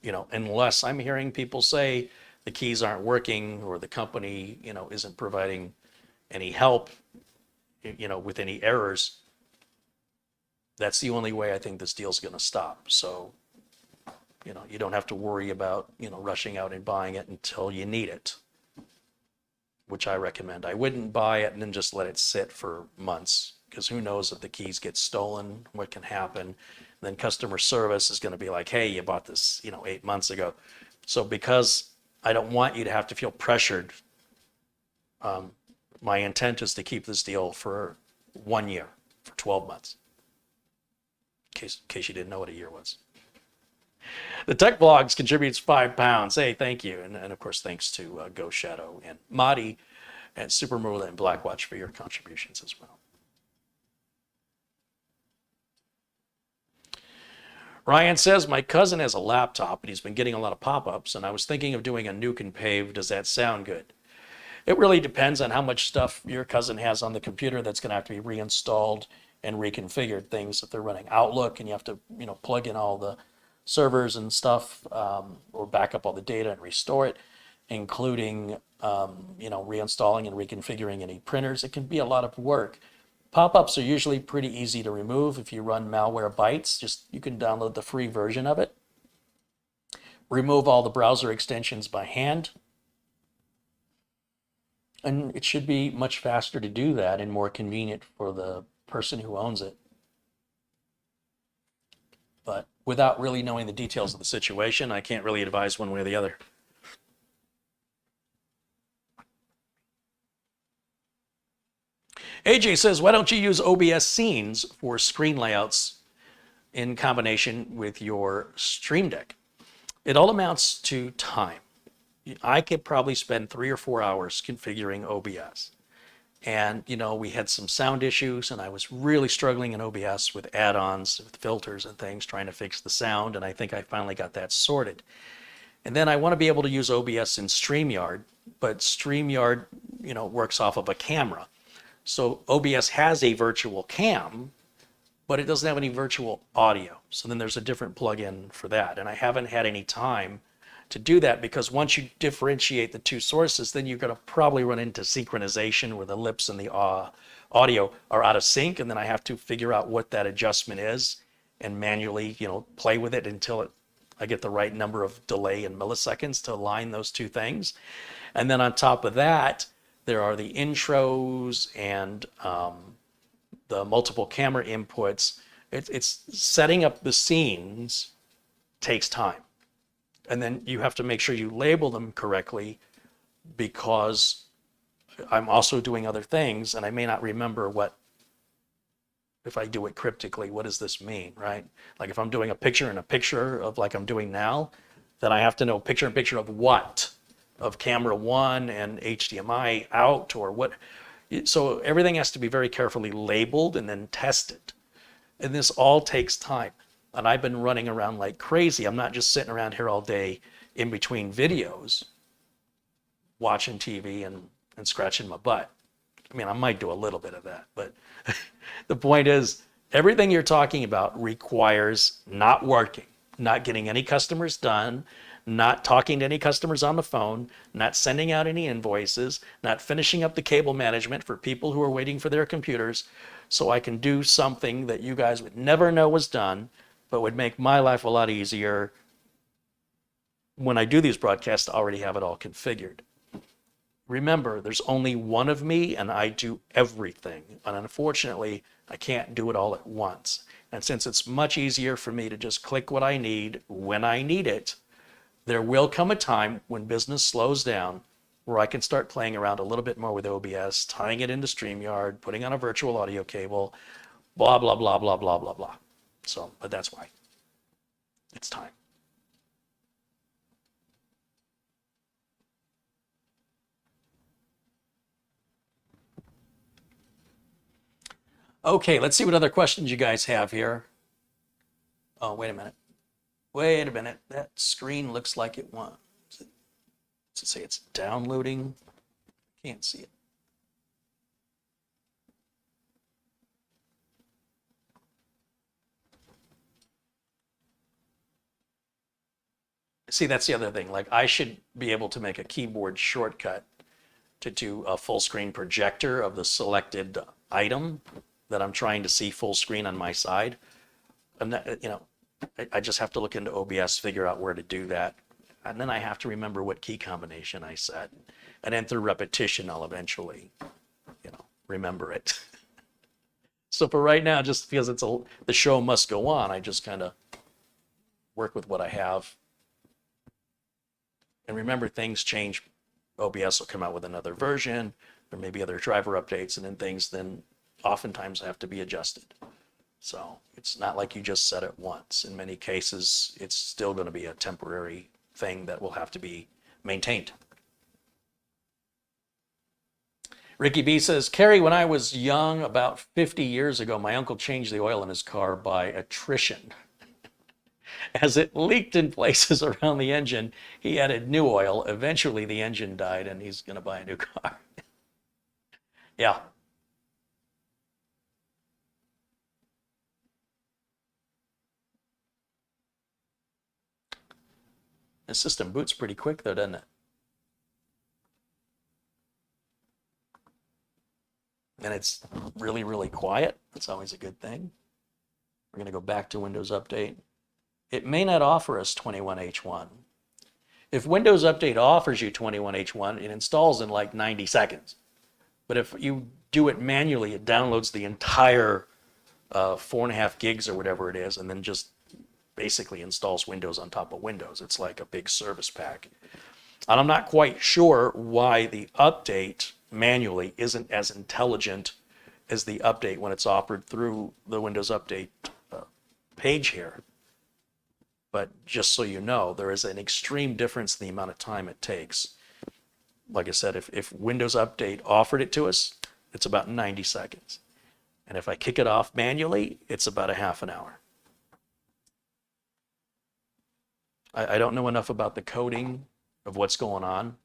you know, unless I'm hearing people say the keys aren't working or the company, you know, isn't providing any help, you know, with any errors, that's the only way I think this deal's going to stop. So, you know, you don't have to worry about, you know, rushing out and buying it until you need it, which I recommend. I wouldn't buy it and then just let it sit for months, because who knows if the keys get stolen, what can happen. And then customer service is going to be like, hey, you bought this, you know, 8 months ago. So because I don't want you to have to feel pressured, my intent is to keep this deal for 1 year, for 12 months, in case you didn't know what a year was. The Tech Blogs contributes £5. Hey, thank you. And of course, thanks to Go Shadow and Madi and Super Merlin and Blackwatch for your contributions as well. Ryan says, my cousin has a laptop and he's been getting a lot of pop-ups, and I was thinking of doing a nuke and pave. Does that sound good? It really depends on how much stuff your cousin has on the computer that's going to have to be reinstalled and reconfigured. Things if they're running Outlook and you have to, you know, plug in all the servers and stuff, or back up all the data and restore it, including, you know, reinstalling and reconfiguring any printers. It can be a lot of work. Pop-ups are usually pretty easy to remove if you run Malwarebytes. Just you can download the free version of it. Remove all the browser extensions by hand. And it should be much faster to do that and more convenient for the person who owns it. But without really knowing the details of the situation, I can't really advise one way or the other. AJ says, why don't you use OBS scenes for screen layouts in combination with your Stream Deck? It all amounts to time. I could probably spend 3 or 4 hours configuring OBS. And, you know, we had some sound issues and I was really struggling in OBS with add-ons, with filters and things, trying to fix the sound. And I think I finally got that sorted. And then I want to be able to use OBS in StreamYard, but StreamYard, you know, works off of a camera. So OBS has a virtual cam, but it doesn't have any virtual audio. So then there's a different plugin for that. And I haven't had any time to do that, because once you differentiate the two sources, then you're going to probably run into synchronization where the lips and the audio are out of sync, and then I have to figure out what that adjustment is and manually, you know, play with it until I get the right number of delay in milliseconds to align those two things. And then on top of that, there are the intros and the multiple camera inputs. It's setting up the scenes takes time. And then you have to make sure you label them correctly, because I'm also doing other things and I may not remember what, if I do it cryptically, what does this mean, right? Like if I'm doing a picture in a picture of like I'm doing now, then I have to know picture in picture of what? Of camera 1 and HDMI out or what? So everything has to be very carefully labeled and then tested. And this all takes time. And I've been running around like crazy. I'm not just sitting around here all day in between videos, watching TV and scratching my butt. I mean, I might do a little bit of that, but the point is, everything you're talking about requires not working, not getting any customers done, not talking to any customers on the phone, not sending out any invoices, not finishing up the cable management for people who are waiting for their computers, so I can do something that you guys would never know was done, but would make my life a lot easier when I do these broadcasts to already have it all configured. Remember, there's only one of me and I do everything. And unfortunately, I can't do it all at once. And since it's much easier for me to just click what I need when I need it, there will come a time when business slows down where I can start playing around a little bit more with OBS, tying it into StreamYard, putting on a virtual audio cable, blah, blah, blah, blah, blah, blah, blah. So, but that's why. It's time. Okay, let's see what other questions you guys have here. Oh, wait a minute. Wait a minute. That screen looks like it wants. Does it say it's downloading? Can't see it. See, that's the other thing. Like, I should be able to make a keyboard shortcut to do a full screen projector of the selected item that I'm trying to see full screen on my side. And that, you know, I just have to look into OBS, figure out where to do that. And then I have to remember what key combination I set. And then through repetition, I'll eventually, you know, remember it. So for right now, just because the show must go on, I just kind of work with what I have. And remember, things change. OBS will come out with another version. There may be other driver updates, and then things then oftentimes have to be adjusted. So it's not like you just set it once. In many cases, it's still going to be a temporary thing that will have to be maintained. Ricky B says, Kerry, when I was young, about 50 years ago, my uncle changed the oil in his car by attrition. As it leaked in places around the engine, he added new oil. Eventually, the engine died, and he's going to buy a new car. Yeah. The system boots pretty quick, though, doesn't it? And it's really, really quiet. That's always a good thing. We're going to go back to Windows Update. It may not offer us 21H1. If Windows Update offers you 21H1, it installs in like 90 seconds. But if you do it manually, it downloads the entire 4.5 gigs or whatever it is, and then just basically installs Windows on top of Windows. It's like a big service pack. And I'm not quite sure why the update manually isn't as intelligent as the update when it's offered through the Windows Update page here. But just so you know, there is an extreme difference in the amount of time it takes. Like I said, if Windows Update offered it to us, it's about 90 seconds. And if I kick it off manually, it's about a half an hour. I don't know enough about the coding of what's going on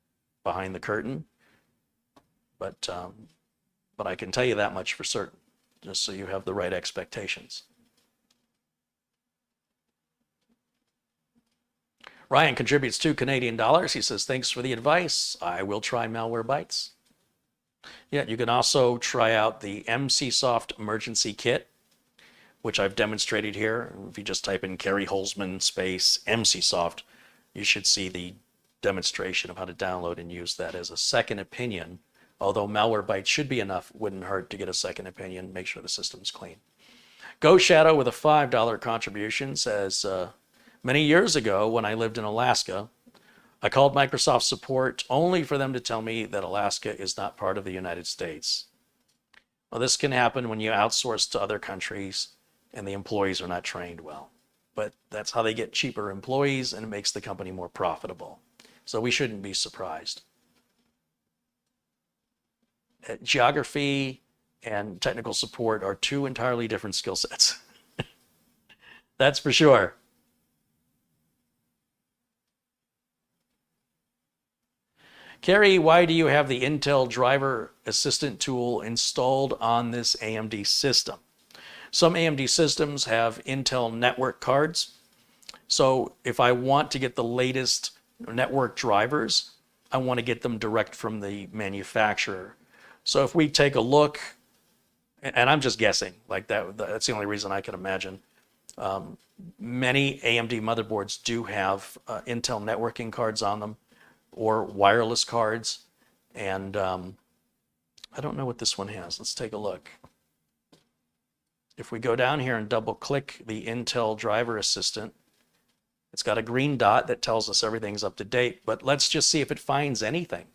behind the curtain, but I can tell you that much for certain, just so you have the right expectations. Ryan contributes $2 Canadian. He says, thanks for the advice. I will try Malwarebytes. Yeah, you can also try out the MCSoft emergency kit, which I've demonstrated here. If you just type in Kerry Holzman space MCSoft, you should see the demonstration of how to download and use that as a second opinion. Although Malwarebytes should be enough, wouldn't hurt to get a second opinion, make sure the system's clean. Go Shadow with a $5 contribution says, many years ago when I lived in Alaska, I called Microsoft support only for them to tell me that Alaska is not part of the United States. Well, this can happen when you outsource to other countries and the employees are not trained well. But that's how they get cheaper employees, and it makes the company more profitable. So we shouldn't be surprised. Geography and technical support are two entirely different skill sets. That's for sure. Kerry, why do you have the Intel driver assistant tool installed on this AMD system? Some AMD systems have Intel network cards. So if I want to get the latest network drivers, I want to get them direct from the manufacturer. So if we take a look, and I'm just guessing, like that's the only reason I can imagine. Many AMD motherboards do have Intel networking cards on them, or wireless cards. And I don't know what this one has. Let's take a look. If we go down here and double click the Intel driver assistant, it's got a green dot that tells us everything's up to date, but let's just see if it finds anything.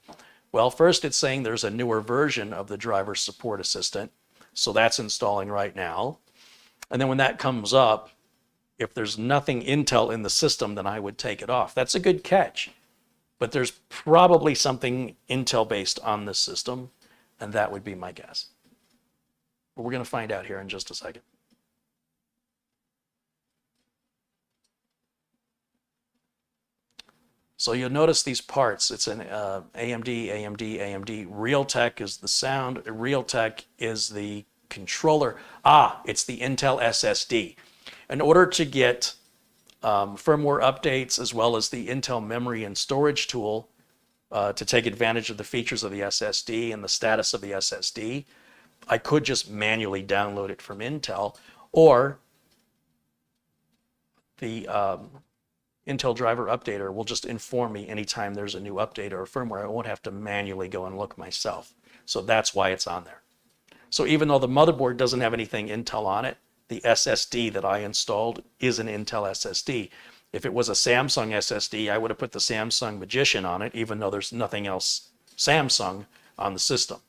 Well, first it's saying there's a newer version of the driver support assistant. So that's installing right now. And then when that comes up, if there's nothing Intel in the system, then I would take it off. That's a good catch. But there's probably something Intel based on this system, and that would be my guess. But we're going to find out here in just a second. So you'll notice these parts. It's an AMD, AMD, AMD. Realtek is the sound. Realtek is the controller. It's the Intel SSD. In order to get firmware updates as well as the Intel memory and storage tool to take advantage of the features of the SSD and the status of the SSD, I could just manually download it from Intel, or the Intel driver updater will just inform me anytime there's a new update or a firmware. I won't have to manually go and look myself. So that's why it's on there. So even though the motherboard doesn't have anything Intel on it, the SSD that I installed is an Intel SSD. If it was a Samsung SSD, I would have put the Samsung Magician on it, even though there's nothing else Samsung on the system.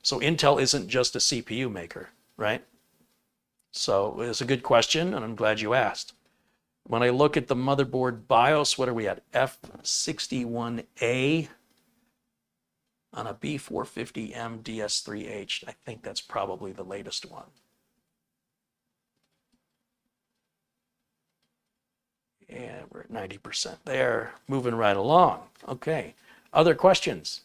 So Intel isn't just a CPU maker, right? So it's a good question, and I'm glad you asked. When I look at the motherboard BIOS, what are we at? F61A on a B450M DS3H. I think that's probably the latest one. And we're at 90% there, moving right along. Okay, other questions?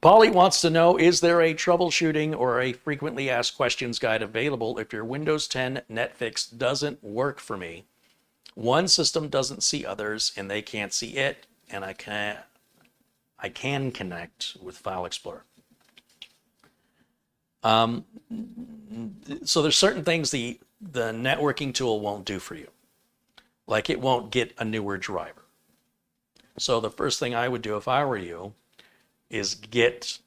Polly wants to know, is there a troubleshooting or a frequently asked questions guide available if your Windows 10 Netflix doesn't work for me? One system doesn't see others and they can't see it, and I can connect with File Explorer. So there's certain things the networking tool won't do for you. Like it won't get a newer driver. So the first thing I would do if I were you is get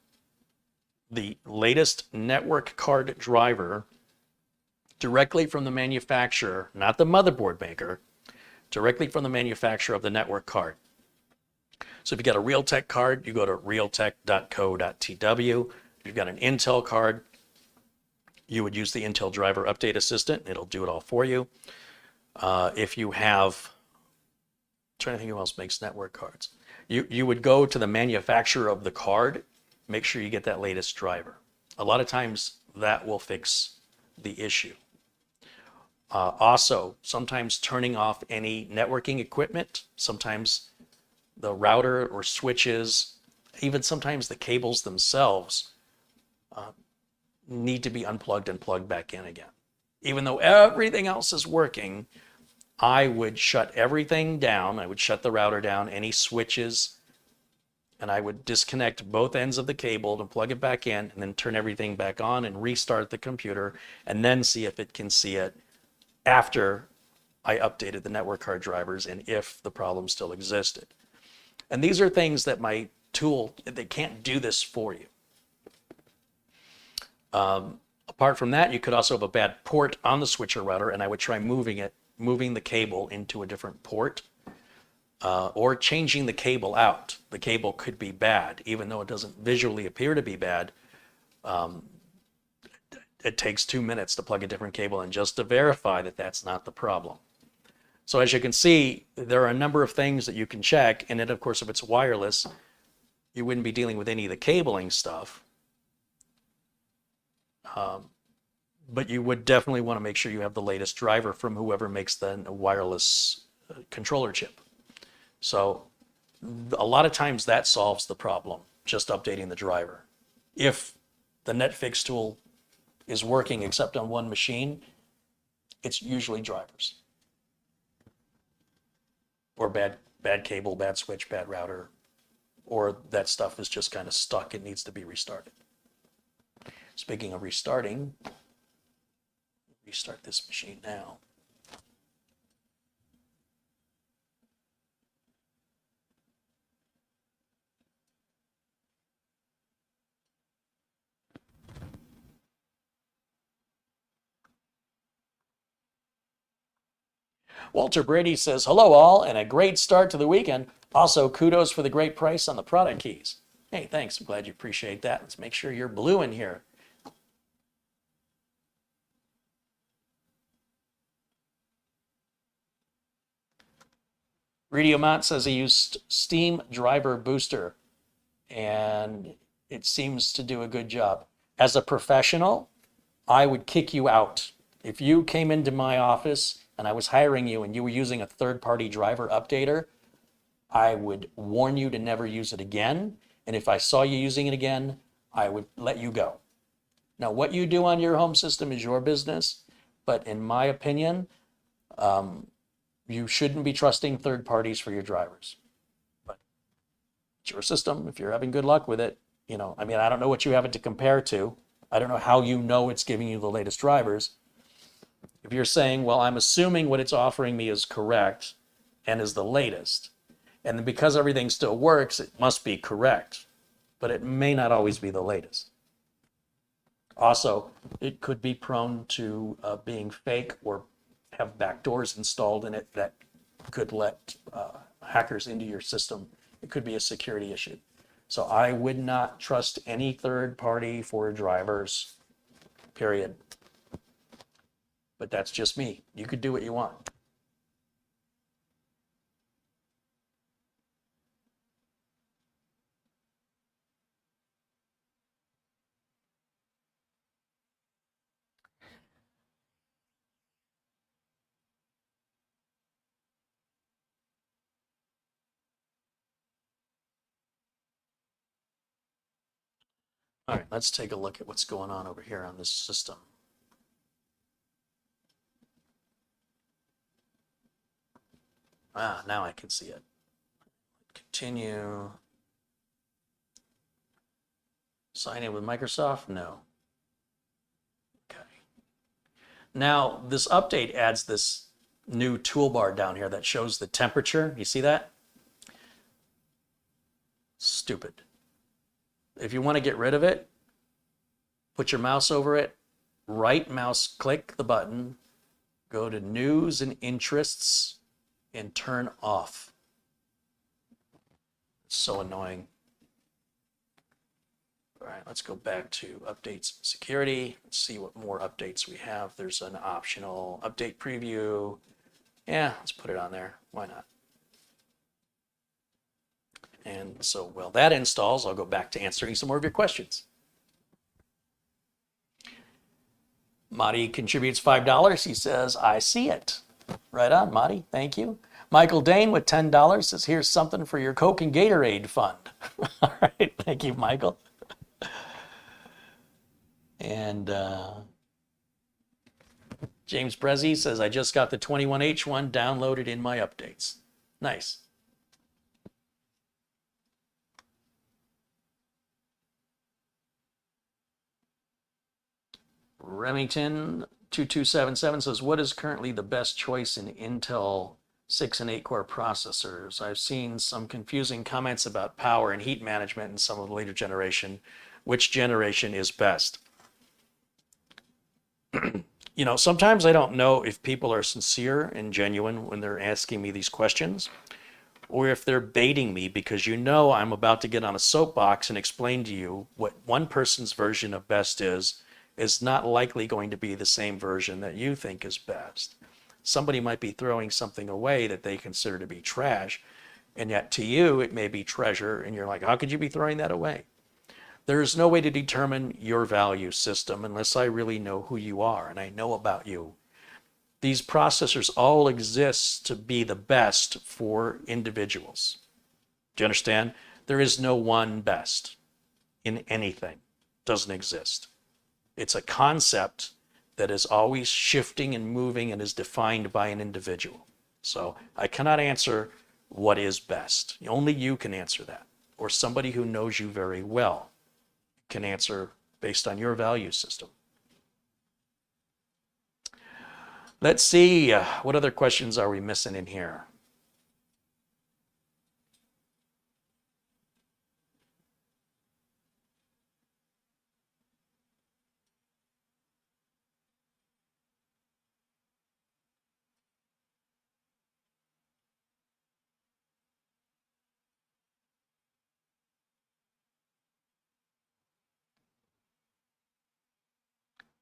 the latest network card driver directly from the manufacturer, not the motherboard maker, directly from the manufacturer of the network card. So if you got a Realtek card, you go to realtek.co.tw. If you've got an Intel card, you would use the Intel Driver Update Assistant. It'll do it all for you. If you have, I'm trying to think who else makes network cards. You would go to the manufacturer of the card, make sure you get that latest driver. A lot of times that will fix the issue. Also, sometimes turning off any networking equipment, sometimes the router or switches, even sometimes the cables themselves need to be unplugged and plugged back in again. Even though everything else is working, I would shut everything down. I would shut the router down, any switches, and I would disconnect both ends of the cable and plug it back in, and then turn everything back on and restart the computer, and then see if it can see it after I updated the network card drivers and if the problem still existed. And these are things that my tool, they can't do this for you. Apart from that, you could also have a bad port on the switcher router, and I would try moving the cable into a different port, or changing the cable out. The cable could be bad, even though it doesn't visually appear to be bad. It takes 2 minutes to plug a different cable in just to verify that that's not the problem. So as you can see, there are a number of things that you can check, and then of course if it's wireless, you wouldn't be dealing with any of the cabling stuff. But you would definitely want to make sure you have the latest driver from whoever makes the wireless controller chip. So a lot of times that solves the problem, just updating the driver. If the Netflix tool is working except on one machine, it's usually drivers. Or bad cable, bad switch, bad router, or that stuff is just kind of stuck. It needs to be restarted. Speaking of restarting, restart this machine now. Walter Brady says, hello all, and a great start to the weekend. Also, kudos for the great price on the product keys. Hey, thanks. I'm glad you appreciate that. Let's make sure you're blue in here. Reedy Omont says he used Steam Driver Booster, and it seems to do a good job. As a professional, I would kick you out. If you came into my office and I was hiring you and you were using a third-party driver updater, I would warn you to never use it again. And if I saw you using it again, I would let you go. Now, what you do on your home system is your business. But in my opinion, you shouldn't be trusting third parties for your drivers. But it's your system. If you're having good luck with it, I don't know what you have it to compare to. I don't know how you know it's giving you the latest drivers. If you're saying, well, I'm assuming what it's offering me is correct and is the latest, and then because everything still works, it must be correct, but it may not always be the latest. Also, it could be prone to being fake or have backdoors installed in it that could let hackers into your system. It could be a security issue. So I would not trust any third party for drivers, period. But that's just me. You could do what you want. All right, let's take a look at what's going on over here on this system. Now I can see it. Continue. Sign in with Microsoft? No. Okay. Now, this update adds this new toolbar down here that shows the temperature. You see that? Stupid. If you want to get rid of it, put your mouse over it, right mouse click the button, go to News and Interests, and turn off. It's so annoying. All right, let's go back to updates and security. Let's see what more updates we have. There's an optional update preview. Yeah, let's put it on there. Why not? And so while that installs, I'll go back to answering some more of your questions. Marty contributes $5. He says, I see it. Right on, Marty. Thank you. Michael Dane with $10 says, here's something for your Coke and Gatorade fund. All right. Thank you, Michael. And James Brezzi says, I just got the 21H1 downloaded in my updates. Nice. Remington 2277 says, what is currently the best choice in Intel 6 and 8 core processors? I've seen some confusing comments about power and heat management in some of the later generation. Which generation is best? Sometimes I don't know if people are sincere and genuine when they're asking me these questions, or if they're baiting me because I'm about to get on a soapbox and explain to you what one person's version of best is not likely going to be the same version that you think is best. Somebody might be throwing something away that they consider to be trash, and yet to you it may be treasure, and you're like, how could you be throwing that away? There's no way to determine your value system unless I really know who you are and I know about you. These processors all exist to be the best for individuals. Do you understand? There is no one best in anything. It doesn't exist. It's a concept that is always shifting and moving and is defined by an individual. So I cannot answer what is best. Only you can answer that, or somebody who knows you very well can answer based on your value system. Let's see, what other questions are we missing in here?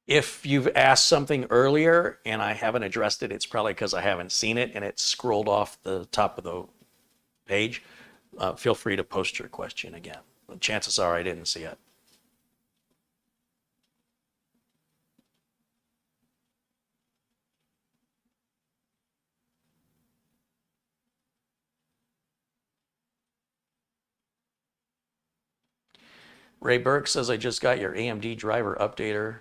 If you've asked something earlier and I haven't addressed it, it's probably because I haven't seen it and it scrolled off the top of the page. Feel free to post your question again. Chances are I didn't see it. Ray Burke says, I just got your AMD driver updater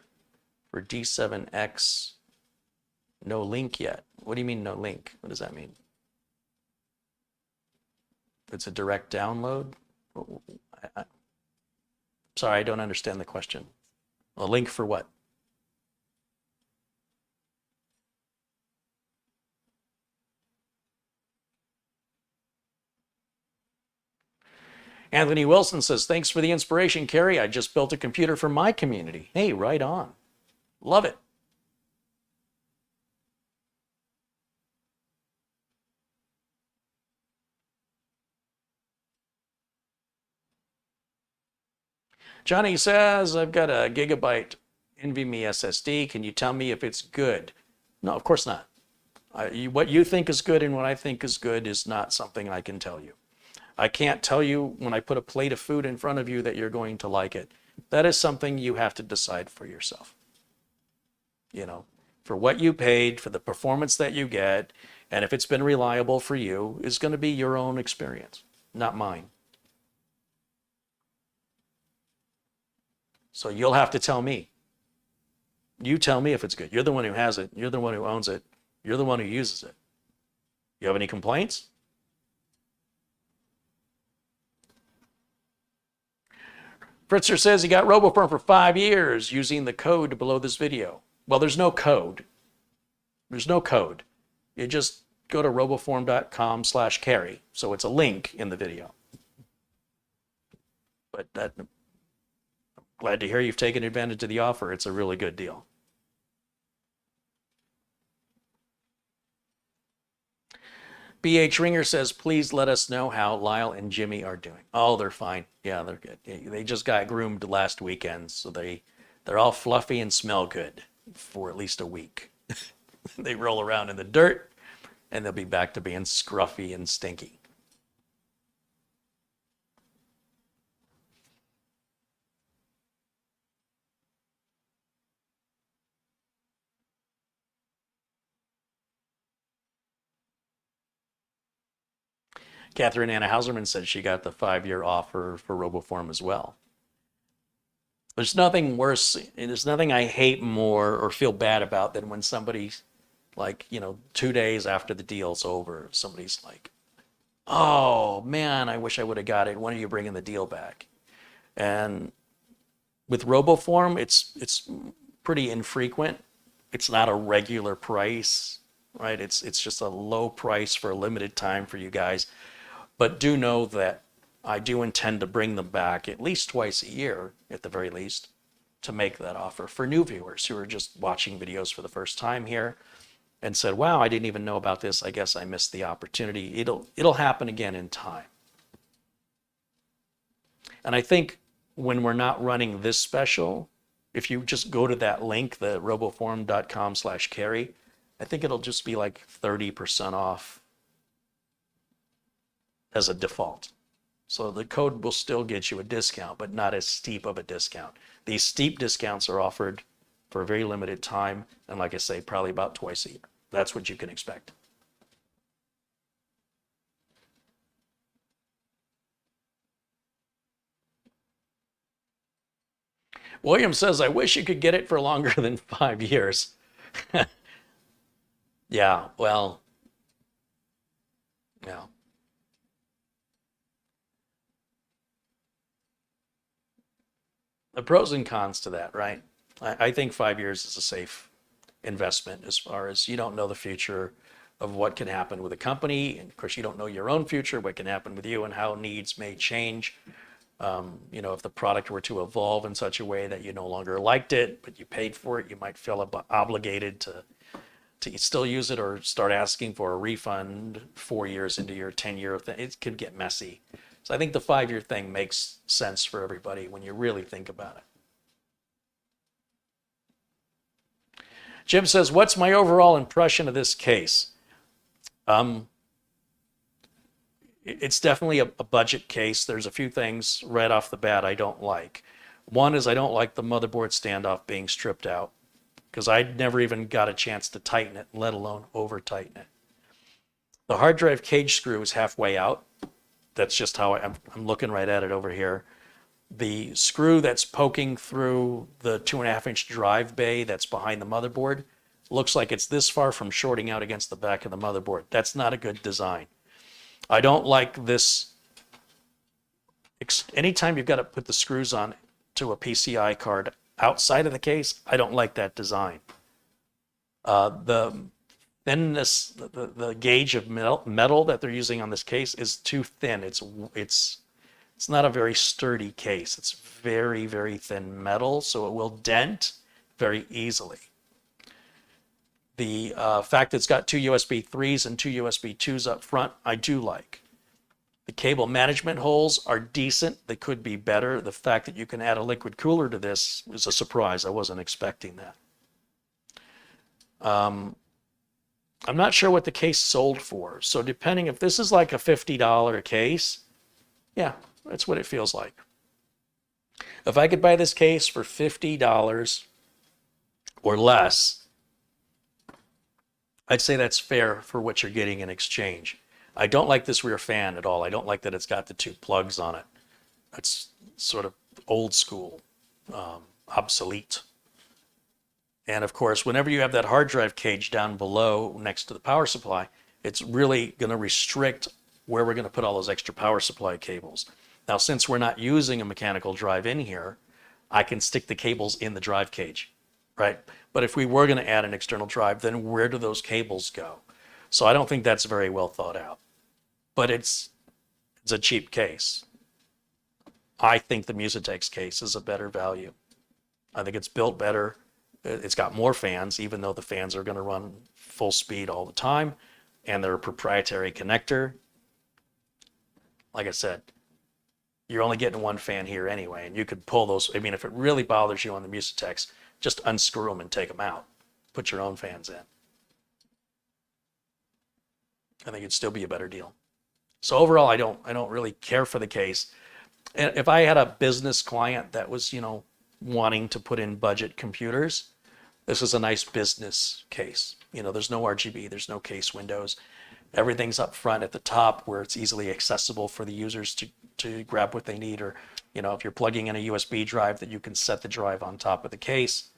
for D7X. No link yet. What do you mean no link? What does that mean? It's a direct download? Sorry, I don't understand the question. A link for what? Anthony Wilson says, thanks for the inspiration, Carrie. I just built a computer for my community. Hey, right on. Love it. Johnny says, I've got a gigabyte NVMe SSD. Can you tell me if it's good? No, of course not. What you think is good and what I think is good is not something I can tell you. I can't tell you when I put a plate of food in front of you that you're going to like it. That is something you have to decide for yourself. You know, for what you paid, for the performance that you get, and if it's been reliable for you, is going to be your own experience, not mine. So you'll have to tell me. You tell me if it's good. You're the one who has it. You're the one who owns it. You're the one who uses it. You have any complaints? Fritzer says he got RoboForm for 5 years using the code below this video. Well, there's no code. There's no code. You just go to roboform.com/carry. So it's a link in the video. But I'm glad to hear you've taken advantage of the offer. It's a really good deal. BH Ringer says, please let us know how Lyle and Jimmy are doing. Oh, they're fine. Yeah, they're good. They just got groomed last weekend, so they're all fluffy and smell good for at least a week. They roll around in the dirt, and they'll be back to being scruffy and stinky. Catherine Anna Hauserman said she got the 5-year offer for RoboForm as well. There's nothing worse, there's nothing I hate more or feel bad about than when somebody, like, 2 days after the deal's over, somebody's like, oh man, I wish I would have got it. When are you bringing the deal back? And with RoboForm, it's pretty infrequent. It's not a regular price, right? It's just a low price for a limited time for you guys. But do know that I do intend to bring them back at least twice a year, at the very least, to make that offer for new viewers who are just watching videos for the first time here and said, wow, I didn't even know about this. I guess I missed the opportunity. It'll happen again in time. And I think when we're not running this special, if you just go to that link, the roboform.com/carry, I think it'll just be like 30% off as a default. So the code will still get you a discount, but not as steep of a discount. These steep discounts are offered for a very limited time, and like I say, probably about twice a year. That's what you can expect. William says, I wish you could get it for longer than 5 years. Yeah, well, yeah. The pros and cons to that, right? I think 5 years is a safe investment as far as you don't know the future of what can happen with a company. And of course, you don't know your own future, what can happen with you and how needs may change. If the product were to evolve in such a way that you no longer liked it, but you paid for it, you might feel obligated to still use it or start asking for a refund 4 years into your 10-year thing. It could get messy. So I think the 5-year thing makes sense for everybody when you really think about it. Jim says, what's my overall impression of this case? It's definitely a budget case. There's a few things right off the bat I don't like. One is I don't like the motherboard standoff being stripped out because I never even got a chance to tighten it, let alone over tighten it. The hard drive cage screw is halfway out. That's just how I'm looking right at it over here. The screw that's poking through the 2.5-inch drive bay that's behind the motherboard looks like it's this far from shorting out against the back of the motherboard. That's not a good design. I don't like this. Anytime you've got to put the screws on to a PCI card outside of the case, I don't like that design. The thinness, the gauge of metal that they're using on this case is too thin. It's not a very sturdy case. It's very, very thin metal, so it will dent very easily. The fact that it's got 2 USB 3s and 2 USB 2s up front, I do like. The cable management holes are decent. They could be better. The fact that you can add a liquid cooler to this is a surprise. I wasn't expecting that. I'm not sure what the case sold for. So depending if this is like a $50 case, yeah, that's what it feels like. If I could buy this case for $50 or less, I'd say that's fair for what you're getting in exchange. I don't like this rear fan at all. I don't like that it's got the 2 plugs on it. That's sort of old school, obsolete. And of course, whenever you have that hard drive cage down below next to the power supply, it's really going to restrict where we're going to put all those extra power supply cables. Now, since we're not using a mechanical drive in here, I can stick the cables in the drive cage, right? But if we were going to add an external drive, then where do those cables go? So I don't think that's very well thought out. But it's a cheap case. I think the Musatex case is a better value. I think it's built better. It's got more fans, even though the fans are going to run full speed all the time, and they're a proprietary connector. Like I said, you're only getting 1 fan here anyway, and you could pull those. I mean, if it really bothers you on the Musatex, just unscrew them and take them out. Put your own fans in. I think it'd still be a better deal. So overall, I don't really care for the case. And if I had a business client that was, wanting to put in budget computers, this is a nice business case. There's no RGB, there's no case windows. Everything's up front at the top where it's easily accessible for the users to grab what they need, or, if you're plugging in a USB drive, that you can set the drive on top of the case.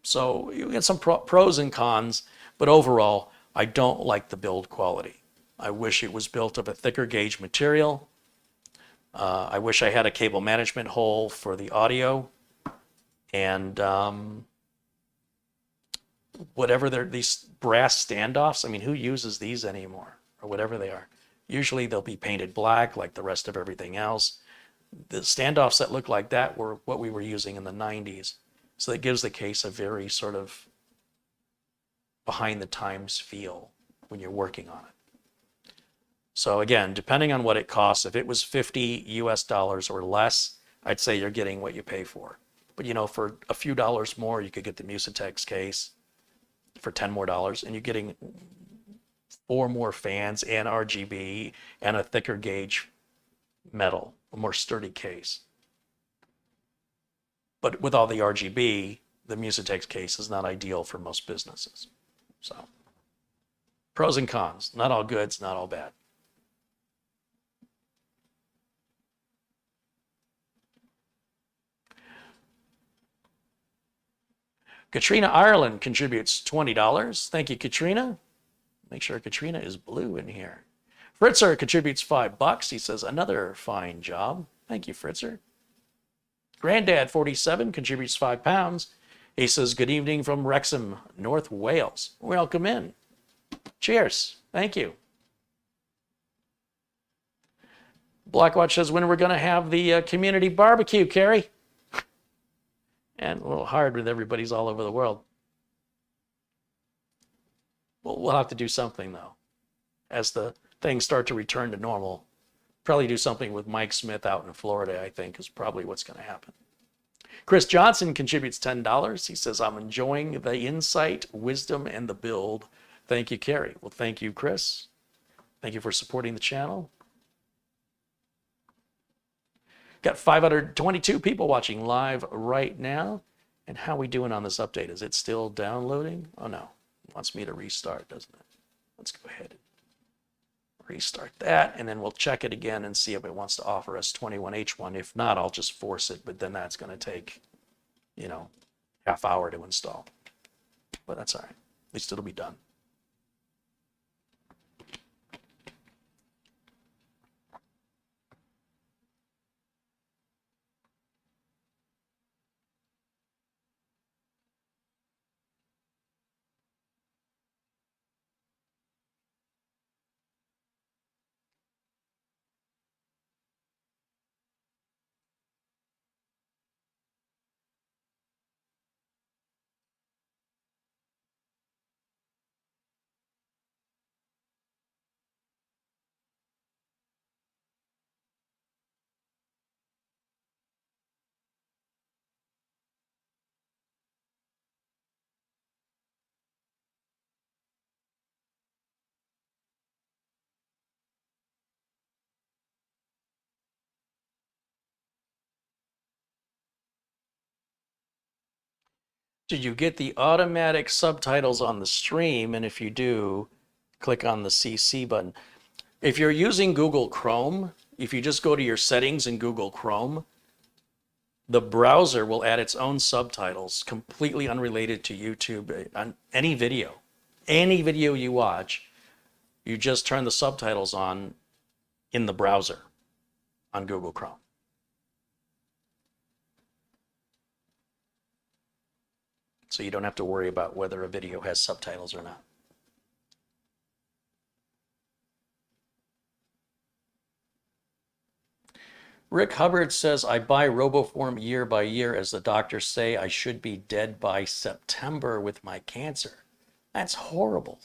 So you get some pros and cons, but overall, I don't like the build quality. I wish it was built of a thicker gauge material. I wish I had a cable management hole for the audio. And whatever these brass standoffs, I mean, who uses these anymore? Or whatever they are. Usually they'll be painted black like the rest of everything else. The standoffs that look like that were what we were using in the 90s. So that gives the case a very sort of behind the times feel when you're working on it. So again, depending on what it costs, if it was $50 US or less, I'd say you're getting what you pay for. But for a few dollars more, you could get the Musatex case for $10 more, and you're getting 4 more fans and RGB and a thicker gauge metal, a more sturdy case. But with all the RGB, the Musatex case is not ideal for most businesses. So pros and cons, not all good, it's not all bad. Katrina Ireland contributes $20. Thank you, Katrina. Make sure Katrina is blue in here. Fritzer contributes $5. He says, another fine job. Thank you, Fritzer. Granddad 47 contributes £5. He says, good evening from Wrexham, North Wales. Welcome in. Cheers. Thank you. Blackwatch says, when are we going to have the community barbecue, Carrie? And a little hard with everybody's all over the world. We'll have to do something, though. As the things start to return to normal, probably do something with Mike Smith out in Florida, I think, is probably what's going to happen. Chris Johnson contributes $10. He says, I'm enjoying the insight, wisdom, and the build. Thank you, Carrie. Well, thank you, Chris. Thank you for supporting the channel. Got 522 people watching live right now. And how are we doing on this update? Is it still downloading? Oh no, it wants me to restart, doesn't it? Let's go ahead and restart that, and then we'll check it again and see if it wants to offer us 21H1. If not, I'll just force it, but then that's going to take, half hour to install. But that's all right. At least it'll be done. Did you get the automatic subtitles on the stream? And if you do, click on the CC button. If you're using Google Chrome, if you just go to your settings in Google Chrome, the browser will add its own subtitles completely unrelated to YouTube. On any video you watch, you just turn the subtitles on in the browser on Google Chrome. So you don't have to worry about whether a video has subtitles or not. Rick Hubbard says, I buy RoboForm year by year as the doctors say I should be dead by September with my cancer. That's horrible.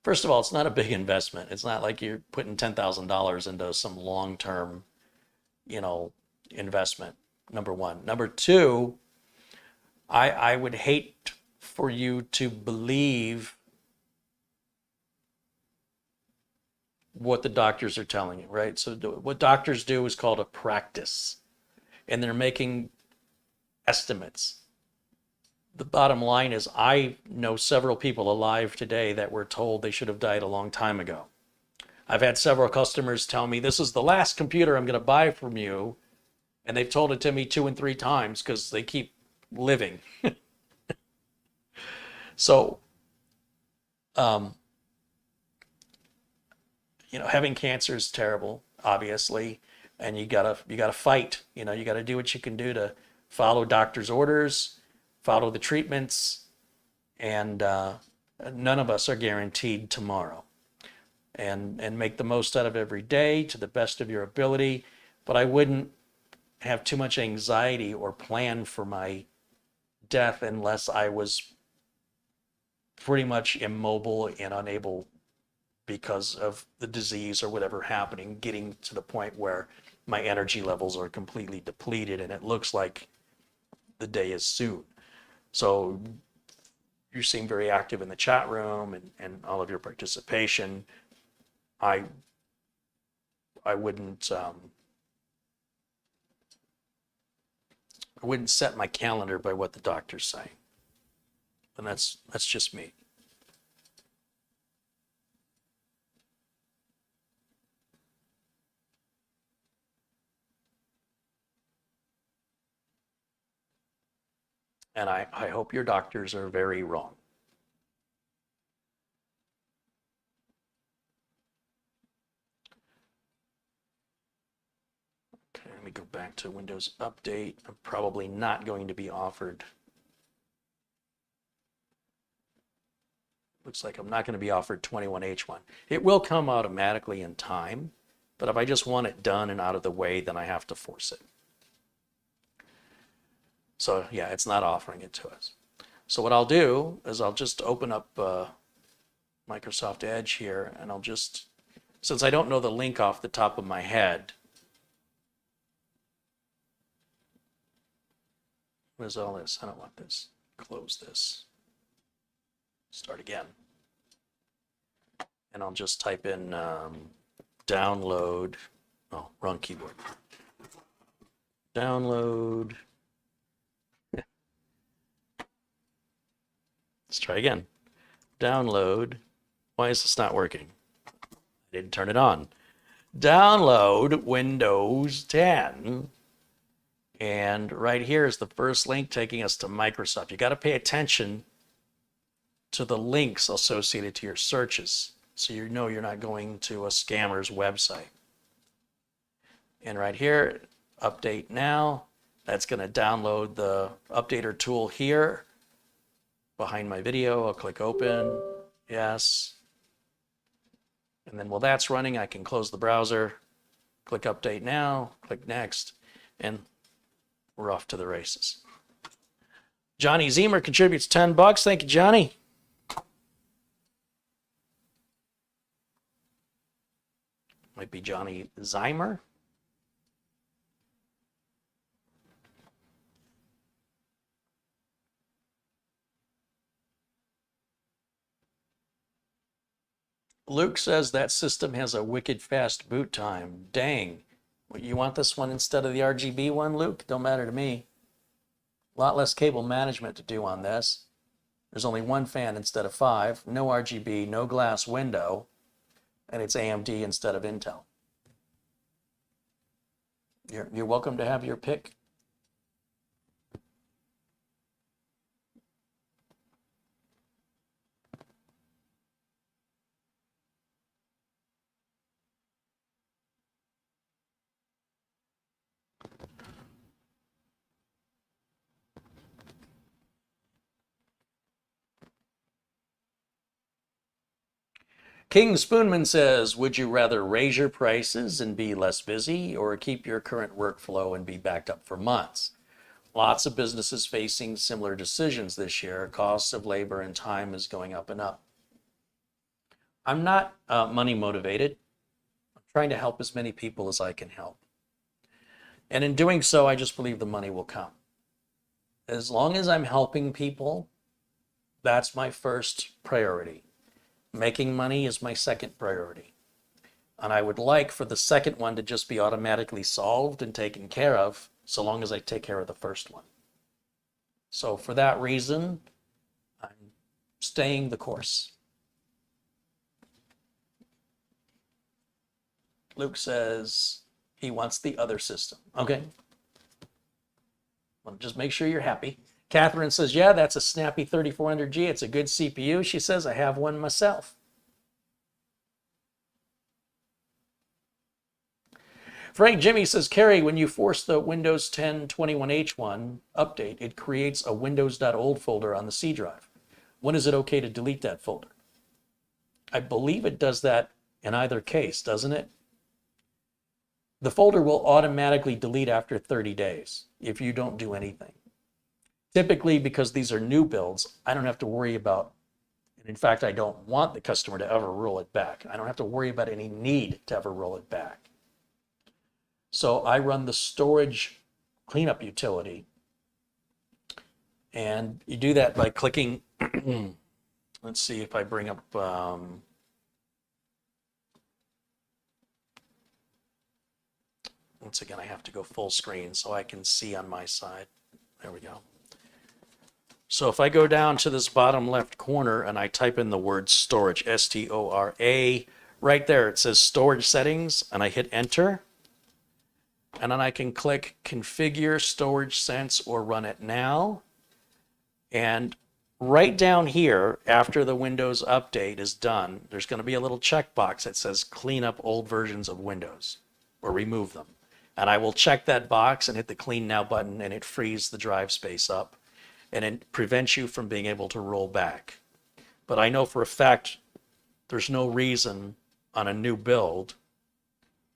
First of all, it's not a big investment. It's not like you're putting $10,000 into some long-term, investment, number one. Number two, I would hate for you to believe what the doctors are telling you, right? So what doctors do is called a practice, and they're making estimates. The bottom line is I know several people alive today that were told they should have died a long time ago. I've had several customers tell me, this is the last computer I'm going to buy from you, and they've told it to me 2 and 3 times because they keep living. So, having cancer is terrible, obviously, and you gotta fight. You gotta do what you can do to follow doctor's orders, follow the treatments, and none of us are guaranteed tomorrow. And make the most out of every day to the best of your ability. But I wouldn't have too much anxiety or plan for my death unless I was pretty much immobile and unable, because of the disease or whatever happening, getting to the point where my energy levels are completely depleted and it looks like the day is soon. So you seem very active in the chat room and all of your participation. I wouldn't set my calendar by what the doctors say. And that's just me. And I hope your doctors are very wrong. Okay, let me go back to Windows Update. I'm probably not going to be offered. Looks like I'm not going to be offered 21H1. It will come automatically in time, but if I just want it done and out of the way, then I have to force it. So yeah, it's not offering it to us. So what I'll do is I'll just open up Microsoft Edge here, and I'll just, since I don't know the link off the top of my head, What is all this? I don't want this. Close this. Start again. And I'll just type in download. Oh, wrong keyboard. Download. Let's try again. Download. Why is this not working? I didn't turn it on. Download Windows 10. And right here is the first link taking us to Microsoft. You got to pay attention to the links associated to your searches so you know you're not going to a scammer's website. And right here, update now. That's going to download the updater tool here behind my video. I'll click open. Yes. And then while that's running, I can close the browser, click update now, click next, and we're off to the races. Johnny Zemer contributes $10. Thank you, Johnny. Might be Johnny Zeimer. Luke says that system has a wicked fast boot time. Dang. You want this one instead of the RGB one, Luke? Don't matter to me. A lot less cable management to do on this. There's only one fan instead of 5. No RGB, no glass window. And it's AMD instead of Intel. You're welcome to have your pick. King Spoonman says, would you rather raise your prices and be less busy or keep your current workflow and be backed up for months? Lots of businesses facing similar decisions this year. Costs of labor and time is going up and up. I'm not money motivated. I'm trying to help as many people as I can help. And in doing so, I just believe the money will come. As long as I'm helping people, that's my first priority. Making money is my second priority. And I would like for the second one to just be automatically solved and taken care of, so long as I take care of the first one. So for that reason, I'm staying the course. Luke says he wants the other system. Okay. Well, just make sure you're happy. Catherine says, yeah, that's a snappy 3400G. It's a good CPU. She says, I have one myself. Frank Jimmy says, Carrie, when you force the Windows 10 21H1 update, it creates a windows.old folder on the C drive. When is it okay to delete that folder? I believe it does that in either case, doesn't it? The folder will automatically delete after 30 days if you don't do anything. Typically, because these are new builds, I don't have to worry about, and in fact, I don't want the customer to ever roll it back. I don't have to worry about any need to ever roll it back. So I run the storage cleanup utility. And you do that by clicking, let's see if I bring up, once again, I have to go full screen so I can see on my side. There we go. So if I go down to this bottom left corner and I type in the word storage, S-T-O-R-A, right there it says storage settings, and I hit enter. And then I can click configure storage sense or run it now. And right down here, after the Windows update is done, there's going to be a little checkbox that says clean up old versions of Windows or remove them. And I will check that box and hit the clean now button, and it frees the drive space up. And it prevents you from being able to roll back. But I know for a fact there's no reason on a new build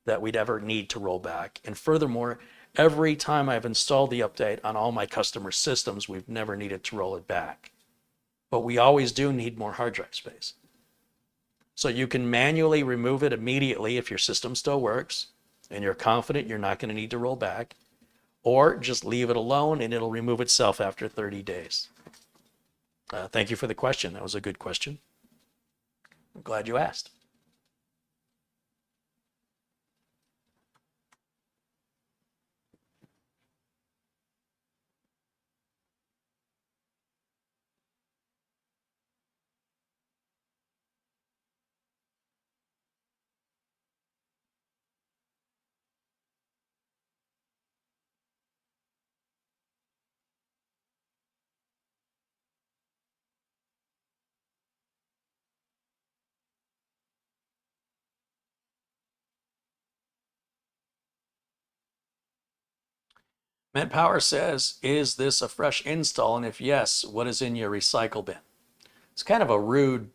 that we'd ever need to roll back. And furthermore, every time I've installed the update on all my customer systems, we've never needed to roll it back. But we always do need more hard drive space. So you can manually remove it immediately if your system still works and you're confident you're not going to need to roll back. or just leave it alone and it'll remove itself after 30 days. Thank you for the question. That was a good question. I'm glad you asked. Met Power says, is this a fresh install? And if yes, what is in your recycle bin? It's kind of a rude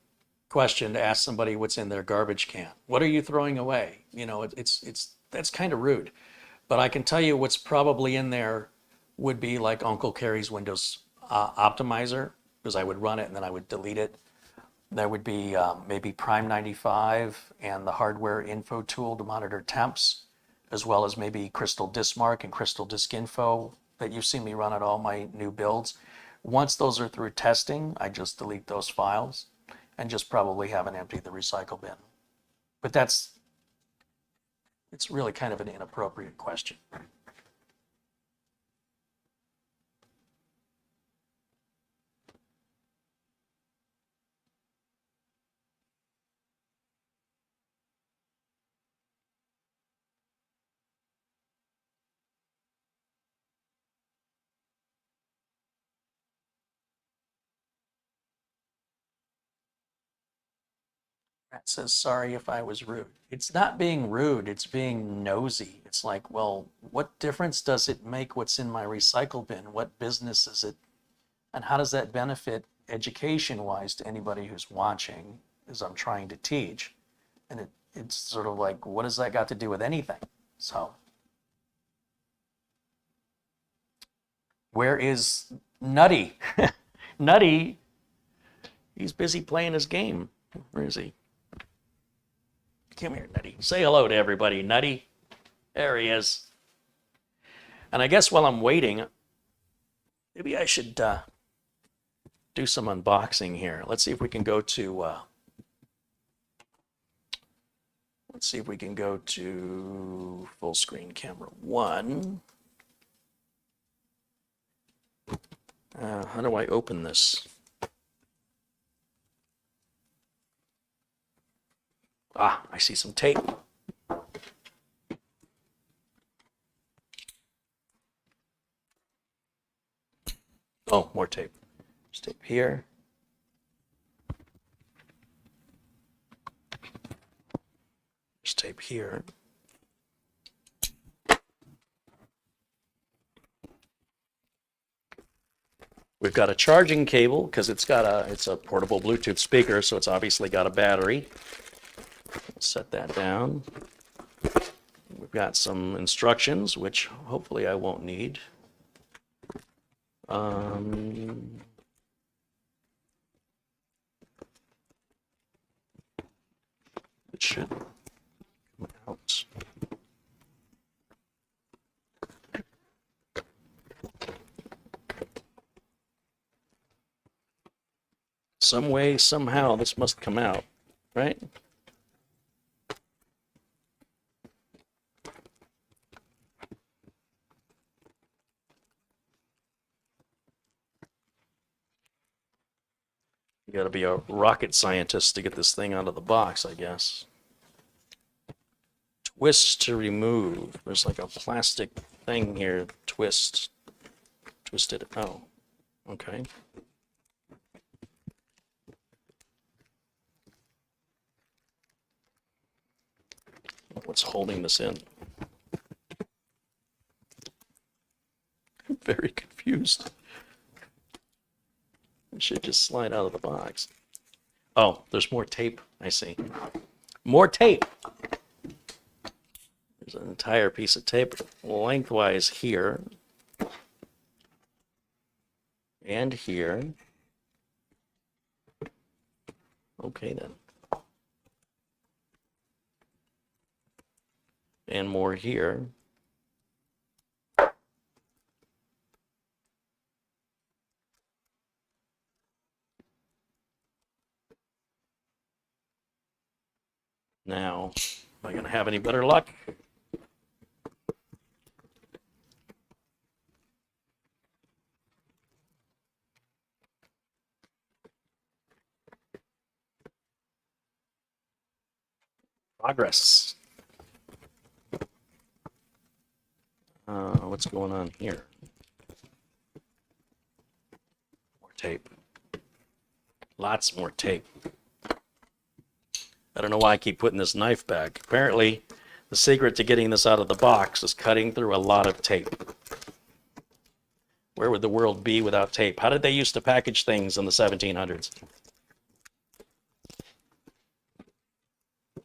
question to ask somebody what's in their garbage can. What are you throwing away? You know, that's kind of rude. But I can tell you what's probably in there would be like Uncle Carrie's Windows Optimizer, because I would run it and then I would delete it. There would be maybe Prime 95 and the hardware info tool to monitor temps, as well as maybe Crystal Disk Mark and Crystal Disk Info that you've seen me run at all my new builds. Once those are through testing, I just delete those files and just probably have an empty the recycle bin. But it's really kind of an inappropriate question. Matt says, sorry if I was rude. It's not being rude, it's being nosy. It's like, well, what difference does it make what's in my recycle bin? What business is it? And how does that benefit education-wise to anybody who's watching as I'm trying to teach? And it's sort of like, what does that got to do with anything? So, where is Nutty? Nutty, he's busy playing his game. Where is he? Come here, Nutty. Say hello to everybody, Nutty. There he is. And I guess while I'm waiting, maybe I should do some unboxing here. Let's see if we can go to full screen camera 1. How do I open this? I see some tape. Oh, more tape. There's tape here. There's tape here. We've got a charging cable because it's a portable Bluetooth speaker, so it's obviously got a battery. Set that down. We've got some instructions, which hopefully I won't need. It should come out. Some way, somehow, this must come out, right? You got to be a rocket scientist to get this thing out of the box, I guess. Twist to remove. There's like a plastic thing here. Twist. Twisted. Oh, okay. What's holding this in? I'm very confused. It should just slide out of the box. Oh, there's more tape. I see. More tape. There's an entire piece of tape lengthwise here. And here. Okay then. And more here. going to have any better luck? Progress. What's going on here? More tape. Lots more tape. I don't know why I keep putting this knife back. Apparently, the secret to getting this out of the box is cutting through a lot of tape. Where would the world be without tape? How did they used to package things in the 1700s? I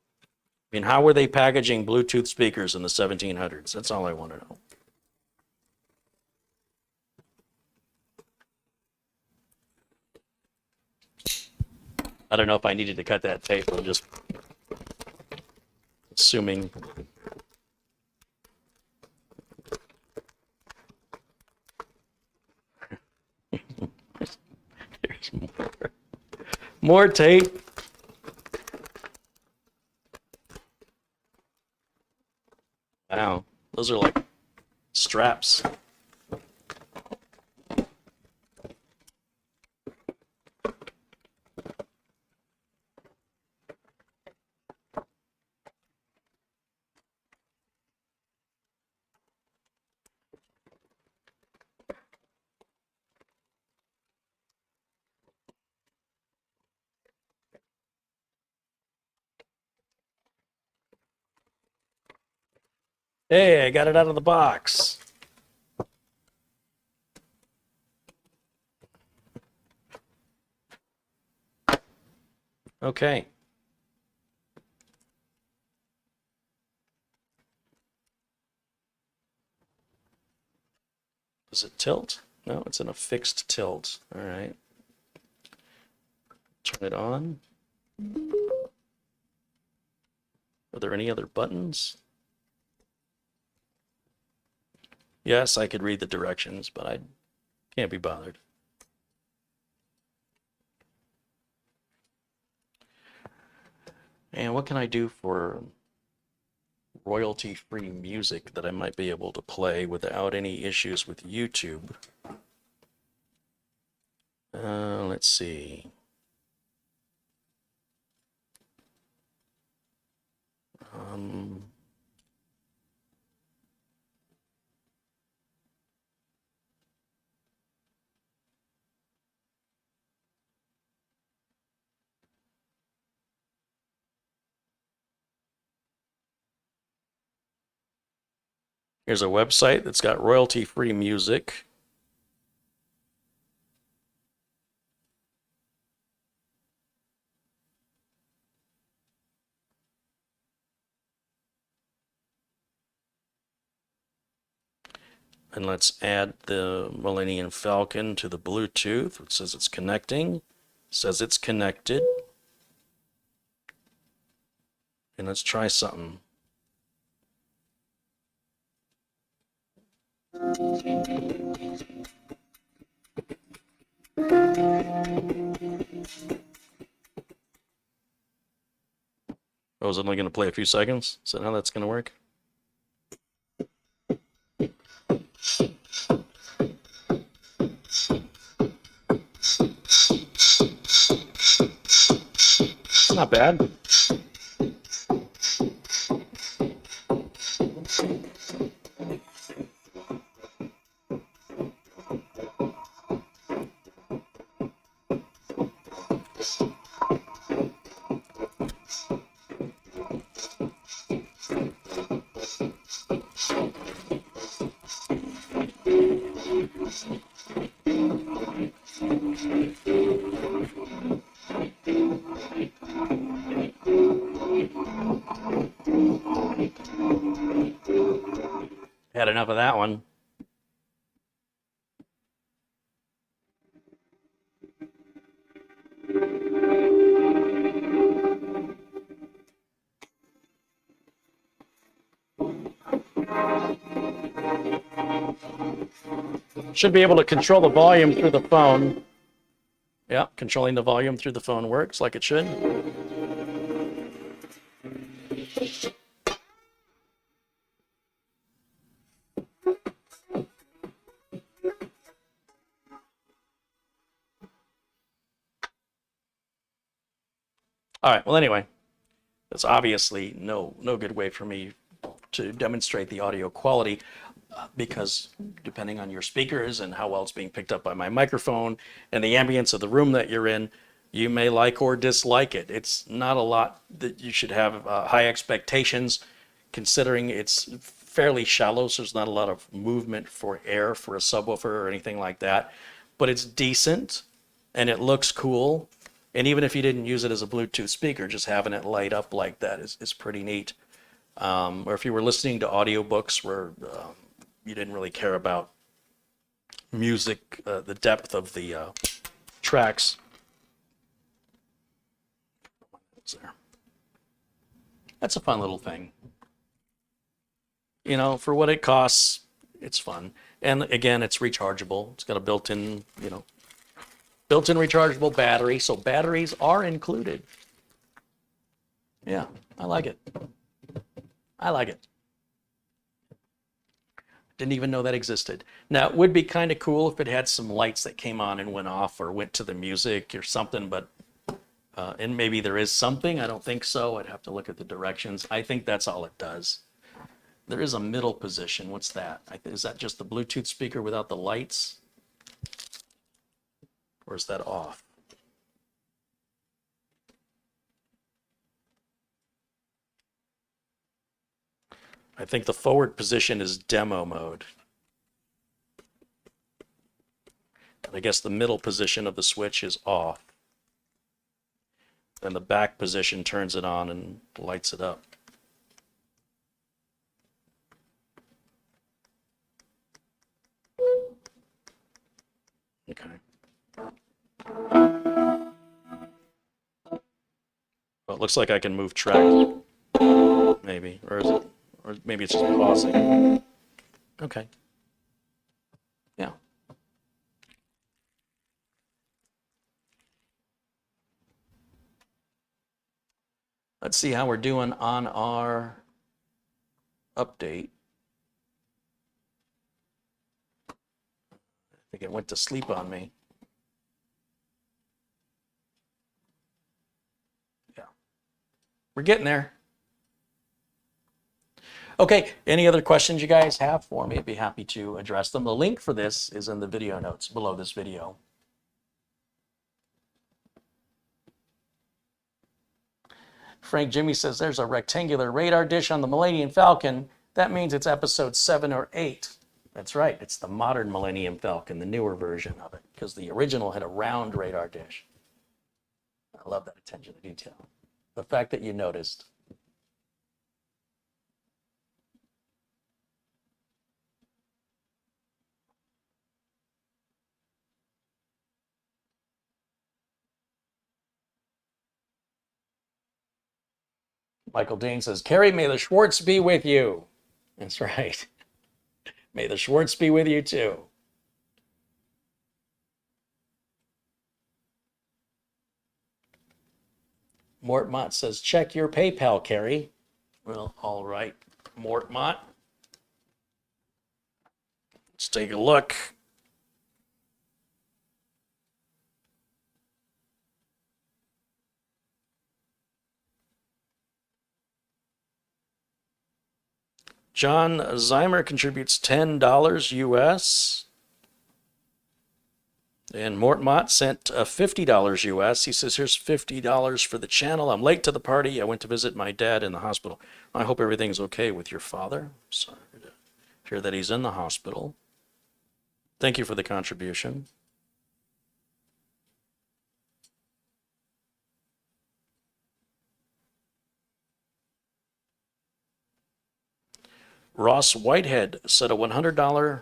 mean, how were they packaging Bluetooth speakers in the 1700s? That's all I want to know. I don't know if I needed to cut that tape. I'm just assuming. There's more. More tape. Wow, those are like straps. Hey, I got it out of the box. Okay. Does it tilt? No, it's in a fixed tilt. All right. Turn it on. Are there any other buttons? Yes, I could read the directions, but I can't be bothered. And what can I do for royalty-free music that I might be able to play without any issues with YouTube? Let's see. Here's a website that's got royalty-free music. And let's add the Millennium Falcon to the Bluetooth. It says it's connecting. It says it's connected. And let's try something. Oh, is it only going to play a few seconds? Is that how that's going to work? It's not bad. Had enough of that one. Should be able to control the volume through the phone. Yeah, controlling the volume through the phone works like it should. All right. Well, anyway, that's obviously no good way for me to demonstrate the audio quality because depending on your speakers and how well it's being picked up by my microphone and the ambience of the room that you're in, you may like or dislike it. It's not a lot that you should have high expectations considering it's fairly shallow, so there's not a lot of movement for air for a subwoofer or anything like that. But it's decent and it looks cool. And even if you didn't use it as a Bluetooth speaker, just having it light up like that is pretty neat. Or if you were listening to audiobooks where you didn't really care about music, the depth of the tracks. That's a fun little thing. You know, for what it costs, it's fun. And again, it's rechargeable. It's got a built-in, built-in rechargeable battery. So batteries are included. Yeah, I like it. I like it. Didn't even know that existed. Now, it would be kind of cool if it had some lights that came on and went off or went to the music or something, but and maybe there is something. I don't think so. I'd have to look at the directions. I think that's all it does. There is a middle position. What's that? Is that just the Bluetooth speaker without the lights? Or is that off? I think the forward position is demo mode. And I guess the middle position of the switch is off. Then the back position turns it on and lights it up. Okay. Well, it looks like I can move track. Maybe. Or is it? Or maybe it's just pausing. Okay. Yeah. Let's see how we're doing on our update. I think it went to sleep on me. Yeah. We're getting there. Okay, any other questions you guys have for me? I'd be happy to address them. The link for this is in the video notes below this video. Frank Jimmy says there's a rectangular radar dish on the Millennium Falcon. That means it's episode 7 or 8. That's right, it's the modern Millennium Falcon, the newer version of it, because the original had a round radar dish. I love that attention to detail. The fact that you noticed. Michael Dean says, Carrie, may the Schwartz be with you. That's right. May the Schwartz be with you too. Mortmont says, check your PayPal, Carrie. Well, all right, Mortmont. Let's take a look. John Zymer contributes $10 U.S. And Mortmont sent $50 U.S. He says, here's $50 for the channel. I'm late to the party. I went to visit my dad in the hospital. I hope everything's okay with your father. Sorry to hear that he's in the hospital. Thank you for the contribution. Ross Whitehead said a $100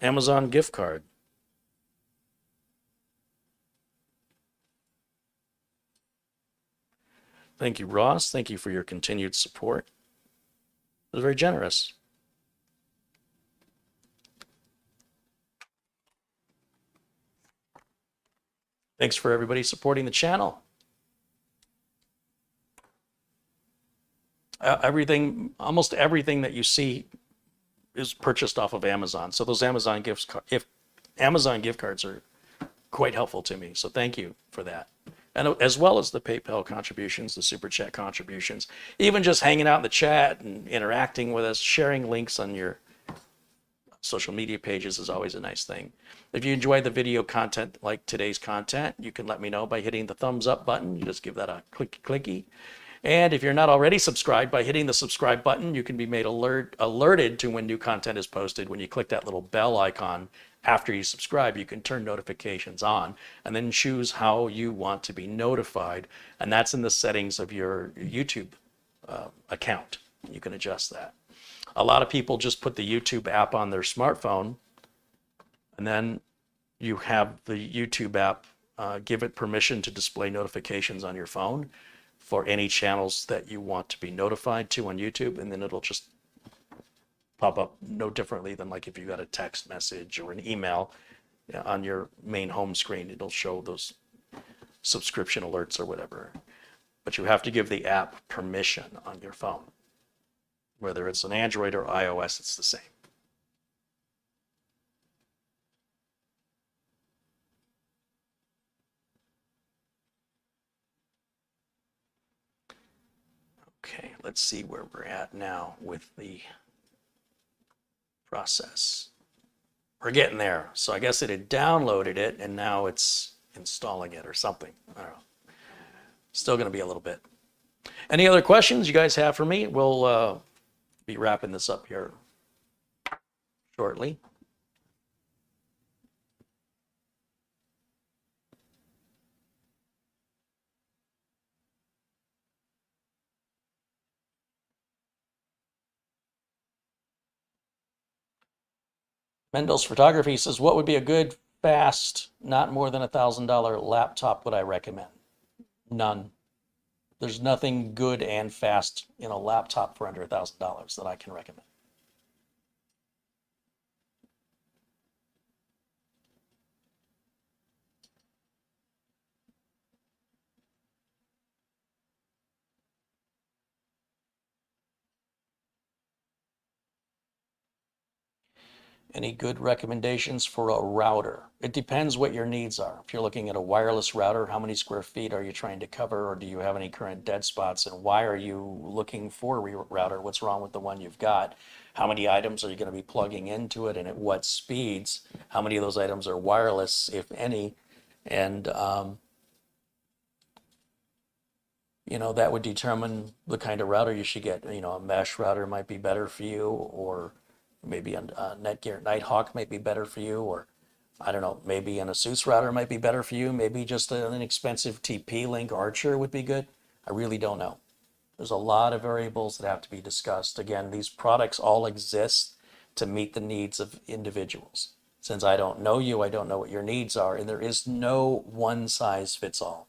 Amazon gift card. Thank you, Ross. Thank you for your continued support. It was very generous. Thanks for everybody supporting the channel. Almost everything that you see is purchased off of Amazon. So those Amazon gift cards are quite helpful to me. So thank you for that. and as well as the PayPal contributions, the Super Chat contributions, even just hanging out in the chat and interacting with us, sharing links on your social media pages is always a nice thing. If you enjoy the video content like today's content, you can let me know by hitting the thumbs up button. You just give that a clicky. And if you're not already subscribed, by hitting the subscribe button, you can be made alerted to when new content is posted. When you click that little bell icon after you subscribe, you can turn notifications on and then choose how you want to be notified. And that's in the settings of your YouTube account. You can adjust that. A lot of people just put the YouTube app on their smartphone, and then you have the YouTube app give it permission to display notifications on your phone for any channels that you want to be notified to on YouTube, and then it'll just pop up no differently than like if you got a text message or an email on your main home screen. It'll show those subscription alerts or whatever. But you have to give the app permission on your phone. Whether it's an Android or iOS, it's the same. Okay, let's see where we're at now with the process. We're getting there. So I guess it had downloaded it and now it's installing it or something. I don't know. Still going to be a little bit. Any other questions you guys have for me? We'll be wrapping this up here shortly. Mendel's Photography says, what would be a good, fast, not more than $1,000 laptop would I recommend? None. There's nothing good and fast in a laptop for under $1,000 that I can recommend. Any good recommendations for a router? It depends what your needs are. If you're looking at a wireless router, how many square feet are you trying to cover, or do you have any current dead spots, and why are you looking for a router? What's wrong with the one you've got? How many items are you going to be plugging into it, and at what speeds? How many of those items are wireless, if any? And you know, that would determine the kind of router you should get. You know, a mesh router might be better for you, or maybe a Netgear Nighthawk might be better for you, or I don't know, maybe an ASUS router might be better for you. Maybe just an inexpensive TP-Link Archer would be good. I really don't know. There's a lot of variables that have to be discussed. Again, these products all exist to meet the needs of individuals. Since I don't know you, I don't know what your needs are, and there is no one size fits all.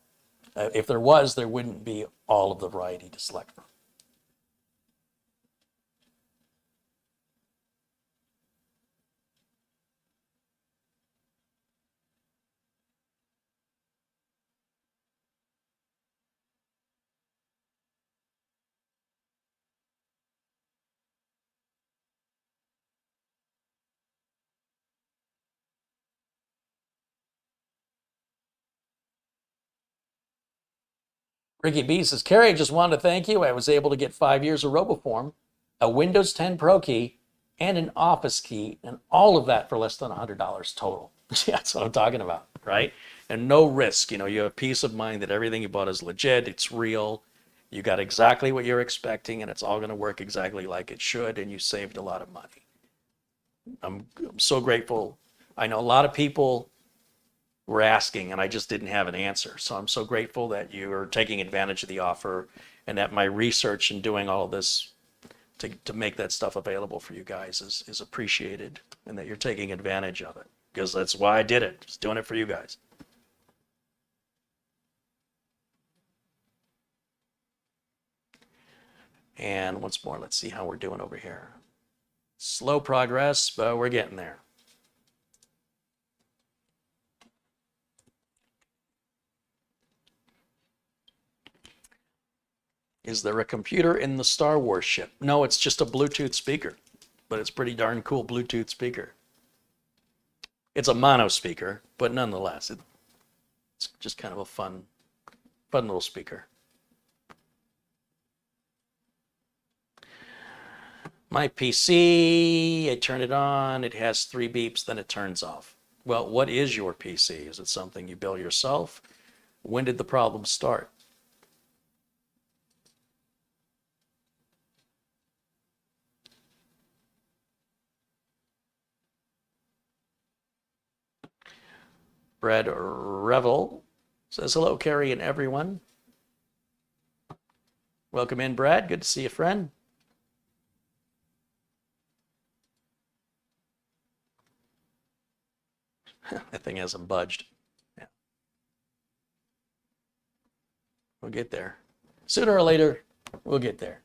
If there was, there wouldn't be all of the variety to select from. Ricky B says, Kerry, I just wanted to thank you. I was able to get 5 years of RoboForm, a Windows 10 Pro key, and an Office key, and all of that for less than $100 total. Yeah, that's what I'm talking about, right? And no risk. You know, you have peace of mind that everything you bought is legit, it's real, you got exactly what you're expecting, and it's all going to work exactly like it should, and you saved a lot of money. I'm so grateful. I know a lot of people were asking, and I just didn't have an answer. So I'm so grateful that you are taking advantage of the offer, and that my research and doing all of this to make that stuff available for you guys is appreciated, and that you're taking advantage of it, because that's why I did it. Just doing it for you guys. And once more, let's see how we're doing over here. Slow progress, but we're getting there. Is there a computer in the Star Wars ship? No, it's just a Bluetooth speaker, but it's pretty darn cool Bluetooth speaker. It's a mono speaker, but nonetheless, it's just kind of a fun Fun little speaker. My PC, I turn it on, it has 3 beeps, then it turns off. Well, what is your PC? Is it something you built yourself? When did the problem start? Brad Revel says, hello, Carrie and everyone. Welcome in, Brad. Good to see you, friend. That thing hasn't budged. Yeah. We'll get there. Sooner or later, we'll get there.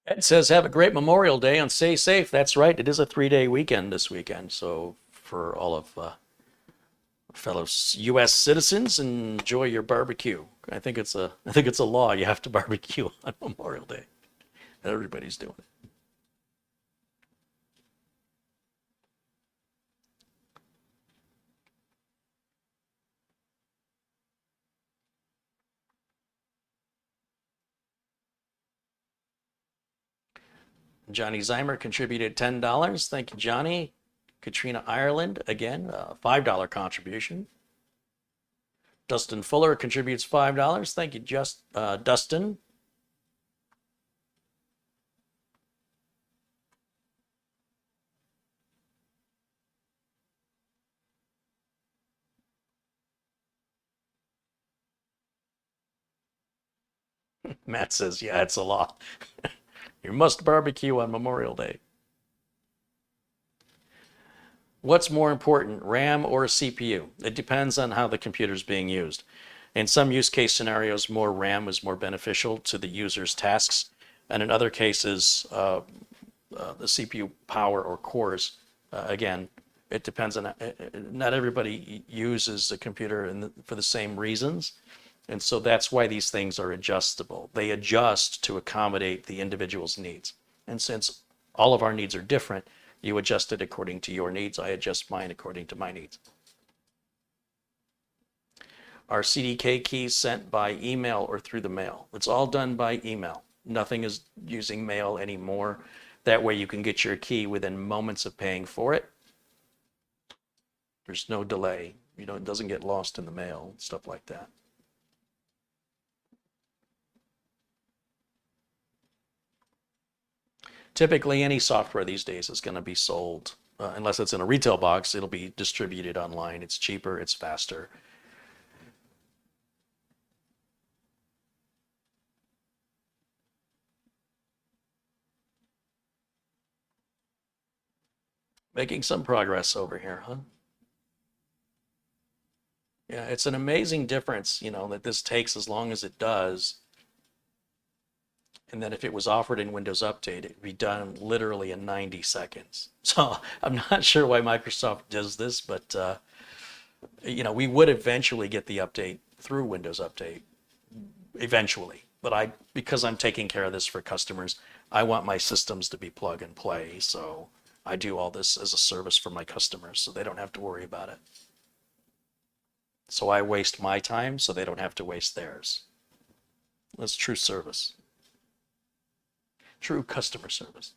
Ed says, have a great Memorial Day and stay safe. That's right. It is a 3-day weekend this weekend. So for all of fellow U.S. citizens, enjoy your barbecue. I think it's a law. You have to barbecue on Memorial Day. Everybody's doing it. Johnny Zeimer contributed $10. Thank you, Johnny. Katrina Ireland, again, $5 contribution. Dustin Fuller contributes $5. Thank you, Dustin. Matt says, yeah, it's a law. You must barbecue on Memorial Day. What's more important, RAM or CPU? It depends on how the computer is being used. In some use case scenarios, more RAM is more beneficial to the user's tasks. And in other cases, the CPU power or cores, again, it depends on, not everybody uses a computer for the same reasons. And so that's why these things are adjustable. They adjust to accommodate the individual's needs. And since all of our needs are different, you adjust it according to your needs. I adjust mine according to my needs. Are CDK keys sent by email or through the mail? It's all done by email. Nothing is using mail anymore. That way you can get your key within moments of paying for it. There's no delay. It doesn't get lost in the mail, stuff like that. Typically, any software these days is going to be sold, unless it's in a retail box, it'll be distributed online. It's cheaper, it's faster. Making some progress over here, huh? Yeah, it's an amazing difference, that this takes as long as it does. And then if it was offered in Windows Update, it'd be done literally in 90 seconds. So I'm not sure why Microsoft does this, but we would eventually get the update through Windows Update, eventually. But because I'm taking care of this for customers, I want my systems to be plug and play. So I do all this as a service for my customers, so they don't have to worry about it. So I waste my time, so they don't have to waste theirs. That's true service. True customer service.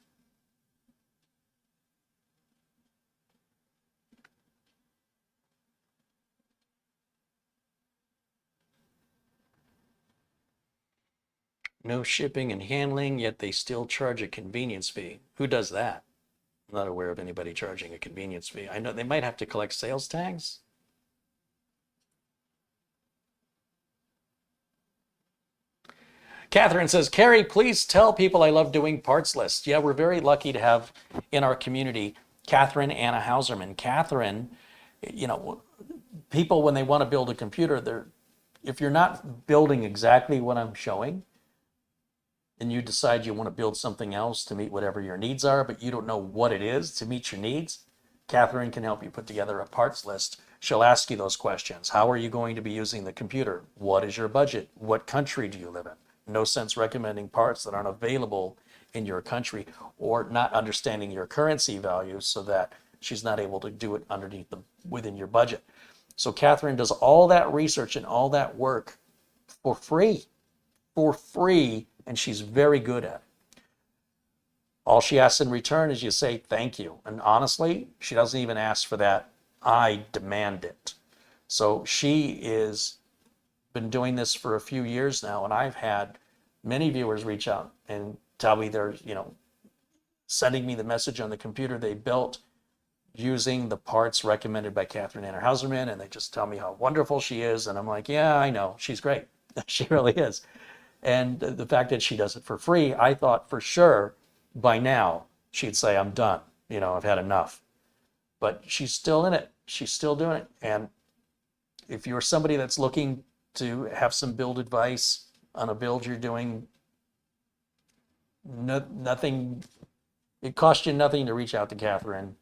No shipping and handling, yet they still charge a convenience fee. Who does that? I'm not aware of anybody charging a convenience fee. I know they might have to collect sales tags. Catherine says, Carrie, please tell people I love doing parts lists. Yeah, we're very lucky to have in our community Catherine Anna Hauserman. Catherine, people when they want to build a computer, if you're not building exactly what I'm showing, and you decide you want to build something else to meet whatever your needs are, but you don't know what it is to meet your needs, Catherine can help you put together a parts list. She'll ask you those questions. How are you going to be using the computer? What is your budget? What country do you live in? No sense recommending parts that aren't available in your country, or not understanding your currency value so that she's not able to do it within your budget. So Catherine does all that research and all that work for free, and she's very good at it. All she asks in return is you say thank you. And honestly, she doesn't even ask for that. I demand it. So she is been doing this for a few years now, and I've had many viewers reach out and tell me they're, sending me the message on the computer they built using the parts recommended by Catherine and her Holzman, and they just tell me how wonderful she is. And I'm like, yeah, I know, she's great. She really is. And the fact that she does it for free, I thought for sure by now she'd say, I'm done. I've had enough. But she's still in it. She's still doing it. And if you're somebody that's looking to have some build advice on a build you're doing, nothing, it costs you nothing to reach out to Catherine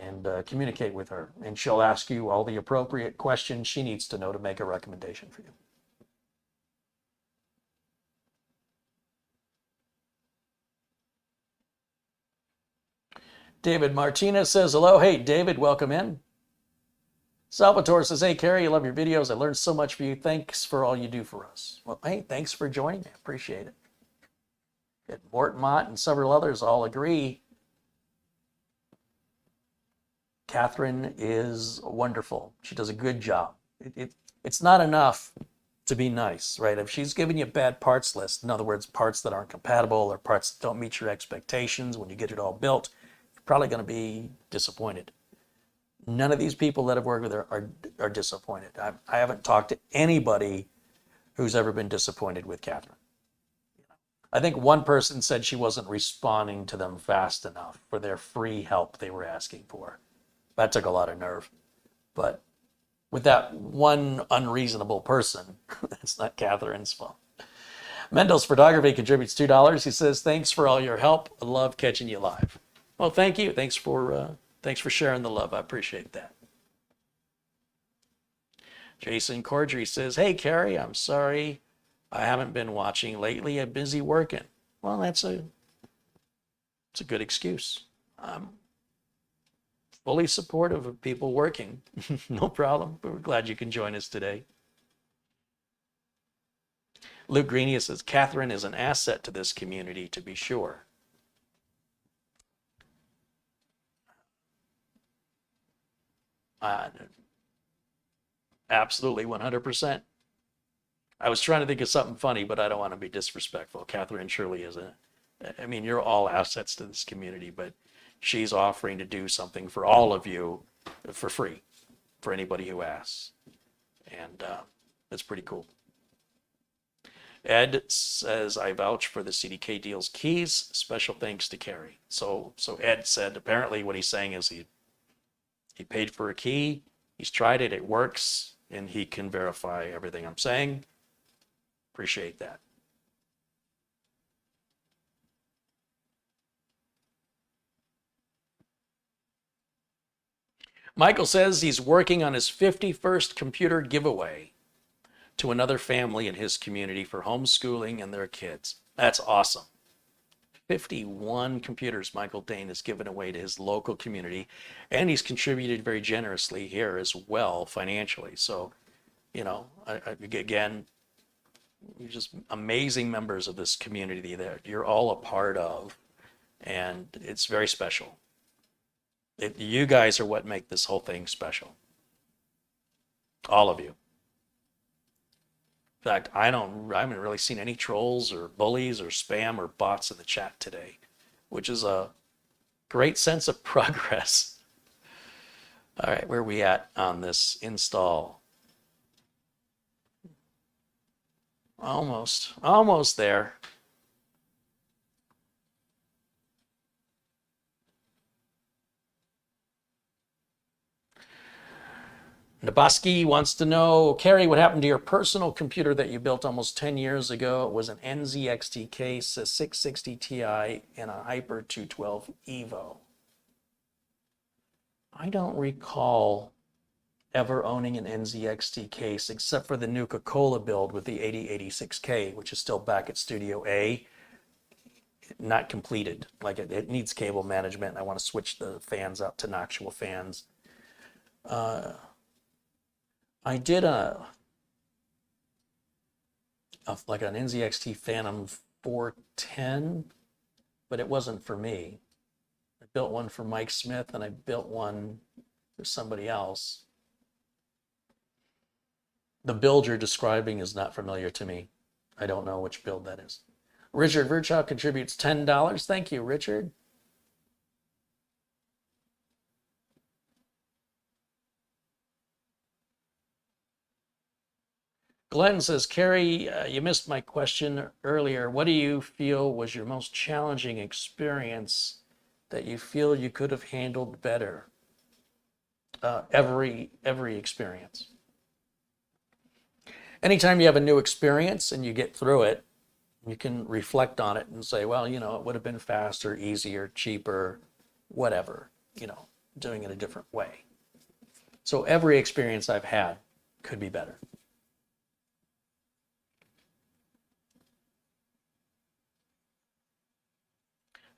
and communicate with her. And she'll ask you all the appropriate questions she needs to know to make a recommendation for you. David Martinez says, hello. Hey, David, welcome in. Salvatore says, hey, Carrie, I love your videos. I learned so much from you. Thanks for all you do for us. Well, hey, thanks for joining me. I appreciate it. And Mort Mott and several others all agree. Catherine is wonderful. She does a good job. It's not enough to be nice, right? If she's giving you a bad parts list, in other words, parts that aren't compatible or parts that don't meet your expectations when you get it all built, you're probably going to be disappointed. None of these people that have worked with her are disappointed. I haven't talked to anybody who's ever been disappointed with Catherine. I think one person said she wasn't responding to them fast enough for their free help they were asking for. That took a lot of nerve. But with that one unreasonable person, that's not Catherine's fault. Mendel's Photography contributes $2. He says, thanks for all your help. I love catching you live. Well, thank you. Thanks for sharing the love. I appreciate that. Jason Cordry says, hey, Carrie, I'm sorry I haven't been watching lately. I'm busy working. Well, it's a good excuse. I'm fully supportive of people working. No problem. We're glad you can join us today. Luke Greenia says, Catherine is an asset to this community, to be sure. Absolutely, 100%. I was trying to think of something funny, but I don't want to be disrespectful. Catherine surely is you're all assets to this community, but she's offering to do something for all of you for free, for anybody who asks. And it's pretty cool. Ed says, I vouch for the CDK Deals keys. Special thanks to Carrie. So Ed said, apparently what he's saying is he paid for a key, he's tried it, it works, and he can verify everything I'm saying. Appreciate that. Michael says he's working on his 51st computer giveaway to another family in his community for homeschooling and their kids. That's awesome. 51 computers Michael Dane has given away to his local community, and he's contributed very generously here as well financially. So, again, you're just amazing members of this community that you're all a part of, and it's very special. You guys are what make this whole thing special. All of you. In fact, I haven't really seen any trolls or bullies or spam or bots in the chat today, which is a great sense of progress. All right, where are we at on this install? Almost there. Naboski wants to know, Carrie, what happened to your personal computer that you built almost 10 years ago? It was an NZXT case, a 660 Ti, and a Hyper 212 Evo. I don't recall ever owning an NZXT case except for the Nuka-Cola build with the 8086K, which is still back at Studio A, not completed. Like it needs cable management. I want to switch the fans out to Noctua fans. I did like an NZXT Phantom 410, but it wasn't for me. I built one for Mike Smith and I built one for somebody else. The build you're describing is not familiar to me. I don't know which build that is. Richard Virchow contributes $10. Thank you, Richard. Glenn says, Carrie, you missed my question earlier. What do you feel was your most challenging experience that you feel you could have handled better? Every experience. Anytime you have a new experience and you get through it, you can reflect on it and say, well, you know, it would have been faster, easier, cheaper, whatever, you know, doing it a different way. So every experience I've had could be better.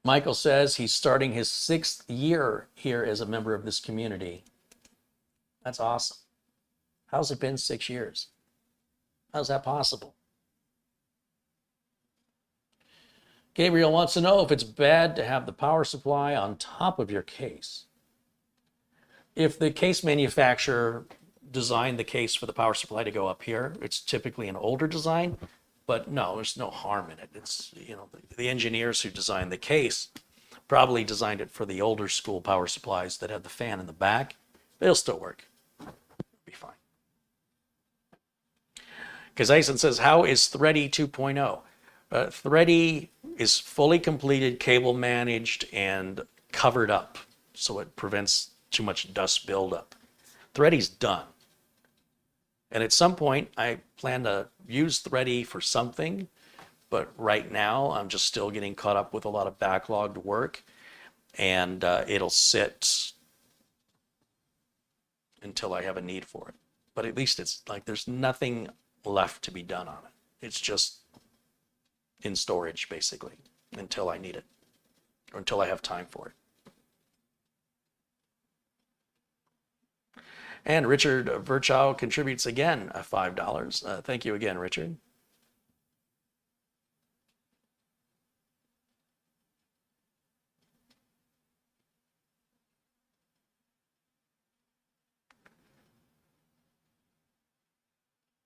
Michael says he's starting his 6th year here as a member of this community. That's awesome. How's it been 6 years? How's that possible? Gabriel wants to know if it's bad to have the power supply on top of your case. If the case manufacturer designed the case for the power supply to go up here, it's typically an older design. But no, there's no harm in it. It's, you know, the engineers who designed the case probably designed it for the older school power supplies that had the fan in the back. It'll still work. It'll be fine. Kazaison says, how is Thready 2.0? Thready is fully completed, cable managed, and covered up, so it prevents too much dust buildup. Thready's done. And at some point, I plan to use Thready for something, but right now I'm just still getting caught up with a lot of backlogged work, and it'll sit until I have a need for it. But at least it's like there's nothing left to be done on it. It's just in storage, basically, until I need it, or until I have time for it. And Richard Virchow contributes again $5. Thank you again, Richard.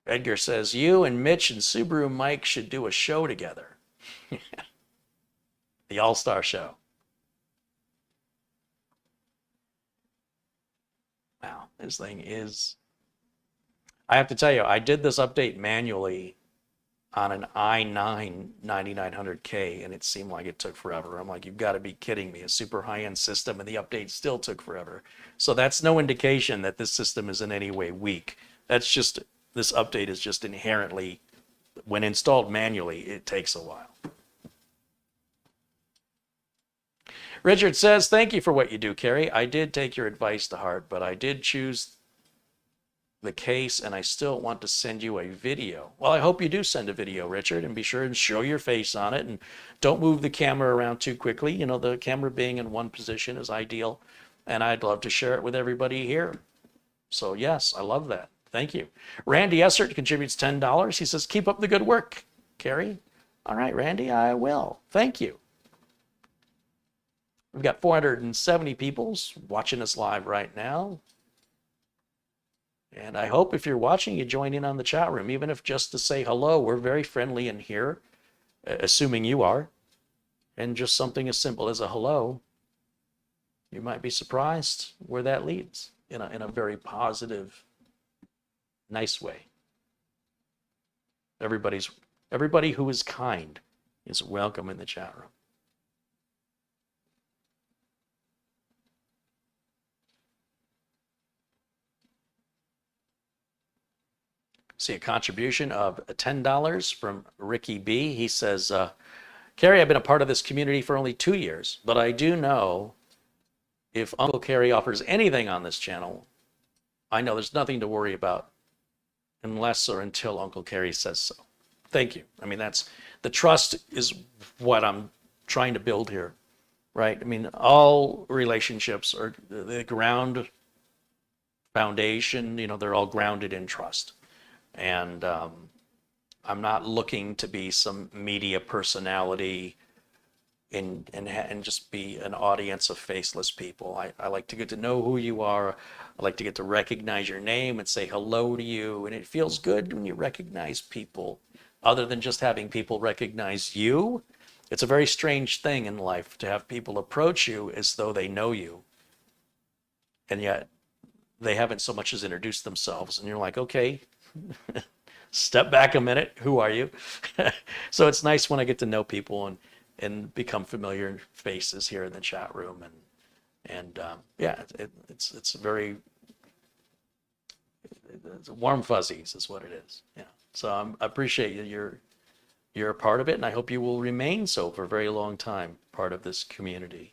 Edgar says, you and Mitch and Subaru Mike should do a show together. The All-Star Show. Wow, this thing is... I have to tell you, I did this update manually on an i9 9900K, and it seemed like it took forever. I'm like, you've got to be kidding me. A super high-end system, and the update still took forever. So that's no indication that this system is in any way weak. That's just, this update is just inherently, when installed manually, it takes a while. Richard says, thank you for what you do, Carrie. I did take your advice to heart, but I did choose the case, and I still want to send you a video. Well, I hope you do send a video, Richard, and be sure and show your face on it, and don't move the camera around too quickly. You know, the camera being in one position is ideal, and I'd love to share it with everybody here. So yes, I love that. Thank you. Randy Essert contributes $10. He says, keep up the good work, Carrie. All right, Randy, I will. Thank you. We've got 470 people watching us live right now. And I hope if you're watching, you join in on the chat room, even if just to say hello. We're very friendly in here, assuming you are. And just something as simple as a hello, you might be surprised where that leads in a very positive, nice way. Everybody who is kind is welcome in the chat room. See a contribution of $10 from Ricky B. He says, Carrie, I've been a part of this community for only 2 years, but I do know if Uncle Carrie offers anything on this channel, I know there's nothing to worry about unless or until Uncle Carrie says so. Thank you. I mean, that's the trust is what I'm trying to build here, right? I mean, all relationships are the ground foundation, they're all grounded in trust. And I'm not looking to be some media personality and just be an audience of faceless people. I like to get to know who you are. I like to get to recognize your name and say hello to you. And it feels good when you recognize people other than just having people recognize you. It's a very strange thing in life to have people approach you as though they know you. And yet they haven't so much as introduced themselves. And you're like, okay, step back a minute. Who are you? So it's nice when I get to know people and become familiar faces here in the chat room. And yeah, it's very, it's warm fuzzies is what it is. Yeah. So I appreciate you're a part of it, and I hope you will remain so for a very long time, part of this community.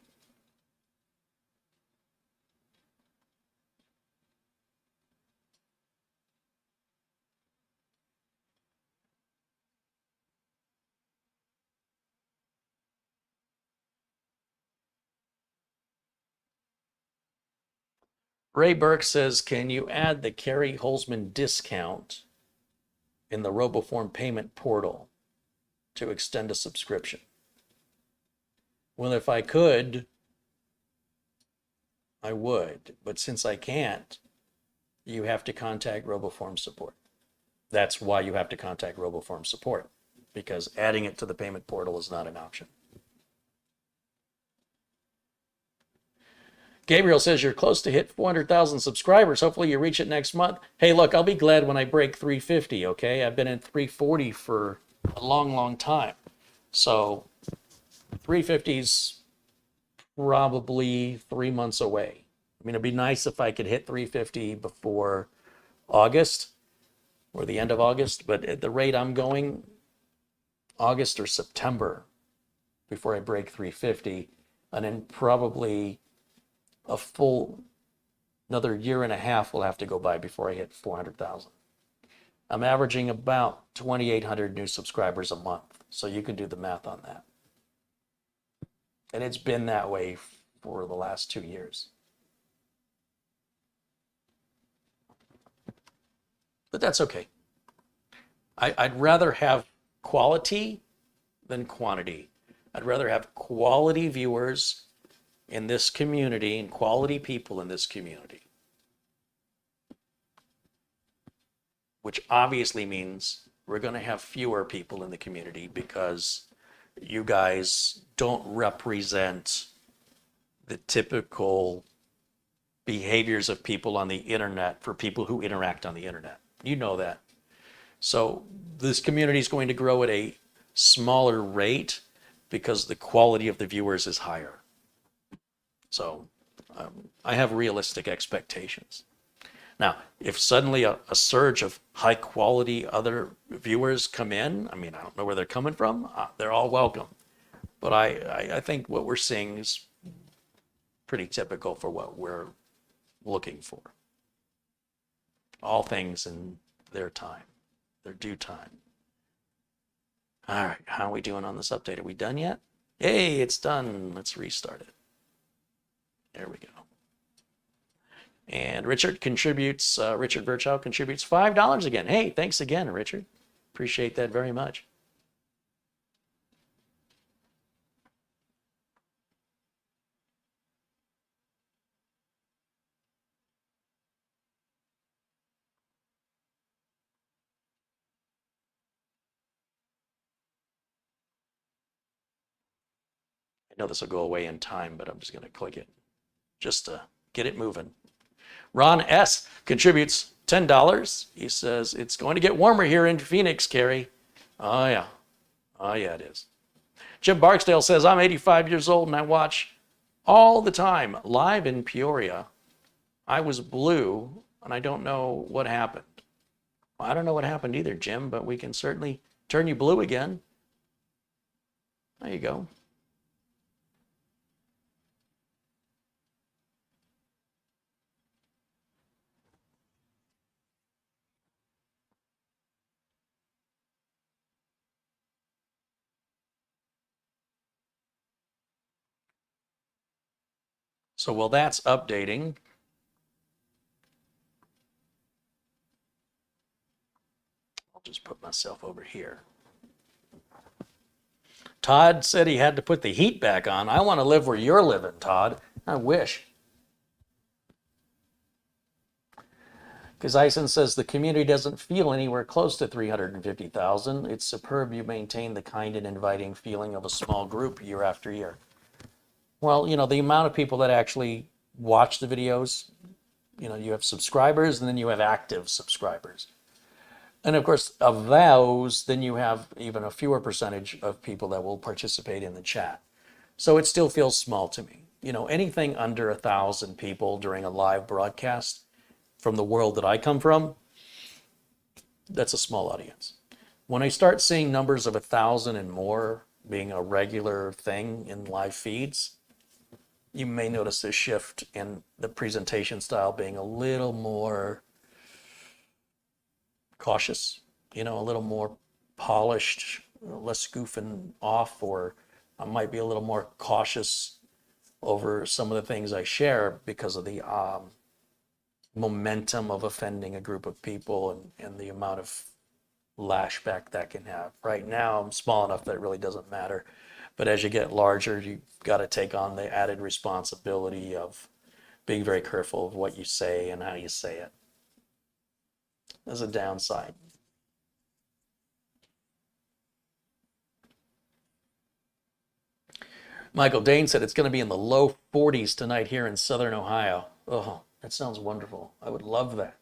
Ray Burke says, can you add the Carrie Holzman discount in the RoboForm payment portal to extend a subscription? Well, if I could, I would. But since I can't, you have to contact RoboForm support. That's why you have to contact RoboForm support, because adding it to the payment portal is not an option. Gabriel says you're close to hit 400,000 subscribers. Hopefully you reach it next month. Hey, look, I'll be glad when I break 350, okay? I've been at 340 for a long, long time. So 350's probably 3 months away. I mean, it'd be nice if I could hit 350 before August or the end of August, but at the rate I'm going, August or September before I break 350, and then probably a full another year and a half will have to go by before I hit 400,000. I'm averaging about 2,800 new subscribers a month, so you can do the math on that. And it's been that way for the last 2 years. But that's okay. I'd rather have quality than quantity. I'd rather have quality viewers in this community and quality people in this community. Which obviously means we're going to have fewer people in the community because you guys don't represent the typical behaviors of people on the internet for people who interact on the internet. You know that. So this community is going to grow at a smaller rate because the quality of the viewers is higher. So I have realistic expectations. Now, if suddenly a surge of high quality other viewers come in, I mean, I don't know where they're coming from. They're all welcome. But I think what we're seeing is pretty typical for what we're looking for. All things in their time, their due time. All right, how are we doing on this update? Are we done yet? Hey, it's done. Let's restart it. There we go. And Richard contributes, Richard Virchow contributes $5 again. Hey, thanks again, Richard. Appreciate that very much. I know this will go away in time, but I'm just going to click it just to get it moving. Ron S. contributes $10. He says, it's going to get warmer here in Phoenix, Carrie. Oh, yeah. Oh, yeah, it is. Jim Barksdale says, I'm 85 years old and I watch all the time live in Peoria. I was blue and I don't know what happened. I don't know what happened either, Jim, but we can certainly turn you blue again. There you go. So while that's updating, I'll just put myself over here. Todd said he had to put the heat back on. I want to live where you're living, Todd. I wish. Because Ison says the community doesn't feel anywhere close to 350,000. It's superb you maintain the kind and inviting feeling of a small group year after year. Well, you know, the amount of people that actually watch the videos, you know, you have subscribers and then you have active subscribers. And of course, of those, then you have even a fewer percentage of people that will participate in the chat. So it still feels small to me. You know, anything under 1,000 people during a live broadcast from the world that I come from, that's a small audience. When I start seeing numbers of 1,000 and more being a regular thing in live feeds, you may notice a shift in the presentation style being a little more cautious, you know, a little more polished, less goofing off, or I might be a little more cautious over some of the things I share because of the momentum of offending a group of people and the amount of lashback that can have. Right now, I'm small enough that it really doesn't matter. But as you get larger, you've got to take on the added responsibility of being very careful of what you say and how you say it. There's a downside. Michael Dane said it's going to be in the low 40s tonight here in Southern Ohio. Oh, that sounds wonderful. I would love that.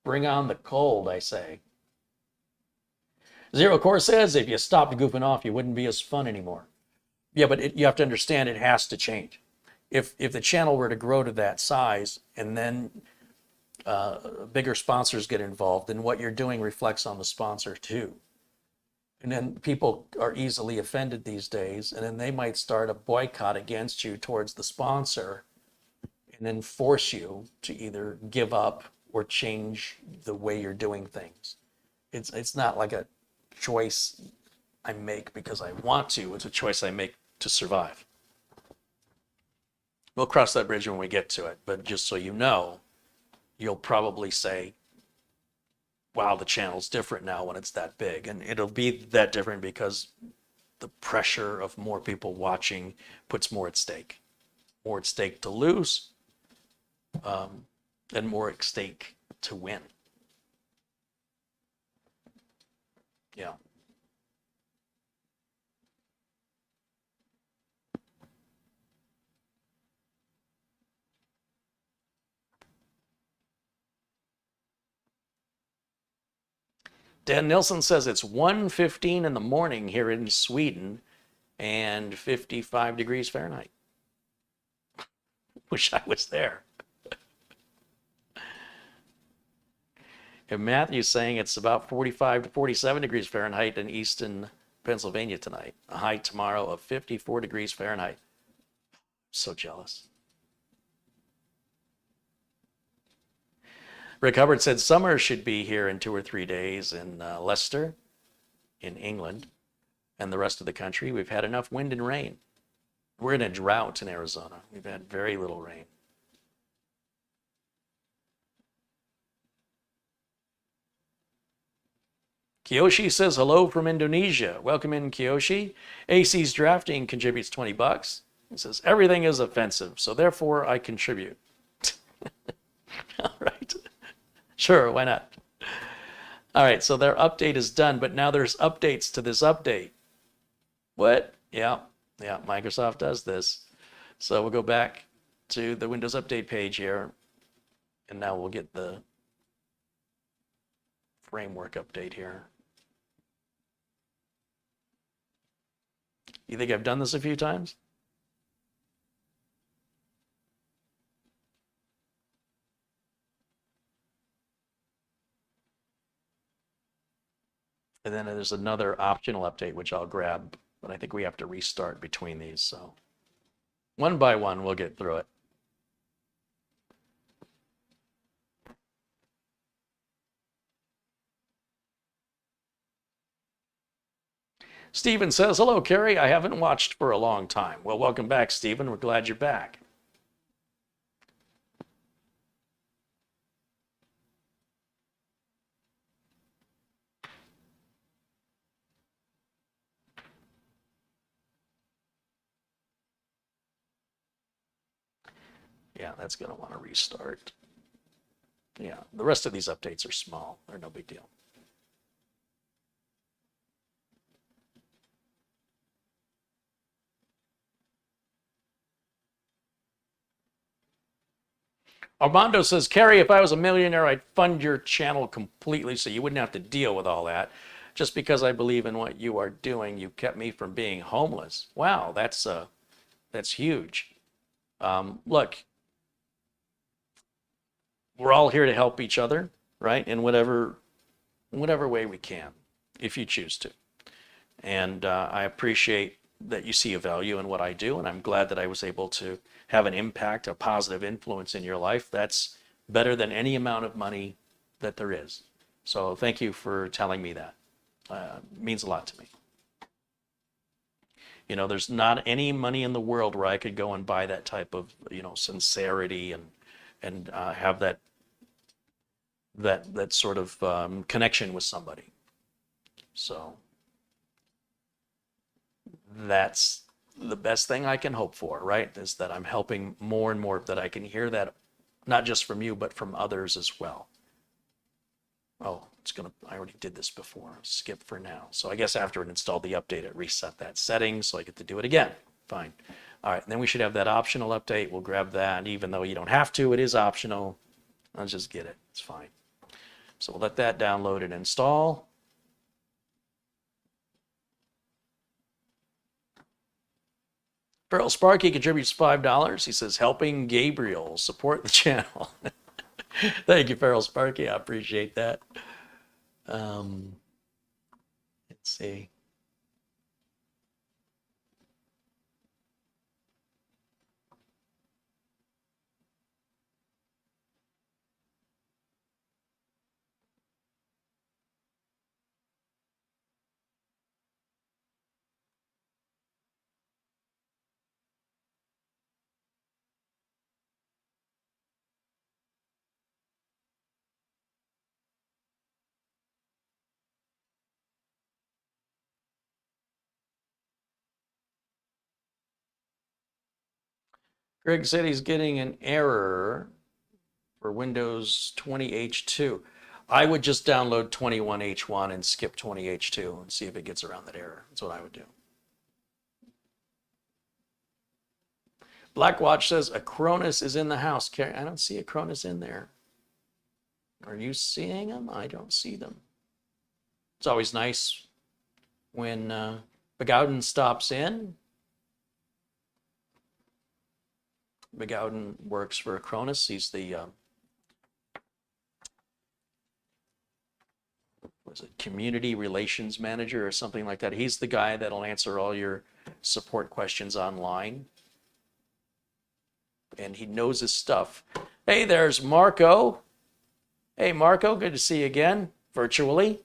Bring on the cold, I say. Zero Core says if you stopped goofing off, you wouldn't be as fun anymore. Yeah, but you have to understand it has to change. If the channel were to grow to that size and then bigger sponsors get involved, then what you're doing reflects on the sponsor too. And then people are easily offended these days, and then they might start a boycott against you towards the sponsor and then force you to either give up or change the way you're doing things. It's not like a choice I make because I want to. It's a choice I make to survive. We'll cross that bridge when we get to it, but just so you know, you'll probably say, wow, the channel's different now when it's that big. And it'll be that different because the pressure of more people watching puts more at stake. More at stake to lose, and more at stake to win. Yeah. Dan Nilsson says it's 1:15 in the morning here in Sweden and 55 degrees Fahrenheit. Wish I was there. And Matthew's saying it's about 45 to 47 degrees Fahrenheit in eastern Pennsylvania tonight. A high tomorrow of 54 degrees Fahrenheit. So jealous. Rick Hubbard said summer should be here in 2 or 3 days in Leicester, in England, and the rest of the country. We've had enough wind and rain. We're in a drought in Arizona. We've had very little rain. Kiyoshi says hello from Indonesia. Welcome in, Kiyoshi. AC's Drafting contributes $20. He says everything is offensive, so therefore I contribute. All right. Sure, why not? All right, so their update is done, but now there's updates to this update. What? Yeah, Microsoft does this. So we'll go back to the Windows Update page here, and now we'll get the framework update here. You think I've done this a few times? And then there's another optional update, which I'll grab, but I think we have to restart between these. So one by one, we'll get through it. Steven says, hello, Carrie. I haven't watched for a long time. Well, welcome back, Steven. We're glad you're back. Yeah, that's going to want to restart. Yeah, the rest of these updates are small. They're no big deal. Armando says, Carrie, if I was a millionaire, I'd fund your channel completely so you wouldn't have to deal with all that. Just because I believe in what you are doing, you kept me from being homeless. Wow, that's huge. Look, we're all here to help each other, right? In whatever way we can, if you choose to. And I appreciate that you see a value in what I do, and I'm glad that I was able to have an impact, a positive influence in your life. That's better than any amount of money that there is. So thank you for telling me that. It means a lot to me. You know, there's not any money in the world where I could go and buy that type of, you know, sincerity and have that sort of connection with somebody. So that's the best thing I can hope for, right? Is that I'm helping more and more, that I can hear that not just from you, but from others as well. Oh, I already did this before. Skip for now. So I guess after it installed the update, it reset that setting, so I get to do it again. Fine. All right, and then we should have that optional update. We'll grab that. Even though you don't have to, it is optional. I'll just get it. It's fine. So we'll let that download and install. Farrell Sparky contributes $5. He says, helping Gabriel support the channel. Thank you, Farrell Sparky. I appreciate that. Let's see. Greg said he's getting an error for Windows 20H2. I would just download 21H1 and skip 20H2 and see if it gets around that error. That's what I would do. Blackwatch says a Cronus is in the house. I don't see a Cronus in there. Are you seeing them? I don't see them. It's always nice when Begowden stops in. Begowden works for Cronus. He's the was it community relations manager or something like that. He's the guy that'll answer all your support questions online. And he knows his stuff. Hey, there's Marco. Hey, Marco, good to see you again, virtually.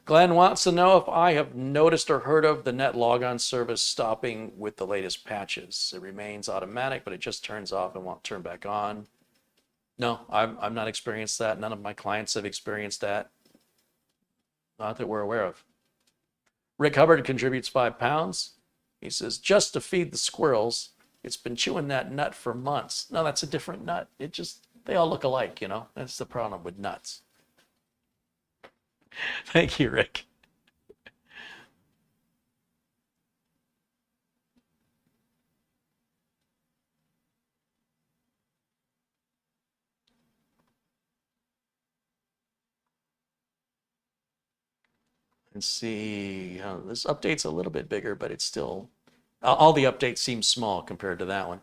Glenn wants to know if I have noticed or heard of the net logon service stopping with the latest patches. It remains automatic, but it just turns off and won't turn back on. No, I've not experienced that. None of my clients have experienced that. Not that we're aware of. Rick Hubbard contributes £5. He says, just to feed the squirrels. It's been chewing that nut for months. No, that's a different nut. They all look alike, you know. That's the problem with nuts. Thank you, Rick. Let's see. This update's a little bit bigger, but it's still, all the updates seem small compared to that one.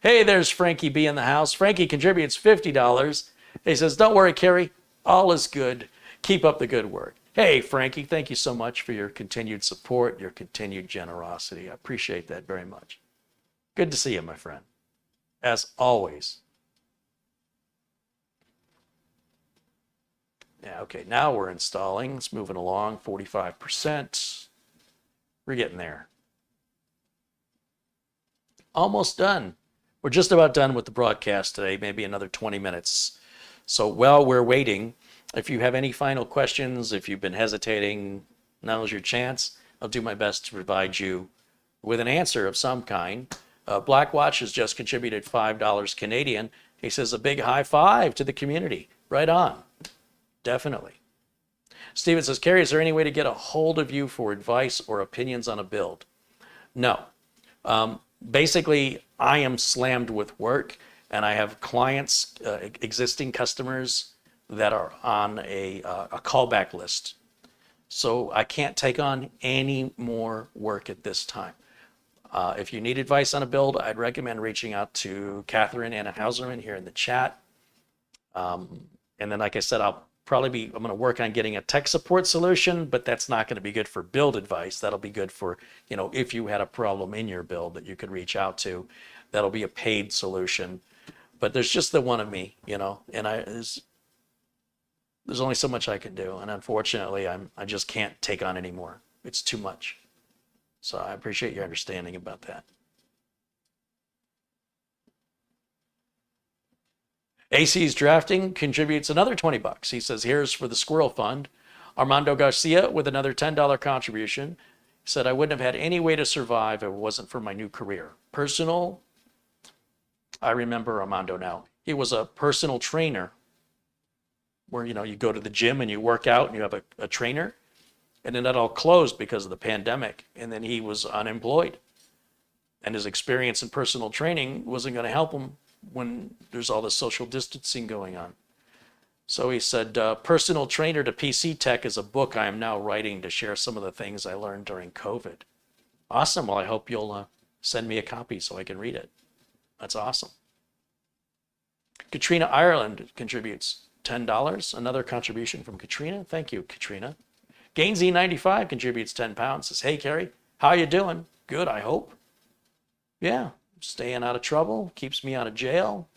Hey, there's Frankie B in the house. Frankie contributes $50. He says, don't worry, Carrie. All is good. Keep up the good work. Hey, Frankie, thank you so much for your continued support, your continued generosity. I appreciate that very much. Good to see you, my friend. As always. Yeah, okay, now we're installing. It's moving along, 45%. We're getting there. Almost done. We're just about done with the broadcast today, maybe another 20 minutes. So while we're waiting, if you have any final questions, if you've been hesitating, now's your chance. I'll do my best to provide you with an answer of some kind. Blackwatch has just contributed $5 Canadian. He says a big high five to the community. Right on. Definitely. Steven says, Carrie, is there any way to get a hold of you for advice or opinions on a build? No. Basically, I am slammed with work, and I have clients, existing customers that are on a callback list. So I can't take on any more work at this time. If you need advice on a build, I'd recommend reaching out to Catherine Anna Hauserman here in the chat. And then, like I said, I'm going to work on getting a tech support solution, but that's not going to be good for build advice. That'll be good for, if you had a problem in your build that you could reach out to. That'll be a paid solution. But there's just the one of me, and there's only so much I can do. And unfortunately, I just can't take on anymore. It's too much. So I appreciate your understanding about that. AC's Drafting contributes another $20. He says, here's for the Squirrel Fund. Armando Garcia with another $10 contribution. He said, I wouldn't have had any way to survive if it wasn't for my new career. Personal, I remember Armando now. He was a personal trainer where, you go to the gym and you work out and you have a trainer. And then that all closed because of the pandemic. And then he was unemployed. And his experience in personal training wasn't going to help him when there's all this social distancing going on. So he said, Personal Trainer to PC Tech is a book I am now writing to share some of the things I learned during COVID. Awesome. Well, I hope you'll send me a copy so I can read it. That's awesome. Katrina Ireland contributes $10. Another contribution from Katrina. Thank you, Katrina. Gainsy95 contributes £10. Says, hey, Carrie, how you doing? Good, I hope. Yeah, staying out of trouble, keeps me out of jail.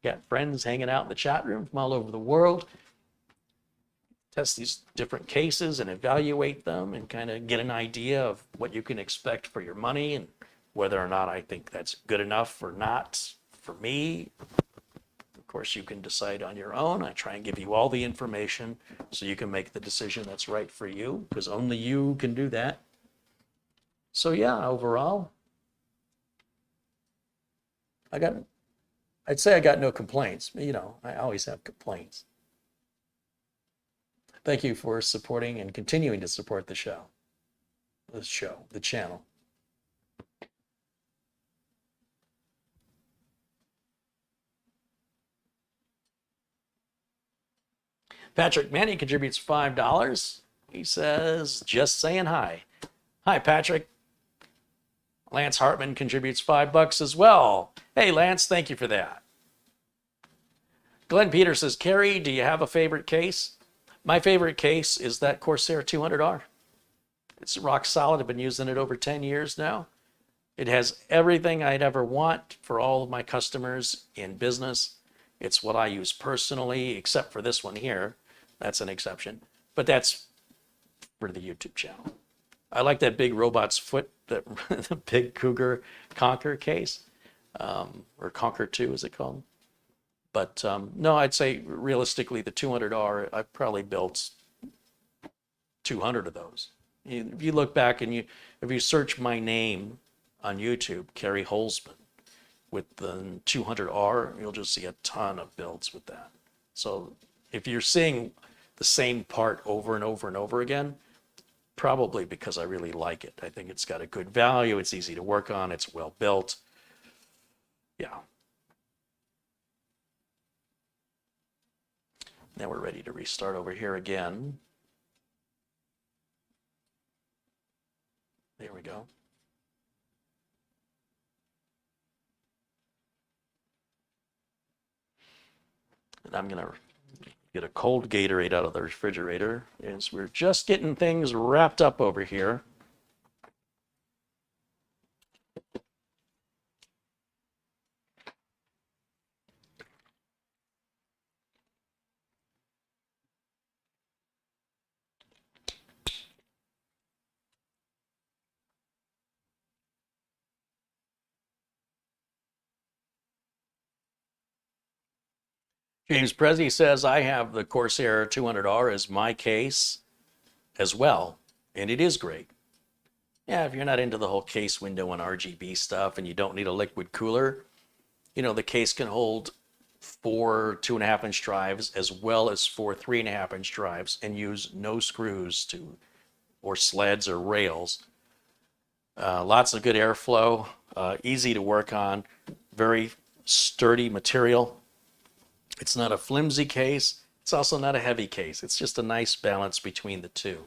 Got friends hanging out in the chat room from all over the world. Test these different cases and evaluate them and kind of get an idea of what you can expect for your money and whether or not I think that's good enough or not for me. Of course, you can decide on your own. I try and give you all the information so you can make the decision that's right for you, because only you can do that. So yeah, overall, I'd say I got no complaints. I always have complaints. Thank you for supporting and continuing to support the channel. Patrick Manny contributes $5. He says, just saying hi. Hi, Patrick. Lance Hartman contributes $5 as well. Hey, Lance, thank you for that. Glenn Peter says, Carrie, do you have a favorite case? My favorite case is that Corsair 200R. It's rock solid. I've been using it over 10 years now. It has everything I'd ever want for all of my customers in business. It's what I use personally, except for this one here. That's an exception. But that's for the YouTube channel. I like that big robot's foot, the big Cougar Conquer case, or Conquer 2, is it called? But no, I'd say realistically, the 200R, I've probably built 200 of those. If you look back and if you search my name on YouTube, Carrie Holzman, with the 200R, you'll just see a ton of builds with that. So if you're seeing the same part over and over and over again, probably because I really like it. I think it's got a good value. It's easy to work on. It's well built. Yeah. Now we're ready to restart over here again. There we go. And I'm going to get a cold Gatorade out of the refrigerator as we're just getting things wrapped up over here. James Prezi says, I have the Corsair 200R as my case as well, and it is great. Yeah, if you're not into the whole case window and RGB stuff and you don't need a liquid cooler, you know, the case can hold 4 2.5-inch drives as well as 4 3.5-inch drives and use no screws to, or sleds or rails. Lots of good airflow, easy to work on, very sturdy material. It's not a flimsy case. It's also not a heavy case. It's just a nice balance between the two.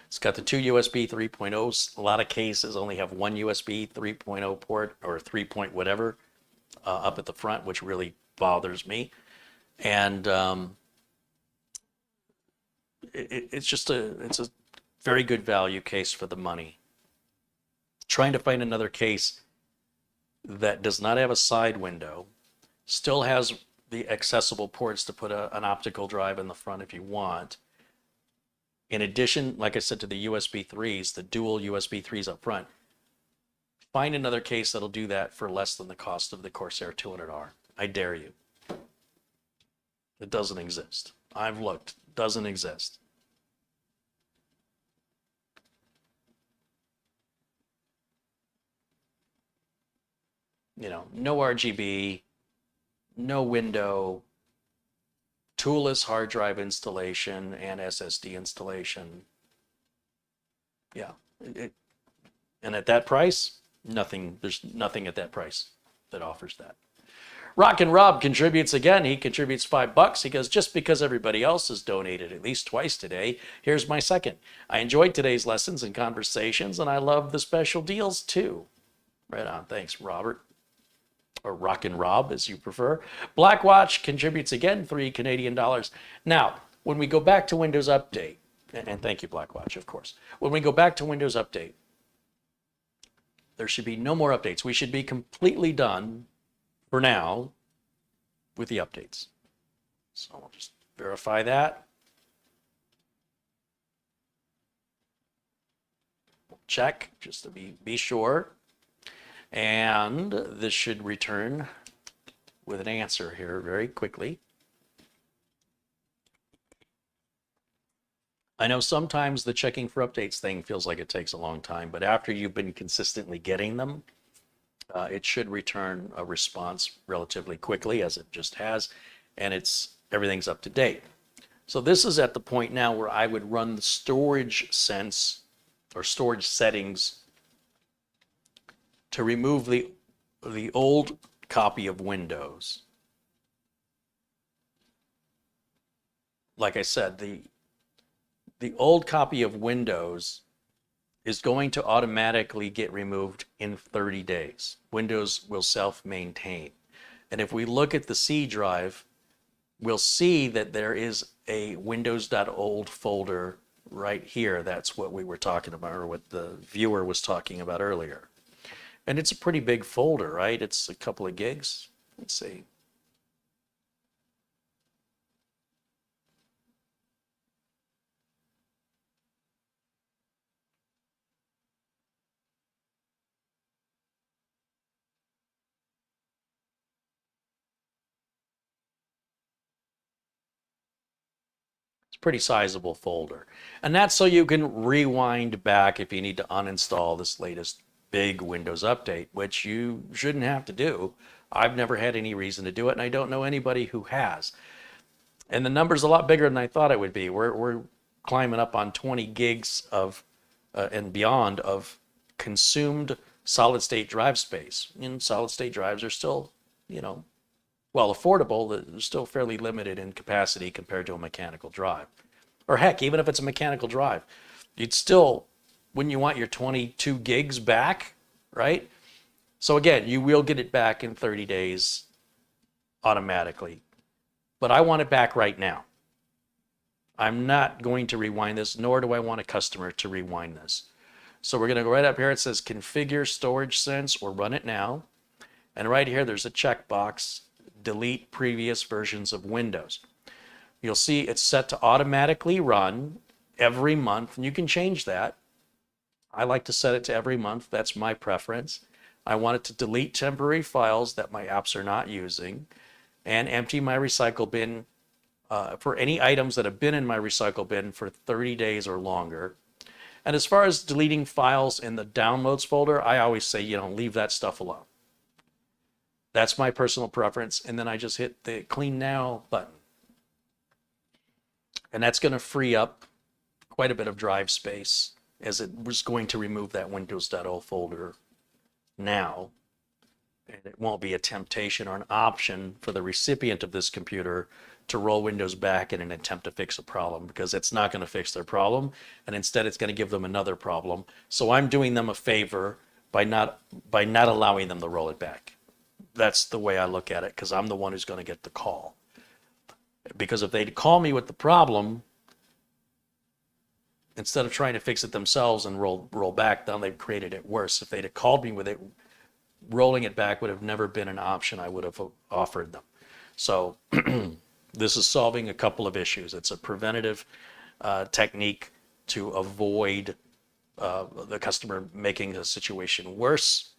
It's got the 2 USB 3.0s. A lot of cases only have one USB 3.0 port or 3 point whatever up at the front, which really bothers me. And it's a very good value case for the money. Trying to find another case that does not have a side window, still has the accessible ports to put an optical drive in the front if you want. In addition, like I said, to the USB 3s, the dual USB 3s up front, find another case that'll do that for less than the cost of the Corsair 200R. I dare you. It doesn't exist. I've looked. Doesn't exist. You know, no RGB, no window, toolless hard drive installation and SSD installation. Yeah. And at that price, there's nothing at that price that offers that. Rockin' Rob contributes again. He contributes $5. He goes, just because everybody else has donated at least twice today, here's my second. I enjoyed today's lessons and conversations, and I love the special deals too. Right on. Thanks, Robert. Or Rockin' Rob, as you prefer. Blackwatch contributes again, $3 Canadian. Now, when we go back to Windows Update, and thank you, Blackwatch, of course. When we go back to Windows Update, there should be no more updates. We should be completely done for now with the updates. So I'll just verify that. Check, just to be sure. And this should return with an answer here very quickly. I know sometimes the checking for updates thing feels like it takes a long time, but after you've been consistently getting them, it should return a response relatively quickly, as it just has, and everything's up to date. So this is at the point now where I would run the storage settings to remove the old copy of Windows. Like I said, the old copy of Windows is going to automatically get removed in 30 days. Windows will self-maintain. And if we look at the C drive, we'll see that there is a windows.old folder right here. That's what we were talking about, or what the viewer was talking about earlier. And it's a pretty big folder, right? It's a couple of gigs. Let's see. It's a pretty sizable folder. And that's so you can rewind back if you need to uninstall this latest big Windows update, which you shouldn't have to do. I've never had any reason to do it, and I don't know anybody who has. And the number's a lot bigger than I thought it would be. We're climbing up on 20 gigs of and beyond of consumed solid state drive space. And solid state drives are still, while affordable, they're still fairly limited in capacity compared to a mechanical drive. Or heck, even if it's a mechanical drive, you'd still, wouldn't you want your 22 gigs back, right? So again, you will get it back in 30 days automatically, but I want it back right now. I'm not going to rewind this, nor do I want a customer to rewind this. So we're going to go right up here. It says configure storage sense or run it now. And right here, there's a checkbox, delete previous versions of Windows. You'll see it's set to automatically run every month, and you can change that. I like to set it to every month. That's my preference. I want it to delete temporary files that my apps are not using and empty my recycle bin for any items that have been in my recycle bin for 30 days or longer. And as far as deleting files in the downloads folder, I always say, leave that stuff alone. That's my personal preference. And then I just hit the clean now button. And that's going to free up quite a bit of drive space, as it was going to remove that Windows.0 folder now. And it won't be a temptation or an option for the recipient of this computer to roll Windows back in an attempt to fix a problem, because it's not going to fix their problem, and instead it's going to give them another problem. So I'm doing them a favor by not allowing them to roll it back. That's the way I look at it, because I'm the one who's going to get the call. Because if they call me with the problem, instead of trying to fix it themselves and roll back, then they've created it worse. If they'd have called me with it, rolling it back would have never been an option I would have offered them. So this is solving a couple of issues. It's a preventative technique to avoid the customer making the situation worse.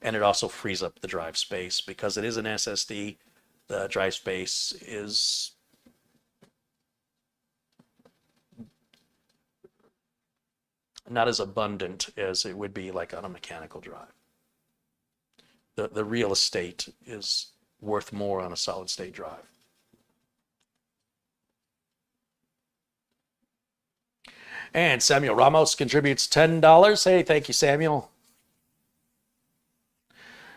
And it also frees up the drive space. Because it is an SSD, the drive space is not as abundant as it would be like on a mechanical drive. The real estate is worth more on a solid state drive. And Samuel Ramos contributes $10. Hey, thank you, Samuel.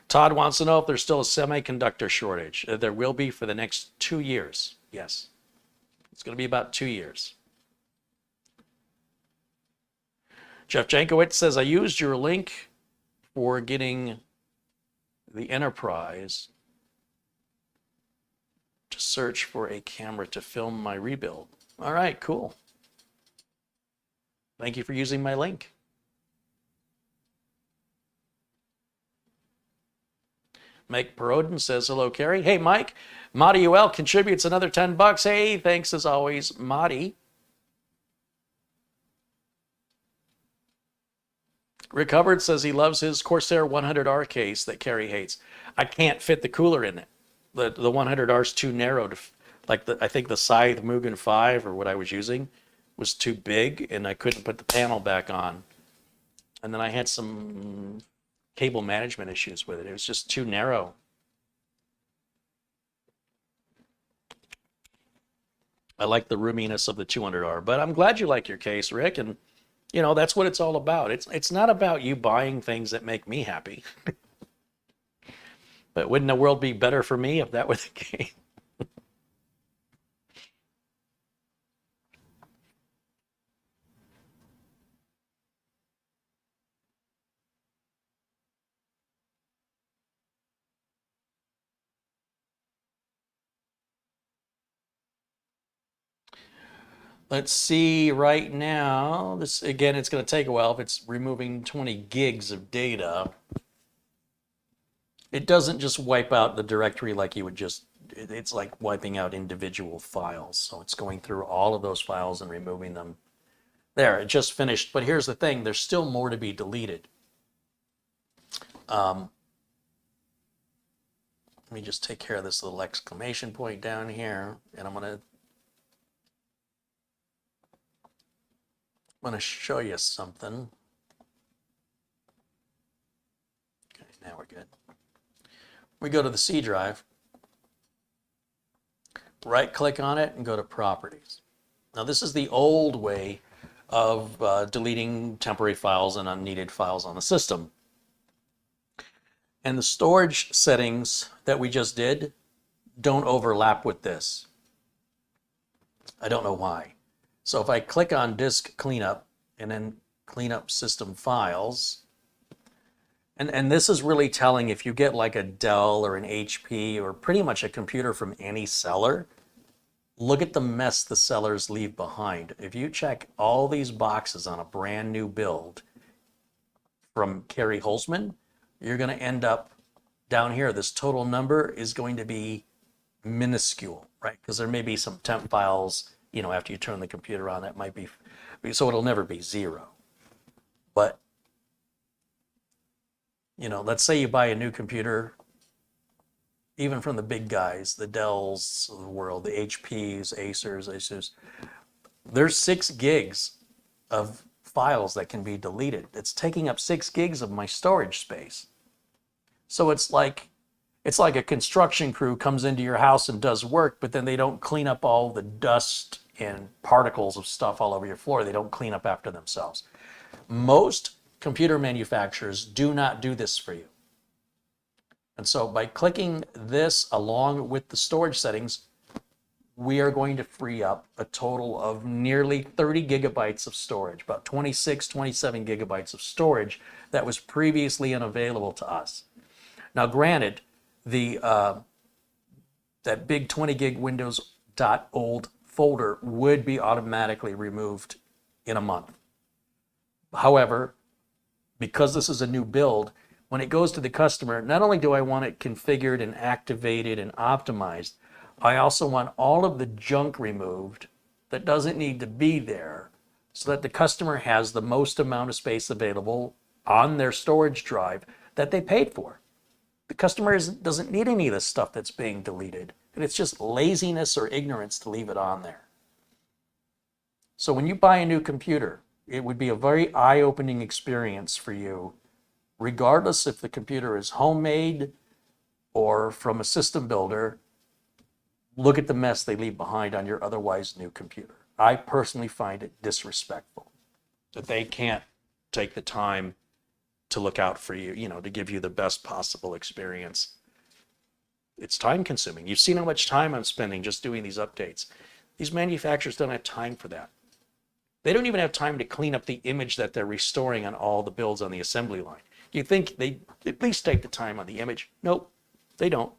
Todd wants to know if there's still a semiconductor shortage. There will be for the next 2 years. Yes. It's going to be about 2 years. Jeff Jankowitz says, I used your link for getting the Enterprise to search for a camera to film my rebuild. All right, cool. Thank you for using my link. Mike Perodin says, hello, Carrie. Hey, Mike. Madi UL contributes another $10. Hey, thanks as always, Madi. Rick Hubbard says he loves his Corsair 100R case that Carrie hates. I can't fit the cooler in it. The 100R is too narrow. I think the Scythe Mugen 5, or what I was using, was too big, and I couldn't put the panel back on. And then I had some cable management issues with it. It was just too narrow. I like the roominess of the 200R, but I'm glad you like your case, Rick, and that's what it's all about. It's not about you buying things that make me happy. But wouldn't the world be better for me if that were the case? Let's see right now. This, again, it's going to take a while if it's removing 20 gigs of data. It doesn't just wipe out the directory like you would just, it's like wiping out individual files. So it's going through all of those files and removing them. There, it just finished. But here's the thing, there's still more to be deleted. Let me just take care of this little exclamation point down here, and I'm going to show you something. Okay, now we're good. We go to the C drive, right click on it and go to properties. Now this is the old way of deleting temporary files and unneeded files on the system. And the storage settings that we just did don't overlap with this. I don't know why. So if I click on disk cleanup and then clean up system files, And this is really telling if you get like a Dell or an HP or pretty much a computer from any seller, look at the mess the sellers leave behind. If you check all these boxes on a brand new build from Kerry Holzman, you're going to end up down here. This total number is going to be minuscule, right? Because there may be some temp files, after you turn the computer on, that might be, so it'll never be zero. But, let's say you buy a new computer, even from the big guys, the Dells of the world, the HPs, Asus, there's 6 gigs of files that can be deleted. It's taking up 6 gigs of my storage space. So it's like a construction crew comes into your house and does work, but then they don't clean up all the dust and particles of stuff all over your floor. They don't clean up after themselves. Most computer manufacturers do not do this for you. And so by clicking this along with the storage settings, we are going to free up a total of nearly 30 gigabytes of storage, about 26, 27 gigabytes of storage that was previously unavailable to us. Now, granted, that big 20 gig Windows.old folder would be automatically removed in a month. However, because this is a new build, when it goes to the customer, not only do I want it configured and activated and optimized, I also want all of the junk removed that doesn't need to be there so that the customer has the most amount of space available on their storage drive that they paid for. The customer doesn't need any of this stuff that's being deleted. And it's just laziness or ignorance to leave it on there. So when you buy a new computer, it would be a very eye-opening experience for you, regardless if the computer is homemade or from a system builder. Look at the mess they leave behind on your otherwise new computer. I personally find it disrespectful that they can't take the time to look out for you, to give you the best possible experience. It's time consuming. You've seen how much time I'm spending just doing these updates. These manufacturers don't have time for that. They don't even have time to clean up the image that they're restoring on all the builds on the assembly line. You think they at least take the time on the image? Nope, they don't.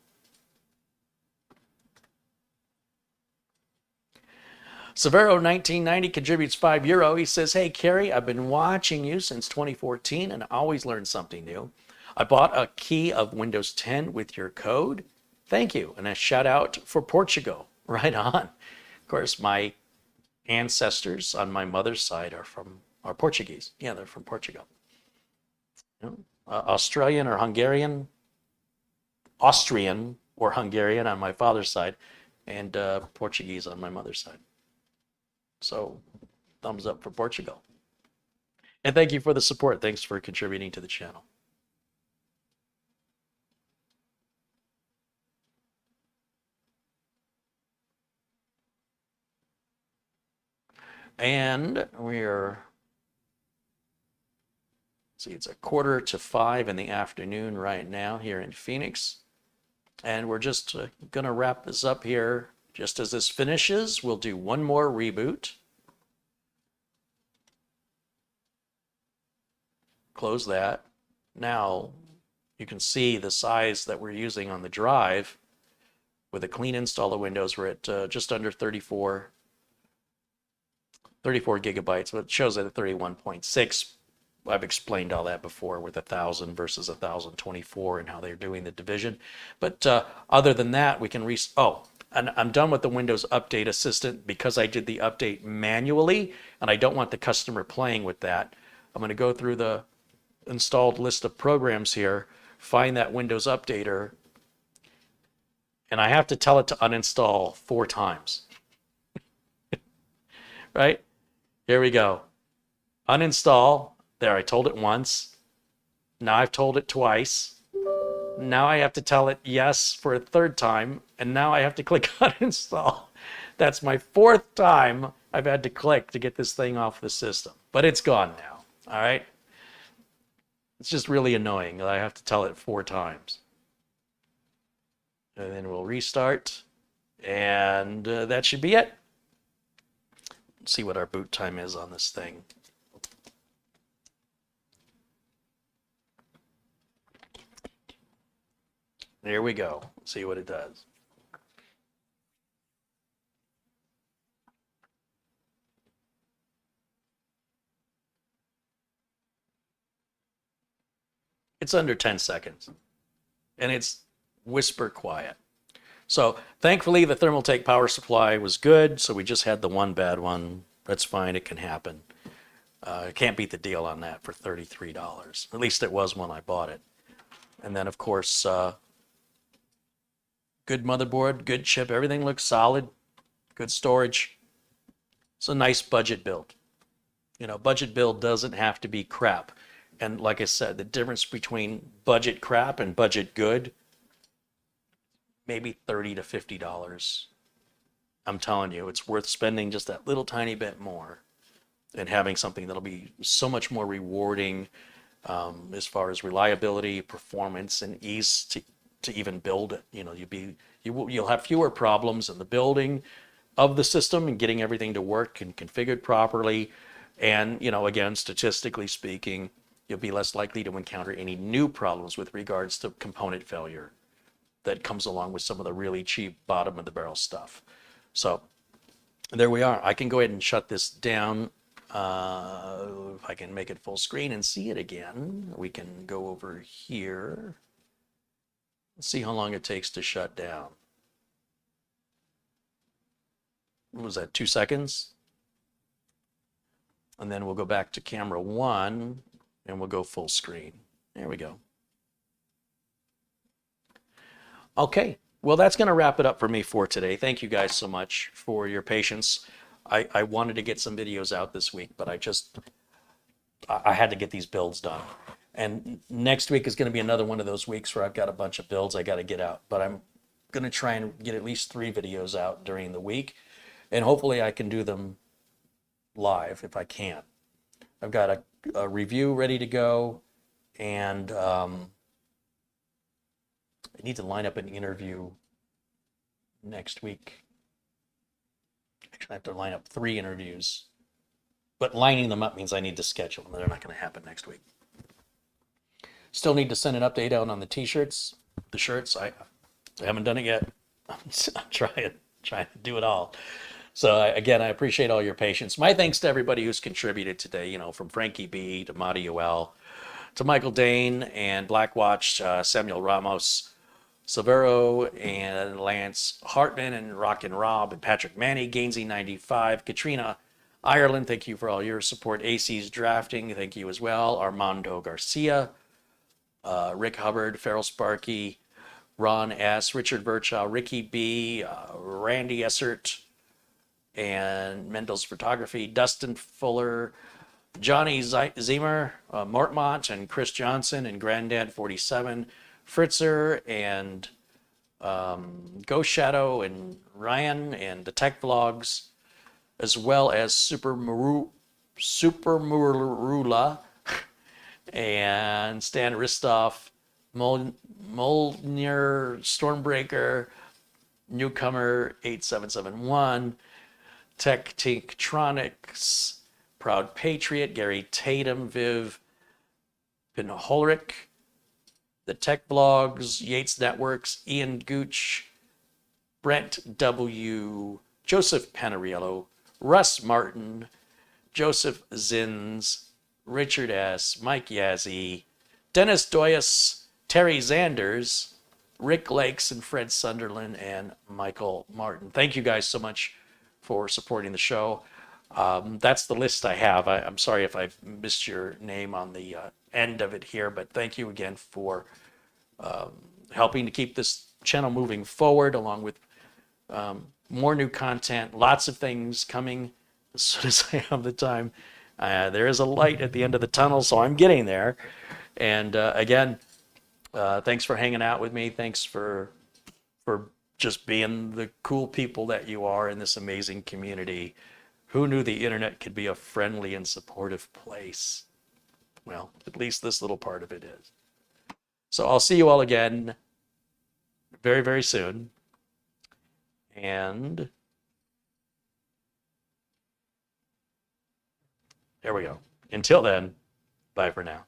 Severo 1990 contributes €5. He says, hey, Kerry, I've been watching you since 2014 and always learn something new. I bought a key of Windows 10 with your code. Thank you. And a shout out for Portugal. Right on. Of course, my ancestors on my mother's side are Portuguese. Yeah, they're from Portugal. Australian or Hungarian, Austrian or Hungarian on my father's side, and Portuguese on my mother's side. So, thumbs up for Portugal. And thank you for the support. Thanks for contributing to the channel. And we're, see, it's 4:45 in the afternoon right now here in Phoenix. And we're just going to wrap this up here. Just as this finishes, we'll do one more reboot. Close that. Now you can see the size that we're using on the drive. With a clean install of Windows, we're at just under 34 gigabytes, but it shows it at 31.6. I've explained all that before with 1,000 versus 1,024 and how they're doing the division. But other than that, we can and I'm done with the Windows Update Assistant because I did the update manually, and I don't want the customer playing with that. I'm going to go through the installed list of programs here, find that Windows Updater, and I have to tell it to uninstall 4 times. Right? Here we go. Uninstall. There, I told it once. Now I've told it twice. Now I have to tell it yes for a 3rd time, and now I have to click uninstall. That's my 4th time I've had to click to get this thing off the system. But it's gone now, all right? It's just really annoying that I have to tell it 4 times. And then we'll restart, and that should be it. Let's see what our boot time is on this thing. Here we go. See what it does. It's under 10 seconds. And it's whisper quiet. So thankfully the Thermaltake power supply was good. So we just had the one bad one. That's fine. It can happen. Can't beat the deal on that for $33. At least it was when I bought it. And then of course, good motherboard, good chip. Everything looks solid. Good storage. It's a nice budget build. You know, budget build doesn't have to be crap. And like I said, the difference between budget crap and budget good, maybe $30 to $50. I'm telling you, it's worth spending just that little tiny bit more and having something that'll be so much more rewarding as far as reliability, performance, and ease to even build it. You know, you'll have fewer problems in the building of the system and getting everything to work and configured properly. And, you know, again, statistically speaking, you'll be less likely to encounter any new problems with regards to component failure that comes along with some of the really cheap bottom of the barrel stuff. So there we are. I can go ahead and shut this down. If I can make it full screen and see it again, we can go over here. Let's see how long it takes to shut down. What was that, 2 seconds? And then we'll go back to camera 1 and we'll go full screen. There we go. Okay, well, that's going to wrap it up for me for today. Thank you guys so much for your patience. I wanted to get some videos out this week, but I had to get these builds done. And next week is going to be another one of those weeks where I've got a bunch of builds I got to get out. But I'm going to try and get at least 3 videos out during the week. And hopefully I can do them live if I can. I've got a review ready to go. And I need to line up an interview next week. Actually, I have to line up 3 interviews. But lining them up means I need to schedule them. They're not going to happen next week. Still need to send an update out on the t-shirts, the shirts. I haven't done it yet. I'm trying to do it all. So again, I appreciate all your patience. My thanks to everybody who's contributed today, you know, from Frankie B to Madi Uel, to Michael Dane and Blackwatch, Samuel Ramos, Silvero and Lance Hartman and Rock and Rob and Patrick Manny, Gainsey95, Katrina Ireland, thank you for all your support. AC's Drafting, thank you as well. Armando Garcia, Rick Hubbard, Farrell Sparky, Ron S., Richard Virchow, Ricky B., Randy Essert, and Mendel's Photography, Dustin Fuller, Johnny Zimmer, Mortmont, and Chris Johnson, and Granddad 47, Fritzer, and Ghost Shadow, and Ryan, and the Tech Vlogs, as well as Super Marula, and Stan Ristoff, Molnir, Stormbreaker, Newcomer 8771, Tech Tinktronics, Proud Patriot, Gary Tatum, Viv Pinholric, the Tech Blogs, Yates Networks, Ian Gooch, Brent W., Joseph Panariello, Russ Martin, Joseph Zins, Richard S., Mike Yazzie, Dennis Doyas, Terry Zanders, Rick Lakes, and Fred Sunderland, and Michael Martin. Thank you guys so much for supporting the show. That's the list I have. I'm sorry if I've missed your name on the end of it here, but thank you again for helping to keep this channel moving forward, along with more new content, lots of things coming as soon as I have the time. There is a light at the end of the tunnel, so I'm getting there. And again, thanks for hanging out with me. Thanks for just being the cool people that you are in this amazing community. Who knew the internet could be a friendly and supportive place? Well, at least this little part of it is. So I'll see you all again very, very soon. And there we go. Until then, bye for now.